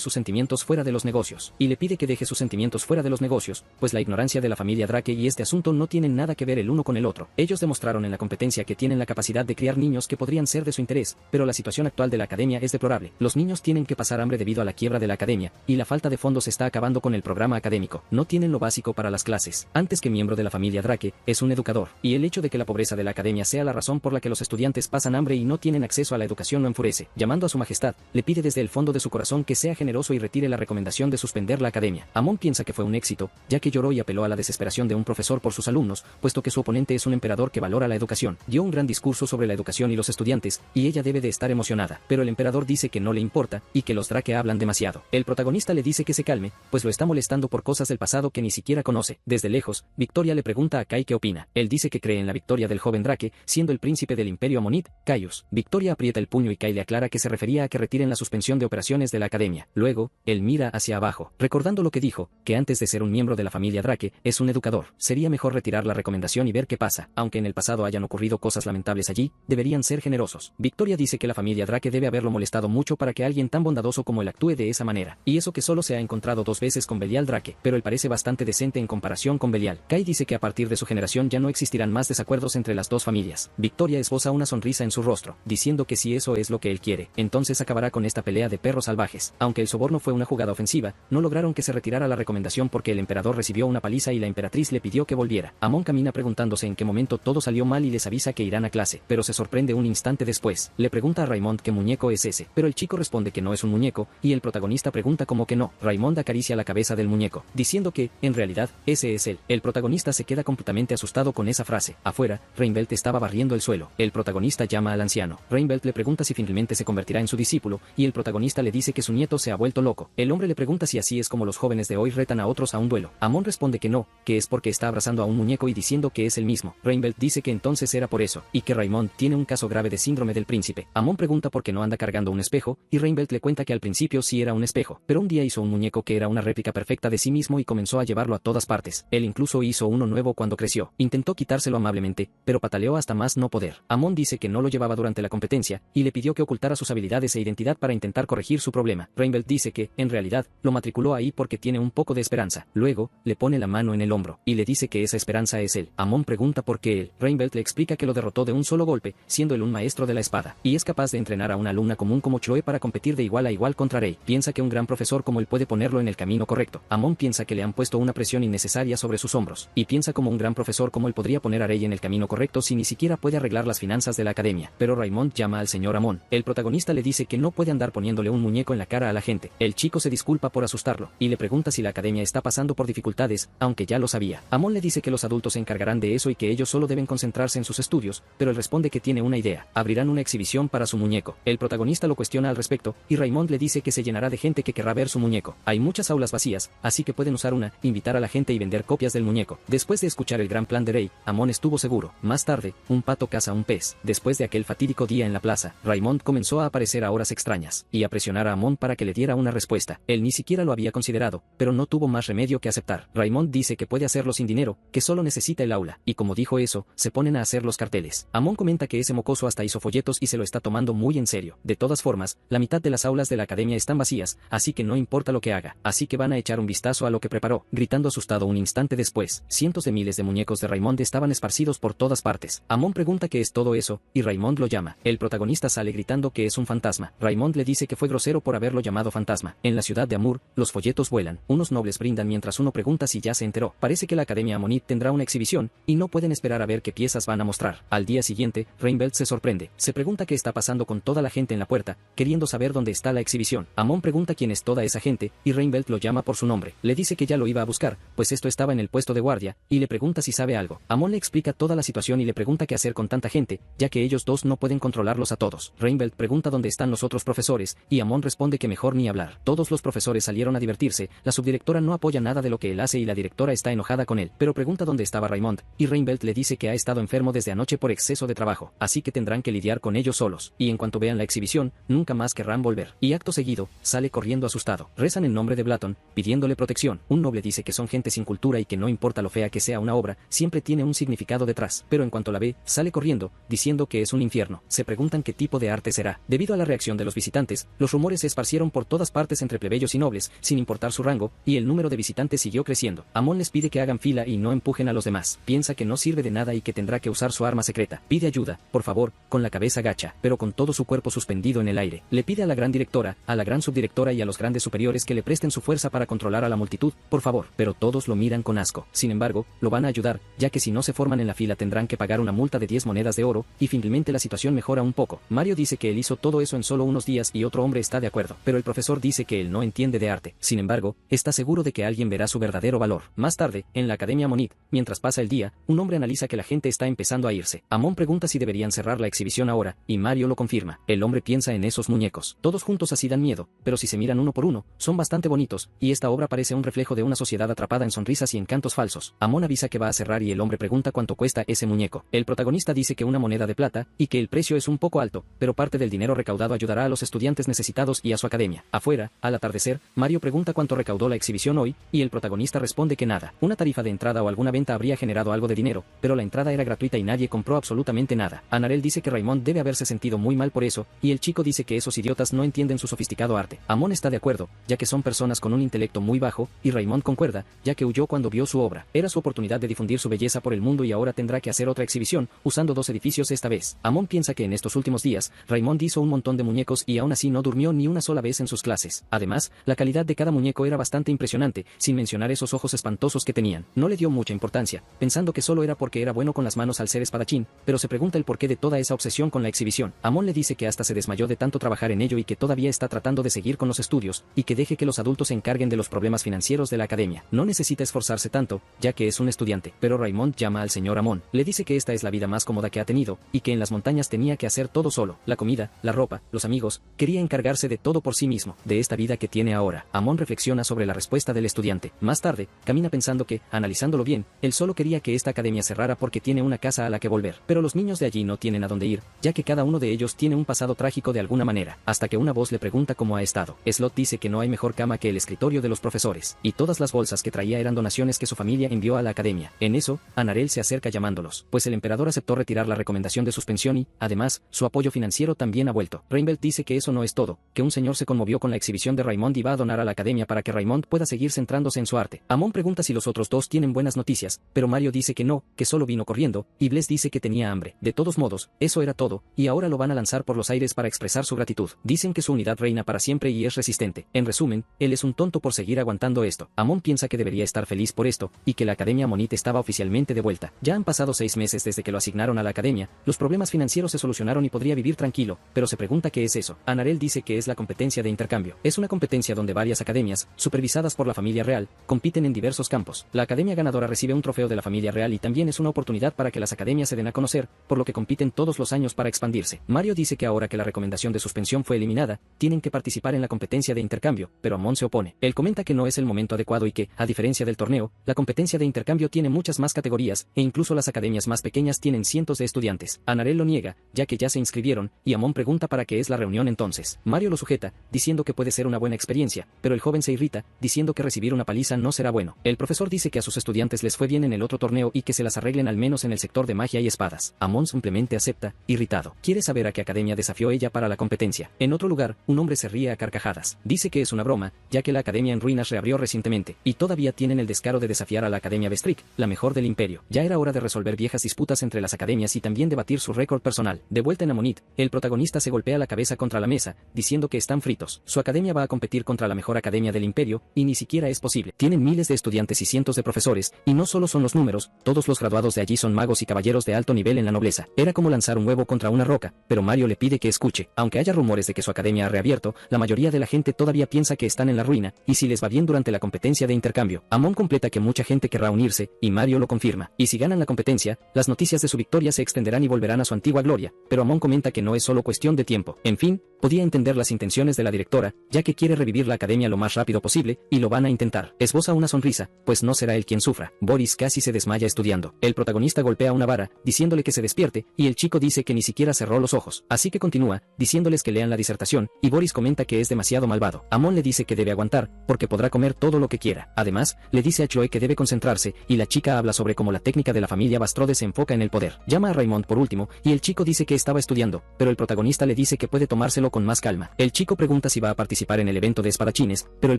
sus sentimientos fuera de los negocios. Y le pide que deje sus sentimientos fuera de los negocios, pues la ignorancia de la familia Drake y este asunto no tienen nada que ver el uno con el otro. Ellos demostraron en la competencia que tienen la capacidad de criar niños que podrían ser de su interés, pero la situación actual de la academia es deplorable. Los niños tienen que pasar hambre debido a la quiebra de la academia, y la falta de fondos está acabando con el programa académico. No tienen lo básico para las clases. Antes que miembro de la familia Drake, es un educador, y el hecho de que la pobreza de la academia sea la razón por la que los estudiantes pasan hambre y no tienen acceso a la educación lo enfurece. Llamando a su majestad, le pide desde el fondo de su corazón que sea generoso y retire la recomendación de suspender la academia. Amon piensa que fue un éxito, ya que lloró y apeló a la desesperación de un profesor por sus alumnos, puesto que su oponente es un emperador que valora la educación. Dio un gran discurso sobre la educación y los estudiantes, y ella debe de estar emocionada, pero el emperador dice que no le importa, y que los Drake hablan demasiado. El protagonista le dice que se calme, pues lo está molestando por cosas del pasado que ni siquiera conoce. Desde lejos, Victoria le pregunta a Kai qué opina. Él dice que cree en la victoria del joven Drake, siendo el príncipe del Imperio Amonit, Caius. Victoria aprieta el puño y Kai le aclara que se refería a que retiren la suspensión de operaciones de la academia. Luego, él mira hacia abajo, recordando lo que dijo, que antes de ser un miembro de la familia Drake, es un educador. Sería mejor retirar la recomendación y ver qué pasa. Aunque en el pasado hayan ocurrido cosas lamentables allí, deberían ser generosos. Victoria dice que la familia Drake debe haberlo molestado mucho para que alguien tan bondadoso como él actúe de esa manera. Y eso que solo se ha encontrado 2 veces con Belial Drake, pero él parece bastante decente en comparación con Belial. Kai dice que a partir de su generación ya no existirán más desacuerdos entre las dos familias. Victoria esboza una sonrisa en su rostro, diciendo que si eso es lo que él quiere, entonces acabará con esta pelea de perros salvajes. Aunque el soborno fue una jugada ofensiva, no lograron que se retirara la recomendación porque el emperador recibió una paliza y la emperatriz le pidió que volviera. Amon camina preguntándose en qué momento todo salió mal y les avisa que irán a clase, pero se sorprende un instante después. Le pregunta a Raymond qué muñeco es ese, pero el chico responde que no es un muñeco, y el protagonista pregunta cómo que no. Raymond acaricia la cabeza del muñeco, diciendo que, en realidad, ese es él. El protagonista se queda completamente asustado con esa frase. Afuera, Reinbelt estaba barriendo el suelo. El protagonista llama al anciano. Reinbelt le pregunta si finalmente se convertirá en su discípulo, y el protagonista le dice que su nieto se ha vuelto loco. El hombre le pregunta si así es como los jóvenes de hoy retan a otros a un duelo. Amon responde que no, que es porque está abrazando a un muñeco y diciendo que es el mismo. Reinbelt dice que entonces era por eso, y que Raymond tiene un caso grave de síndrome del príncipe. Amon pregunta por qué no anda cargando un espejo, y Reinbelt le cuenta que al principio sí era un espejo, pero un día hizo un muñeco que era una réplica perfecta de sí mismo y comenzó a llevarlo a todas partes. Él incluso hizo uno nuevo cuando creció. Intentó quitárselo amablemente, pero pataleó hasta más no poder. Amon dice que no lo llevaba durante la competencia, y le pidió que ocultara sus habilidades e identidad para intentar corregir su problema. Reinbelt dice que, en realidad, lo matriculó ahí porque tiene un poco de esperanza. Luego, le pone la mano en el hombro, y le dice que esa esperanza es él. Amon pregunta por qué él. Reinbelt le explica que lo derrotó de un solo golpe, siendo él un maestro de la espada, y es capaz de entrenar a una alumna común como Chloe para competir de igual a igual contra Rey. Piensa que un gran profesor como él puede ponerlo en el camino correcto. Amon piensa que le han puesto una presión innecesaria sobre sus hombros, y piensa como un gran profesor como él podría poner a Rey en el camino correcto si ni siquiera puede arreglar las finanzas de la academia. Pero Raymond llama al señor Amon. El protagonista le dice que no puede andar poniéndole un muñeco en la cara a la gente. El chico se disculpa por asustarlo, y le pregunta si la academia está pasando por dificultades, aunque ya lo sabía. Amon le dice que los adultos se encargarán de eso y que ellos solo deben concentrarse en sus estudios, pero él responde que tiene una idea. Abrirán una exhibición para su muñeco. El protagonista lo cuestiona al respecto, y Raymond le dice que se llenará de gente que querrá ver su muñeco. Hay muchas aulas vacías, así que pueden usar una, invitar a la gente y vender copias del muñeco. Después de escuchar el gran plan de Rey, Amon estuvo seguro. Más tarde, un pato caza un pez. Después de aquel fatídico día en la plaza, Raymond comenzó a aparecer a horas extrañas, y a presionar a Amon para que le diera una respuesta. Él ni siquiera lo había considerado, pero no tuvo más remedio que aceptar. Raymond dice que puede hacerlo sin dinero, que solo necesita el aula, y como dijo eso, se ponen a hacer los carteles. Amon comenta que ese mocoso hasta hizo folletos y se lo está tomando muy en serio. De todas formas, la mitad de las aulas de la academia están vacías, así que no importa lo que haga, así que van a echar un vistazo a lo que preparó. Gritando asustado un instante después, cientos de miles de muñecos de Raymond estaban esparcidos por todas partes. Amon pregunta qué es todo eso, y Raymond lo llama. El protagonista sale gritando que es un fantasma. Raymond le dice que fue grosero por haberlo llamado fantasma. En la ciudad de Amur, los folletos vuelan. Unos nobles brindan mientras uno pregunta si ya se enteró. Parece que la Academia Amonit tendrá una exhibición, y no pueden esperar a ver qué piezas van a mostrar. Al día siguiente, Reinbelt se sorprende, Se pregunta qué está pasando con toda la gente en la puerta, queriendo saber dónde está la exhibición. Amon pregunta quién es toda esa gente, y Reinfeldt lo llama por su nombre. Le dice que ya lo iba a buscar, pues esto estaba en el puesto de guardia, y le pregunta si sabe algo. Amon le explica toda la situación y le pregunta qué hacer con tanta gente, ya que ellos dos no pueden controlarlos a todos. Reinfeldt pregunta dónde están los otros profesores, y Amon responde que mejor ni hablar. Todos los profesores salieron a divertirse, la subdirectora no apoya nada de lo que él hace y la directora está enojada con él, pero pregunta dónde estaba Raymond, y Reinfeldt le dice que ha estado enfermo desde anoche por exceso de trabajo, así que tendrán que lidiar con ellos solos, y en cuanto vean la exhibición, nunca más querrán volver. Y acto seguido, sale corriendo asustado. Rezan el nombre de Blatton, pidiéndole protección. Un noble dice que son gente sin cultura y que no importa lo fea que sea una obra, siempre tiene un significado detrás, pero en cuanto la ve, sale corriendo, diciendo que es un infierno. Se preguntan qué tipo de arte será. Debido a la reacción de los visitantes, los rumores se esparcieron por todas partes entre plebeyos y nobles, sin importar su rango, y el número de visitantes siguió creciendo. Amon les pide que hagan fila y no empujen a los demás. Piensa que no sirve de nada y que tendrá que usar su arma secreta. Pide ayuda, por favor, con la cabeza gacha, pero con todo su cuerpo suspendido en el aire. Le pide a la gran directora, a la gran subdirectora y a los grandes superiores que le presten su fuerza para controlar a la multitud, por favor, pero todos lo miran con asco. Sin embargo, lo van a ayudar, ya que si no se forman en la fila tendrán que pagar una multa de 10 monedas de oro, y finalmente la situación mejora un poco. Mario dice que él hizo todo eso en solo unos días y otro hombre está de acuerdo, pero el profesor dice que él no entiende de arte. Sin embargo, está seguro de que alguien verá su verdadero valor. Más tarde, en la Academia Monit, mientras pasa el día, un hombre analiza que la gente está empezando a irse. Amon pregunta si deberían cerrar la exhibición ahora, y Mario lo confirma. El hombre piensa en esos muñecos. Todos juntos así dan miedo, pero si se miran uno por uno, son bastante bonitos, y esta obra parece un reflejo de una sociedad atrapada en sonrisas y encantos falsos. Amon avisa que va a cerrar y el hombre pregunta cuánto cuesta ese muñeco. El protagonista dice que una moneda de plata, y que el precio es un poco alto, pero parte del dinero recaudado ayudará a los estudiantes necesitados y a su academia. Afuera, al atardecer, Mario pregunta cuánto recaudó la exhibición hoy, y el protagonista responde que nada. Una tarifa de entrada o alguna venta habría generado algo de dinero, pero la entrada era gratuita y nadie compró absolutamente nada. Anarel dice que Raymond debe haberse sentido muy mal por eso, y el chico dice que esos idiotas no entienden su sofisticado arte. Amon está de acuerdo, ya que son personas con un intelecto muy bajo, y Raymond concuerda, ya que huyó cuando vio su obra. Era su oportunidad de difundir su belleza por el mundo y ahora tendrá que hacer otra exhibición, usando 2 edificios esta vez. Amon piensa que en estos últimos días, Raymond hizo un montón de muñecos y aún así no durmió ni una sola vez en sus clases. Además, la calidad de cada muñeco era bastante impresionante, sin mencionar esos ojos espantosos que tenían. No le dio mucha importancia, pensando que solo era porque era bueno con las manos al ser espadachín, pero se pregunta el porqué de toda esa obsesión con la exhibición. Amon le dice que hasta se desmayó de tanto trabajar en ello y que todavía está tratando de seguir con los estudios, y que deje que los adultos se encarguen de los problemas financieros de la academia. No necesita esforzarse tanto, ya que es un estudiante, pero Raymond llama al señor Amon. Le dice que esta es la vida más cómoda que ha tenido, y que en las montañas tenía que hacer todo solo. La comida, la ropa, los amigos, quería encargarse de todo por sí mismo. De esta vida que tiene ahora, Amon reflexiona sobre la respuesta del estudiante. Más tarde, camina pensando que, analizándolo bien, él solo quería que esta academia cerrara porque tiene una casa a la que volver. Pero los niños de allí no tienen a dónde ir, ya que cada uno de ellos tiene un pasado trágico de alguna manera, hasta que una voz le pregunta cómo ha estado. Slot dice que no hay mejor cama que el escritorio de los profesores, y todas las bolsas que traía eran donaciones que su familia envió a la academia. En eso, Anarel se acerca llamándolos, pues el emperador aceptó retirar la recomendación de suspensión y, además, su apoyo financiero también ha vuelto. Reinfeldt dice que eso no es todo, que un señor se conmovió con la exhibición de Raymond y va a donar a la academia para que Raymond pueda seguir centrándose en su arte. Amon pregunta si los otros dos tienen buenas noticias, pero Mario dice que no, que solo vino corriendo, y Bless dice que tenía hambre. De todos modos, eso era todo, y ahora lo van a lanzar por los aires para expresar su gratitud. Dicen que su unidad reina para siempre y es resistente. En resumen, él es un tonto por seguir aguantando esto. Amon piensa que debería estar feliz por esto, y que la Academia Monit estaba oficialmente de vuelta. Ya han pasado 6 meses desde que lo asignaron a la academia, los problemas financieros se solucionaron y podría vivir tranquilo, pero se pregunta qué es eso. Anarel dice que es la competencia de intercambio. Es una competencia donde varias academias, supervisadas por la familia real, compiten en diversos campos. La academia ganadora recibe un trofeo de la familia real y también es una oportunidad para que las academias se den a conocer, por lo que compiten todos los años para expandirse. Mario dice que ahora que la recomendación de suspensión fue eliminada, tienen que participar en la competencia de intercambio, pero Amon se opone. Él comenta que no es el momento adecuado y que, a diferencia del torneo, la competencia de intercambio tiene muchas más categorías, e incluso las academias más pequeñas tienen cientos de estudiantes. Anarel lo niega, ya que ya se inscribieron, y Amon pregunta para qué es la reunión entonces. Mario lo sujeta, diciendo que puede ser una buena experiencia, pero el joven se irrita, diciendo que recibir una paliza no será bueno. El profesor dice que a sus estudiantes les fue bien en el otro torneo y que se las arreglen al menos en el sector de magia y espadas. Amon simplemente acepta, irritado. Quiere saber a qué academia desafió ella para la competencia. En otro lugar, un hombre se ríe a carcajadas. Dice que es una broma, ya que la academia en ruinas reabrió recientemente, y todavía tienen el descaro de desafiar a la academia Bestrick, la mejor del imperio. Ya era hora de resolver viejas disputas entre las academias y también debatir su récord personal. De vuelta en Amonit, el protagonista se golpea la cabeza contra la mesa, diciendo que están fritos. Su academia va a competir contra la mejor academia del imperio, y ni siquiera es posible. Tienen miles de estudiantes y cientos de profesores, y no solo son los números, todos los graduados de allí son magos y caballeros de alto nivel en la nobleza. Era como lanzar un huevo algo contra una roca, pero Mario le pide que escuche. Aunque haya rumores de que su academia ha reabierto, la mayoría de la gente todavía piensa que están en la ruina, y si les va bien durante la competencia de intercambio. Amon completa que mucha gente querrá unirse, y Mario lo confirma. Y si ganan la competencia, las noticias de su victoria se extenderán y volverán a su antigua gloria, pero Amon comenta que no es solo cuestión de tiempo. En fin, podía entender las intenciones de la directora, ya que quiere revivir la academia lo más rápido posible, y lo van a intentar. Esboza una sonrisa, pues no será él quien sufra. Boris casi se desmaya estudiando. El protagonista golpea una vara, diciéndole que se despierte, y el chico dice que ni siquiera cerró los ojos. Así que continúa, diciéndoles que lean la disertación, y Boris comenta que es demasiado malvado. Amon le dice que debe aguantar, porque podrá comer todo lo que quiera. Además, le dice a Chloe que debe concentrarse, y la chica habla sobre cómo la técnica de la familia Bastrode se enfoca en el poder. Llama a Raymond por último, y el chico dice que estaba estudiando, pero el protagonista le dice que puede tomárselo con más calma. El chico pregunta si va a participar en el evento de espadachines, pero el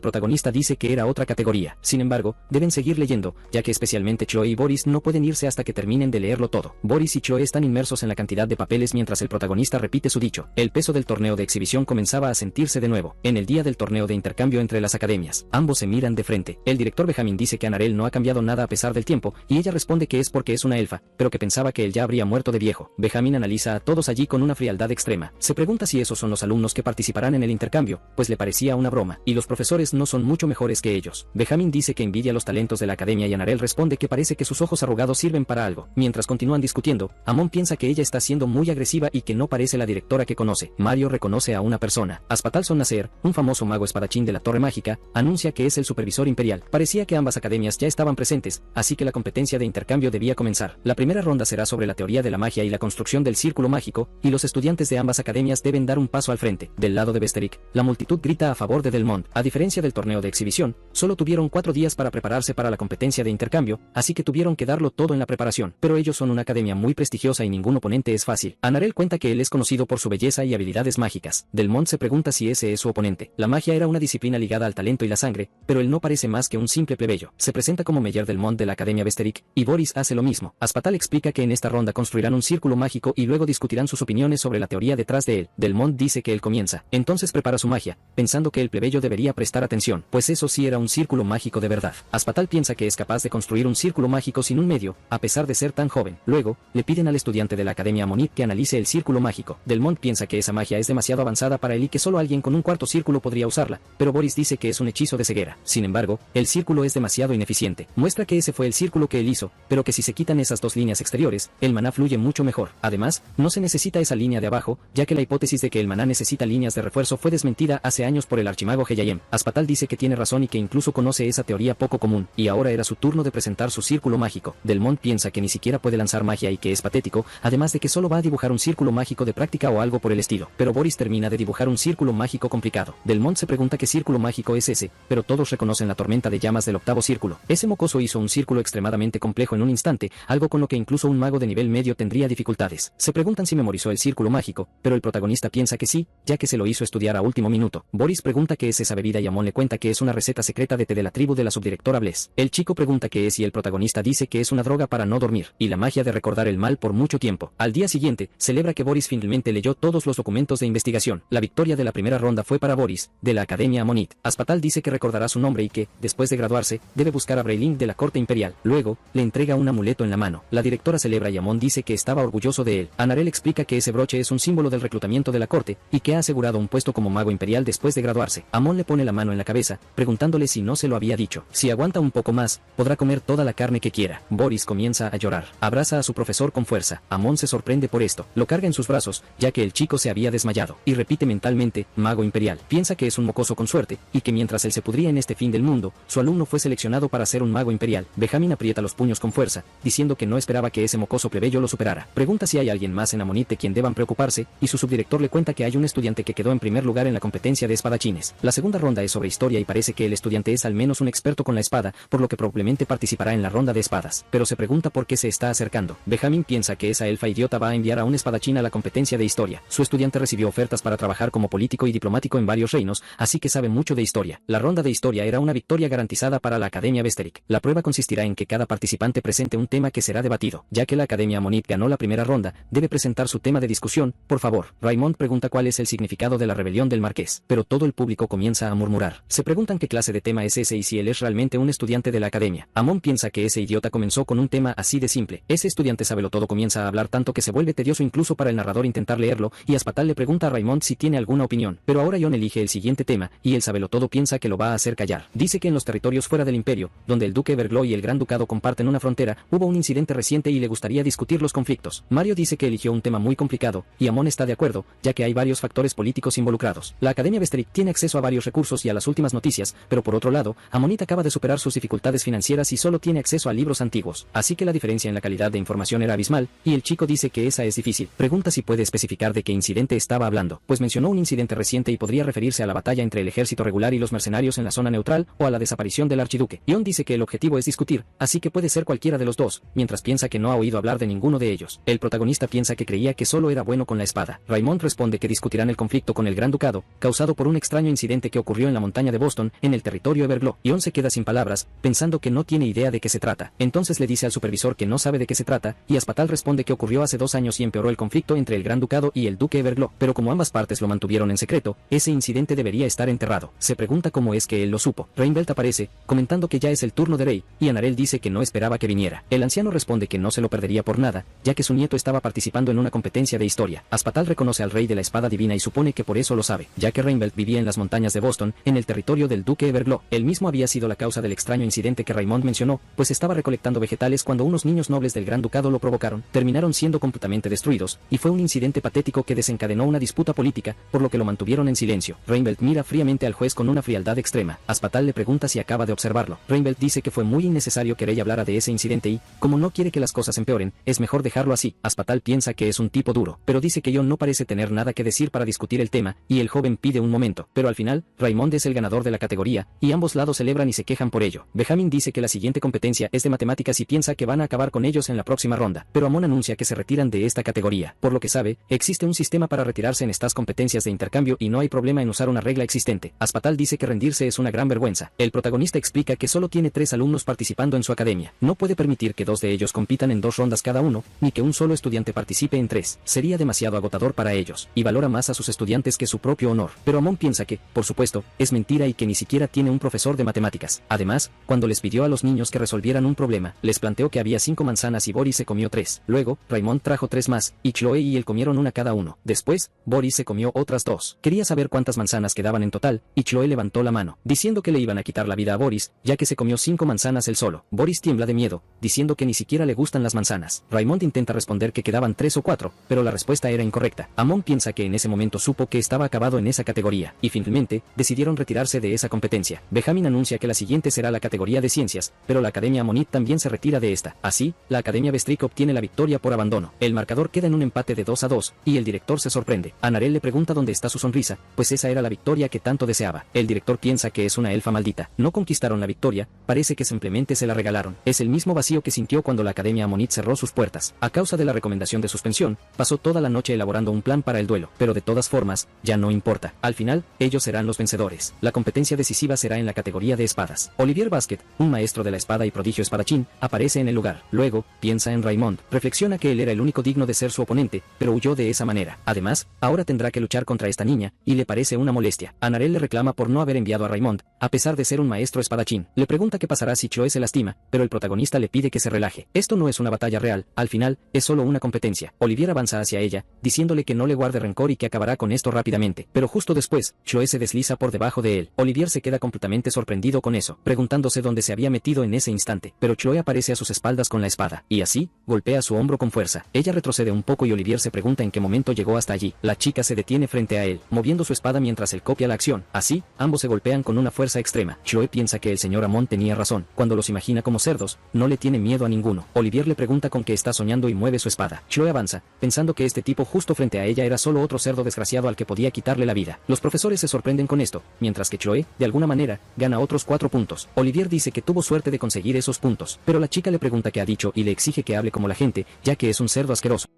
protagonista dice que era otra categoría. Sin embargo, deben seguir leyendo, ya que especialmente Chloe y Boris no pueden irse hasta que terminen de leerlo todo. Boris y Chloe están inmersos en la cantidad de papeles mientras el protagonista repite su dicho. El peso del torneo de exhibición comenzaba a sentirse de nuevo. En el día del torneo de intercambio entre las academias, ambos se miran de frente. El director Benjamin dice que Anarel no ha cambiado nada a pesar del tiempo, y ella responde que es porque es una elfa, pero que pensaba que él ya habría muerto de viejo. Benjamin analiza a todos allí con una frialdad extrema. Se pregunta si esos son los alumnos que participarán en el intercambio, pues le parecía una broma, y los profesores no son mucho mejores que ellos. Benjamin dice que envidia los talentos de la academia y Anarel responde que parece que sus ojos arrugados sirven para algo. Mientras continúan discutiendo, Amon piensa que ella está siendo muy agresiva y que no parece la directora que conoce. Mario reconoce a una persona. Aspatal Son-Nacer, un famoso mago espadachín de la Torre Mágica, anuncia que es el supervisor imperial. Parecía que ambas academias ya estaban presentes, así que la competencia de intercambio debía comenzar. La primera ronda será sobre la teoría de la magia y la construcción del círculo mágico, y los estudiantes de ambas academias deben dar un paso al frente. Del lado de Besterik, la multitud grita a favor de Delmont. A diferencia del torneo de exhibición, solo tuvieron 4 días para prepararse para la competencia de intercambio, así que tuvieron que darlo todo en la preparación. Pero ellos son una academia muy prestigiosa y ningún oponente es fácil. Anarel cuenta que él es conocido por su belleza y habilidades mágicas. Delmont se pregunta si ese es su oponente. La magia era una disciplina ligada al talento y la sangre, pero él no parece más que un simple plebeyo. Se presenta como Meyer Delmont de la Academia Besterik, y Boris hace lo mismo. Aspatal explica que en esta ronda construirán un círculo mágico y luego discutirán sus opiniones sobre la teoría detrás de él. Delmont dice que él comienza. Entonces prepara su magia, pensando que el plebeyo debería prestar atención, pues eso sí era un círculo mágico de verdad. Aspatal piensa que es capaz de construir un círculo mágico sin un medio, a pesar de ser tan joven. Luego, le piden al estudiante de la Academia Amonit que analice el círculo mágico. Delmont piensa que esa magia es demasiado avanzada para él y que solo alguien con un cuarto círculo podría usarla, pero Boris dice que es un hechizo de ceguera. Sin embargo, el círculo es demasiado ineficiente. Muestra que ese fue el círculo que él hizo, pero que si se quitan esas 2 líneas exteriores, el maná fluye mucho mejor. Además, no se necesita esa línea de abajo, ya que la hipótesis de que el maná necesita líneas de refuerzo fue desmentida hace años por el archimago Heyayem. Aspatal dice que tiene razón y que incluso conoce esa teoría poco común, y ahora era su turno de presentar su círculo mágico. Delmont piensa que ni siquiera puede lanzar magia y que es patético, además de que solo va a dibujar un círculo mágico de práctica o algo por el estilo. Pero Boris termina de dibujar un círculo mágico complicado. Delmont se pregunta qué círculo mágico es ese, pero todos reconocen la tormenta de llamas del 8º círculo. Ese mocoso hizo un círculo extremadamente complejo en un instante, algo con lo que incluso un mago de nivel medio tendría dificultades. Se preguntan si memorizó el círculo mágico, pero el protagonista piensa que sí, ya que se lo hizo estudiar a último minuto. Boris pregunta qué es esa bebida y Amon le cuenta que es una receta secreta de té de la tribu de la subdirectora Bless. El chico pregunta qué es y el protagonista dice que es una droga para no dormir, y la magia de recordar el mal por mucho tiempo. Al día siguiente, celebra que Boris finalmente leyó todos los documentos de investigación. La victoria de la primera ronda fue para Boris, de la Academia Amonit. Aspatal dice que recordará su nombre y que, después de graduarse, debe buscar a Breilin de la corte imperial. Luego, le entrega un amuleto en la mano. La directora celebra y Amon dice que estaba orgulloso de él. Anarel explica que ese broche es un símbolo del reclutamiento de la corte, y que ha asegurado un puesto como mago imperial después de graduarse. Amon le pone la mano en la cabeza, preguntándole si no se lo había dicho. Si aguanta un poco más, podrá comer toda la carne que quiera. Boris comienza a llorar. Abraza a su profesor con fuerza. Amon se sorprende por esto. Lo carga en sus brazos, ya que el chico se había desmayado, y repite mentalmente, mago imperial. Piensa que es un mocoso con suerte, y que mientras él se pudría en este fin del mundo, su alumno fue seleccionado para ser un mago imperial. Benjamin aprieta los puños con fuerza, diciendo que no esperaba que ese mocoso plebeyo lo superara. Pregunta si hay alguien más en Amonit de quien deban preocuparse, y su subdirector le cuenta que hay un estudiante que quedó en primer lugar en la competencia de espadachines. La segunda ronda es sobre historia y parece que el estudiante es al menos un experto con la espada, por lo que probablemente participará en la ronda de espadas. Pero se pregunta por qué se está acercando. Benjamin piensa que esa elfa idiota va a enviar a un espadachín a la competencia de historia. Su estudiante recibió ofertas para trabajar como político y diplomático en varios reinos, así que sabe mucho de historia. La ronda de historia era una victoria garantizada para la Academia Besterik. La prueba consistirá en que cada participante presente un tema que será debatido. Ya que la Academia Amonit ganó la primera ronda, debe presentar su tema de discusión. Por favor. Raymond pregunta cuál es el significado de la rebelión del marqués, pero todo el público comienza a murmurar. Se preguntan qué clase de tema es ese y si él es realmente un estudiante de la academia. Amon piensa que ese idiota comenzó con un tema así de simple. Ese estudiante sábelo todo comienza a hablar tanto que se vuelve tedioso incluso para el narrador intentar leerlo, y Aspatal le pregunta a Raymond si tiene alguna opinión, pero ahora Jon elige el siguiente tema, y el sabelotodo piensa que lo va a hacer callar. Dice que en los territorios fuera del imperio, donde el duque Everglow y el gran ducado comparten una frontera, hubo un incidente reciente y le gustaría discutir los conflictos. Mario dice que eligió un tema muy complicado, y Amon está de acuerdo, ya que hay varios factores políticos involucrados. La Academia Bestrik tiene acceso a varios recursos y a las últimas noticias, pero por otro lado, Amonit acaba de superar sus dificultades financieras y solo tiene acceso a libros antiguos, así que la diferencia en la calidad de información era abismal, y el chico dice que esa es difícil. Pregunta si puede especificar de qué incidente estaba hablando, pues mencionó un incidente reciente y podría referirse a la batalla entre el ejército regular y los mercenarios en la zona neutral, o a la desaparición del archiduque. Jon dice que el objetivo es discutir, así que puede ser cualquiera de los dos, mientras piensa que no ha oído hablar de ninguno de ellos. El protagonista piensa que creía que solo era bueno con la espada. Raymond responde que discutirán el conflicto con el Gran Ducado, causado por un extraño incidente que ocurrió en la montaña de Boston, en el territorio Everglow. Jon se queda sin palabras, pensando que no tiene idea de qué se trata. Entonces le dice al supervisor que no sabe de qué se trata, y Aspatal responde que ocurrió hace 2 años y empeoró el conflicto entre el Gran Ducado y el duque Everglow, pero como ambas partes lo mantuvieron en secreto, ese incidente debería estar enterrado. Se pregunta cómo es que él lo supo. Reinbelt aparece, comentando que ya es el turno de Rey, y Anarel dice que no esperaba que viniera. El anciano responde que no se lo perdería por nada, ya que su nieto estaba participando en una competencia de historia. Aspatal reconoce al rey de la espada divina y supone que por eso lo sabe, ya que Reinbelt vivía en las montañas de Boston, en el territorio del duque Everglow. Él mismo había sido la causa del extraño incidente que Raymond mencionó, pues estaba recolectando vegetales cuando unos niños nobles del Gran Ducado lo provocaron, terminaron siendo completamente destruidos, y fue un incidente patético que desencadenó una disputa política, por lo que lo mantuvieron en silencio. Reinbelt mira fríamente al juez con una frialdad extrema. Aspatal le pregunta si acaba de observarlo. Reinbelt dice que fue muy innecesario que Rey hablara de ese incidente y, como no quiere que las cosas empeoren, es mejor dejarlo así. Aspatal piensa que es un tipo duro, pero dice que Jon no parece tener nada que decir para discutir el tema, y el joven pide un momento, pero al final, Raymond es el ganador de la categoría, y ambos lados celebran y se quejan por ello. Benjamin dice que la siguiente competencia es de matemáticas y piensa que van a acabar con ellos en la próxima ronda, pero Amon anuncia que se retiran de esta categoría. Por lo que sabe, existe un sistema para retirarse en estas competencias de intercambio y no hay problema en usar una regla existente. Aspatal dice que rendirse es una gran vergüenza. El protagonista explica que solo tiene 3 alumnos participando en su academia. No puede permitir que 2 de ellos compitan en 2 rondas cada uno, ni que un solo estudiante participe en 3. Sería demasiado agotador para ellos, y valora más a sus estudiantes que su propio honor. Pero Amon piensa que, por supuesto, es mentira y que ni siquiera tiene un profesor de matemáticas. Además, cuando les pidió a los niños que resolvieran un problema, les planteó que había 5 manzanas y Boris se comió 3. Luego, Raymond trajo 3 más, y Chloe y él comieron una cada uno. Después, Boris se comió otras 2. Quería saber cuántas manzanas quedaban en total, y Chloe levantó la mano, diciendo que le iban a quitar la vida a Boris, ya que se comió 5 manzanas él solo. Boris tiembla de miedo, diciendo que ni siquiera le gustan las manzanas. Raymond intenta responder que quedaban 3 o 4, pero la respuesta era incorrecta. Amon piensa que en ese momento supo que estaba acabado en esa categoría, y finalmente, decidieron retirarse de esa competencia. Benjamin anuncia que la siguiente será la categoría de ciencias, pero la Academia Amonit también se retira de esta. Así, la Academia Bestrik obtiene la victoria por abandono. El marcador queda en un empate de 2-2, y el director se sorprende. Anarel le pregunta dónde está su sonrisa, pues esa era la victoria que tanto deseaba. El director piensa que es una elfa maldita. No conquistaron la victoria, parece que simplemente se la regalaron. Es el mismo vacío que sintió cuando la Academia Amonit cerró sus puertas. A causa de la recomendación de suspensión, pasó toda la noche elaborando un plan para el duelo, pero de todas formas, ya no importa. Al final, ellos serán los vencedores. La competencia decisiva será en la categoría de espadas. Olivier Basket, un maestro de la espada y prodigio espadachín, aparece en el lugar. Luego, piensa en Raymond. Reflexiona que él era el único digno de ser su oponente, pero huyó de esa manera. Además, ahora tendrá que luchar contra esta niña, y le parece una molestia. Anarel le reclama por no haber enviado a Raymond, a pesar de ser un maestro espadachín. Le pregunta qué pasará si Chloe se lastima, pero el protagonista le pide que se relaje. Esto no es una batalla real, al final, es solo una competencia. Olivier avanza hacia ella, diciéndole que no le guarde rencor y que acabará con esto rápidamente. Pero justo después, Chloe se desliza por debajo de él. Olivier se queda completamente sorprendido con eso, preguntándose dónde se había metido en ese instante. Pero Chloe aparece a sus espaldas con la espada, y así, golpea su hombro con fuerza. Ella retrocede un poco y Olivier se pregunta en qué momento llegó hasta allí. La chica se detiene frente a él, moviendo su espada mientras él copia la acción. Así, ambos se golpean con una fuerza extrema. Chloe piensa que el señor Amon tenía razón. Cuando los imagina como cerdos, no le tiene miedo a ninguno. Olivier le pregunta con qué está soñando y mueve su espada. Chloe avanza, pensando que este tipo justo frente a ella era solo otro cerdo desgraciado al que podía quitarle la vida. Los profesores se sorprenden con esto, mientras que Chloe, de alguna manera, gana otros 4 puntos. Olivier dice que tuvo suerte de conseguir esos puntos, pero la chica le pregunta qué ha dicho y le exige que hable como la gente, ya que es un cerdo asqueroso.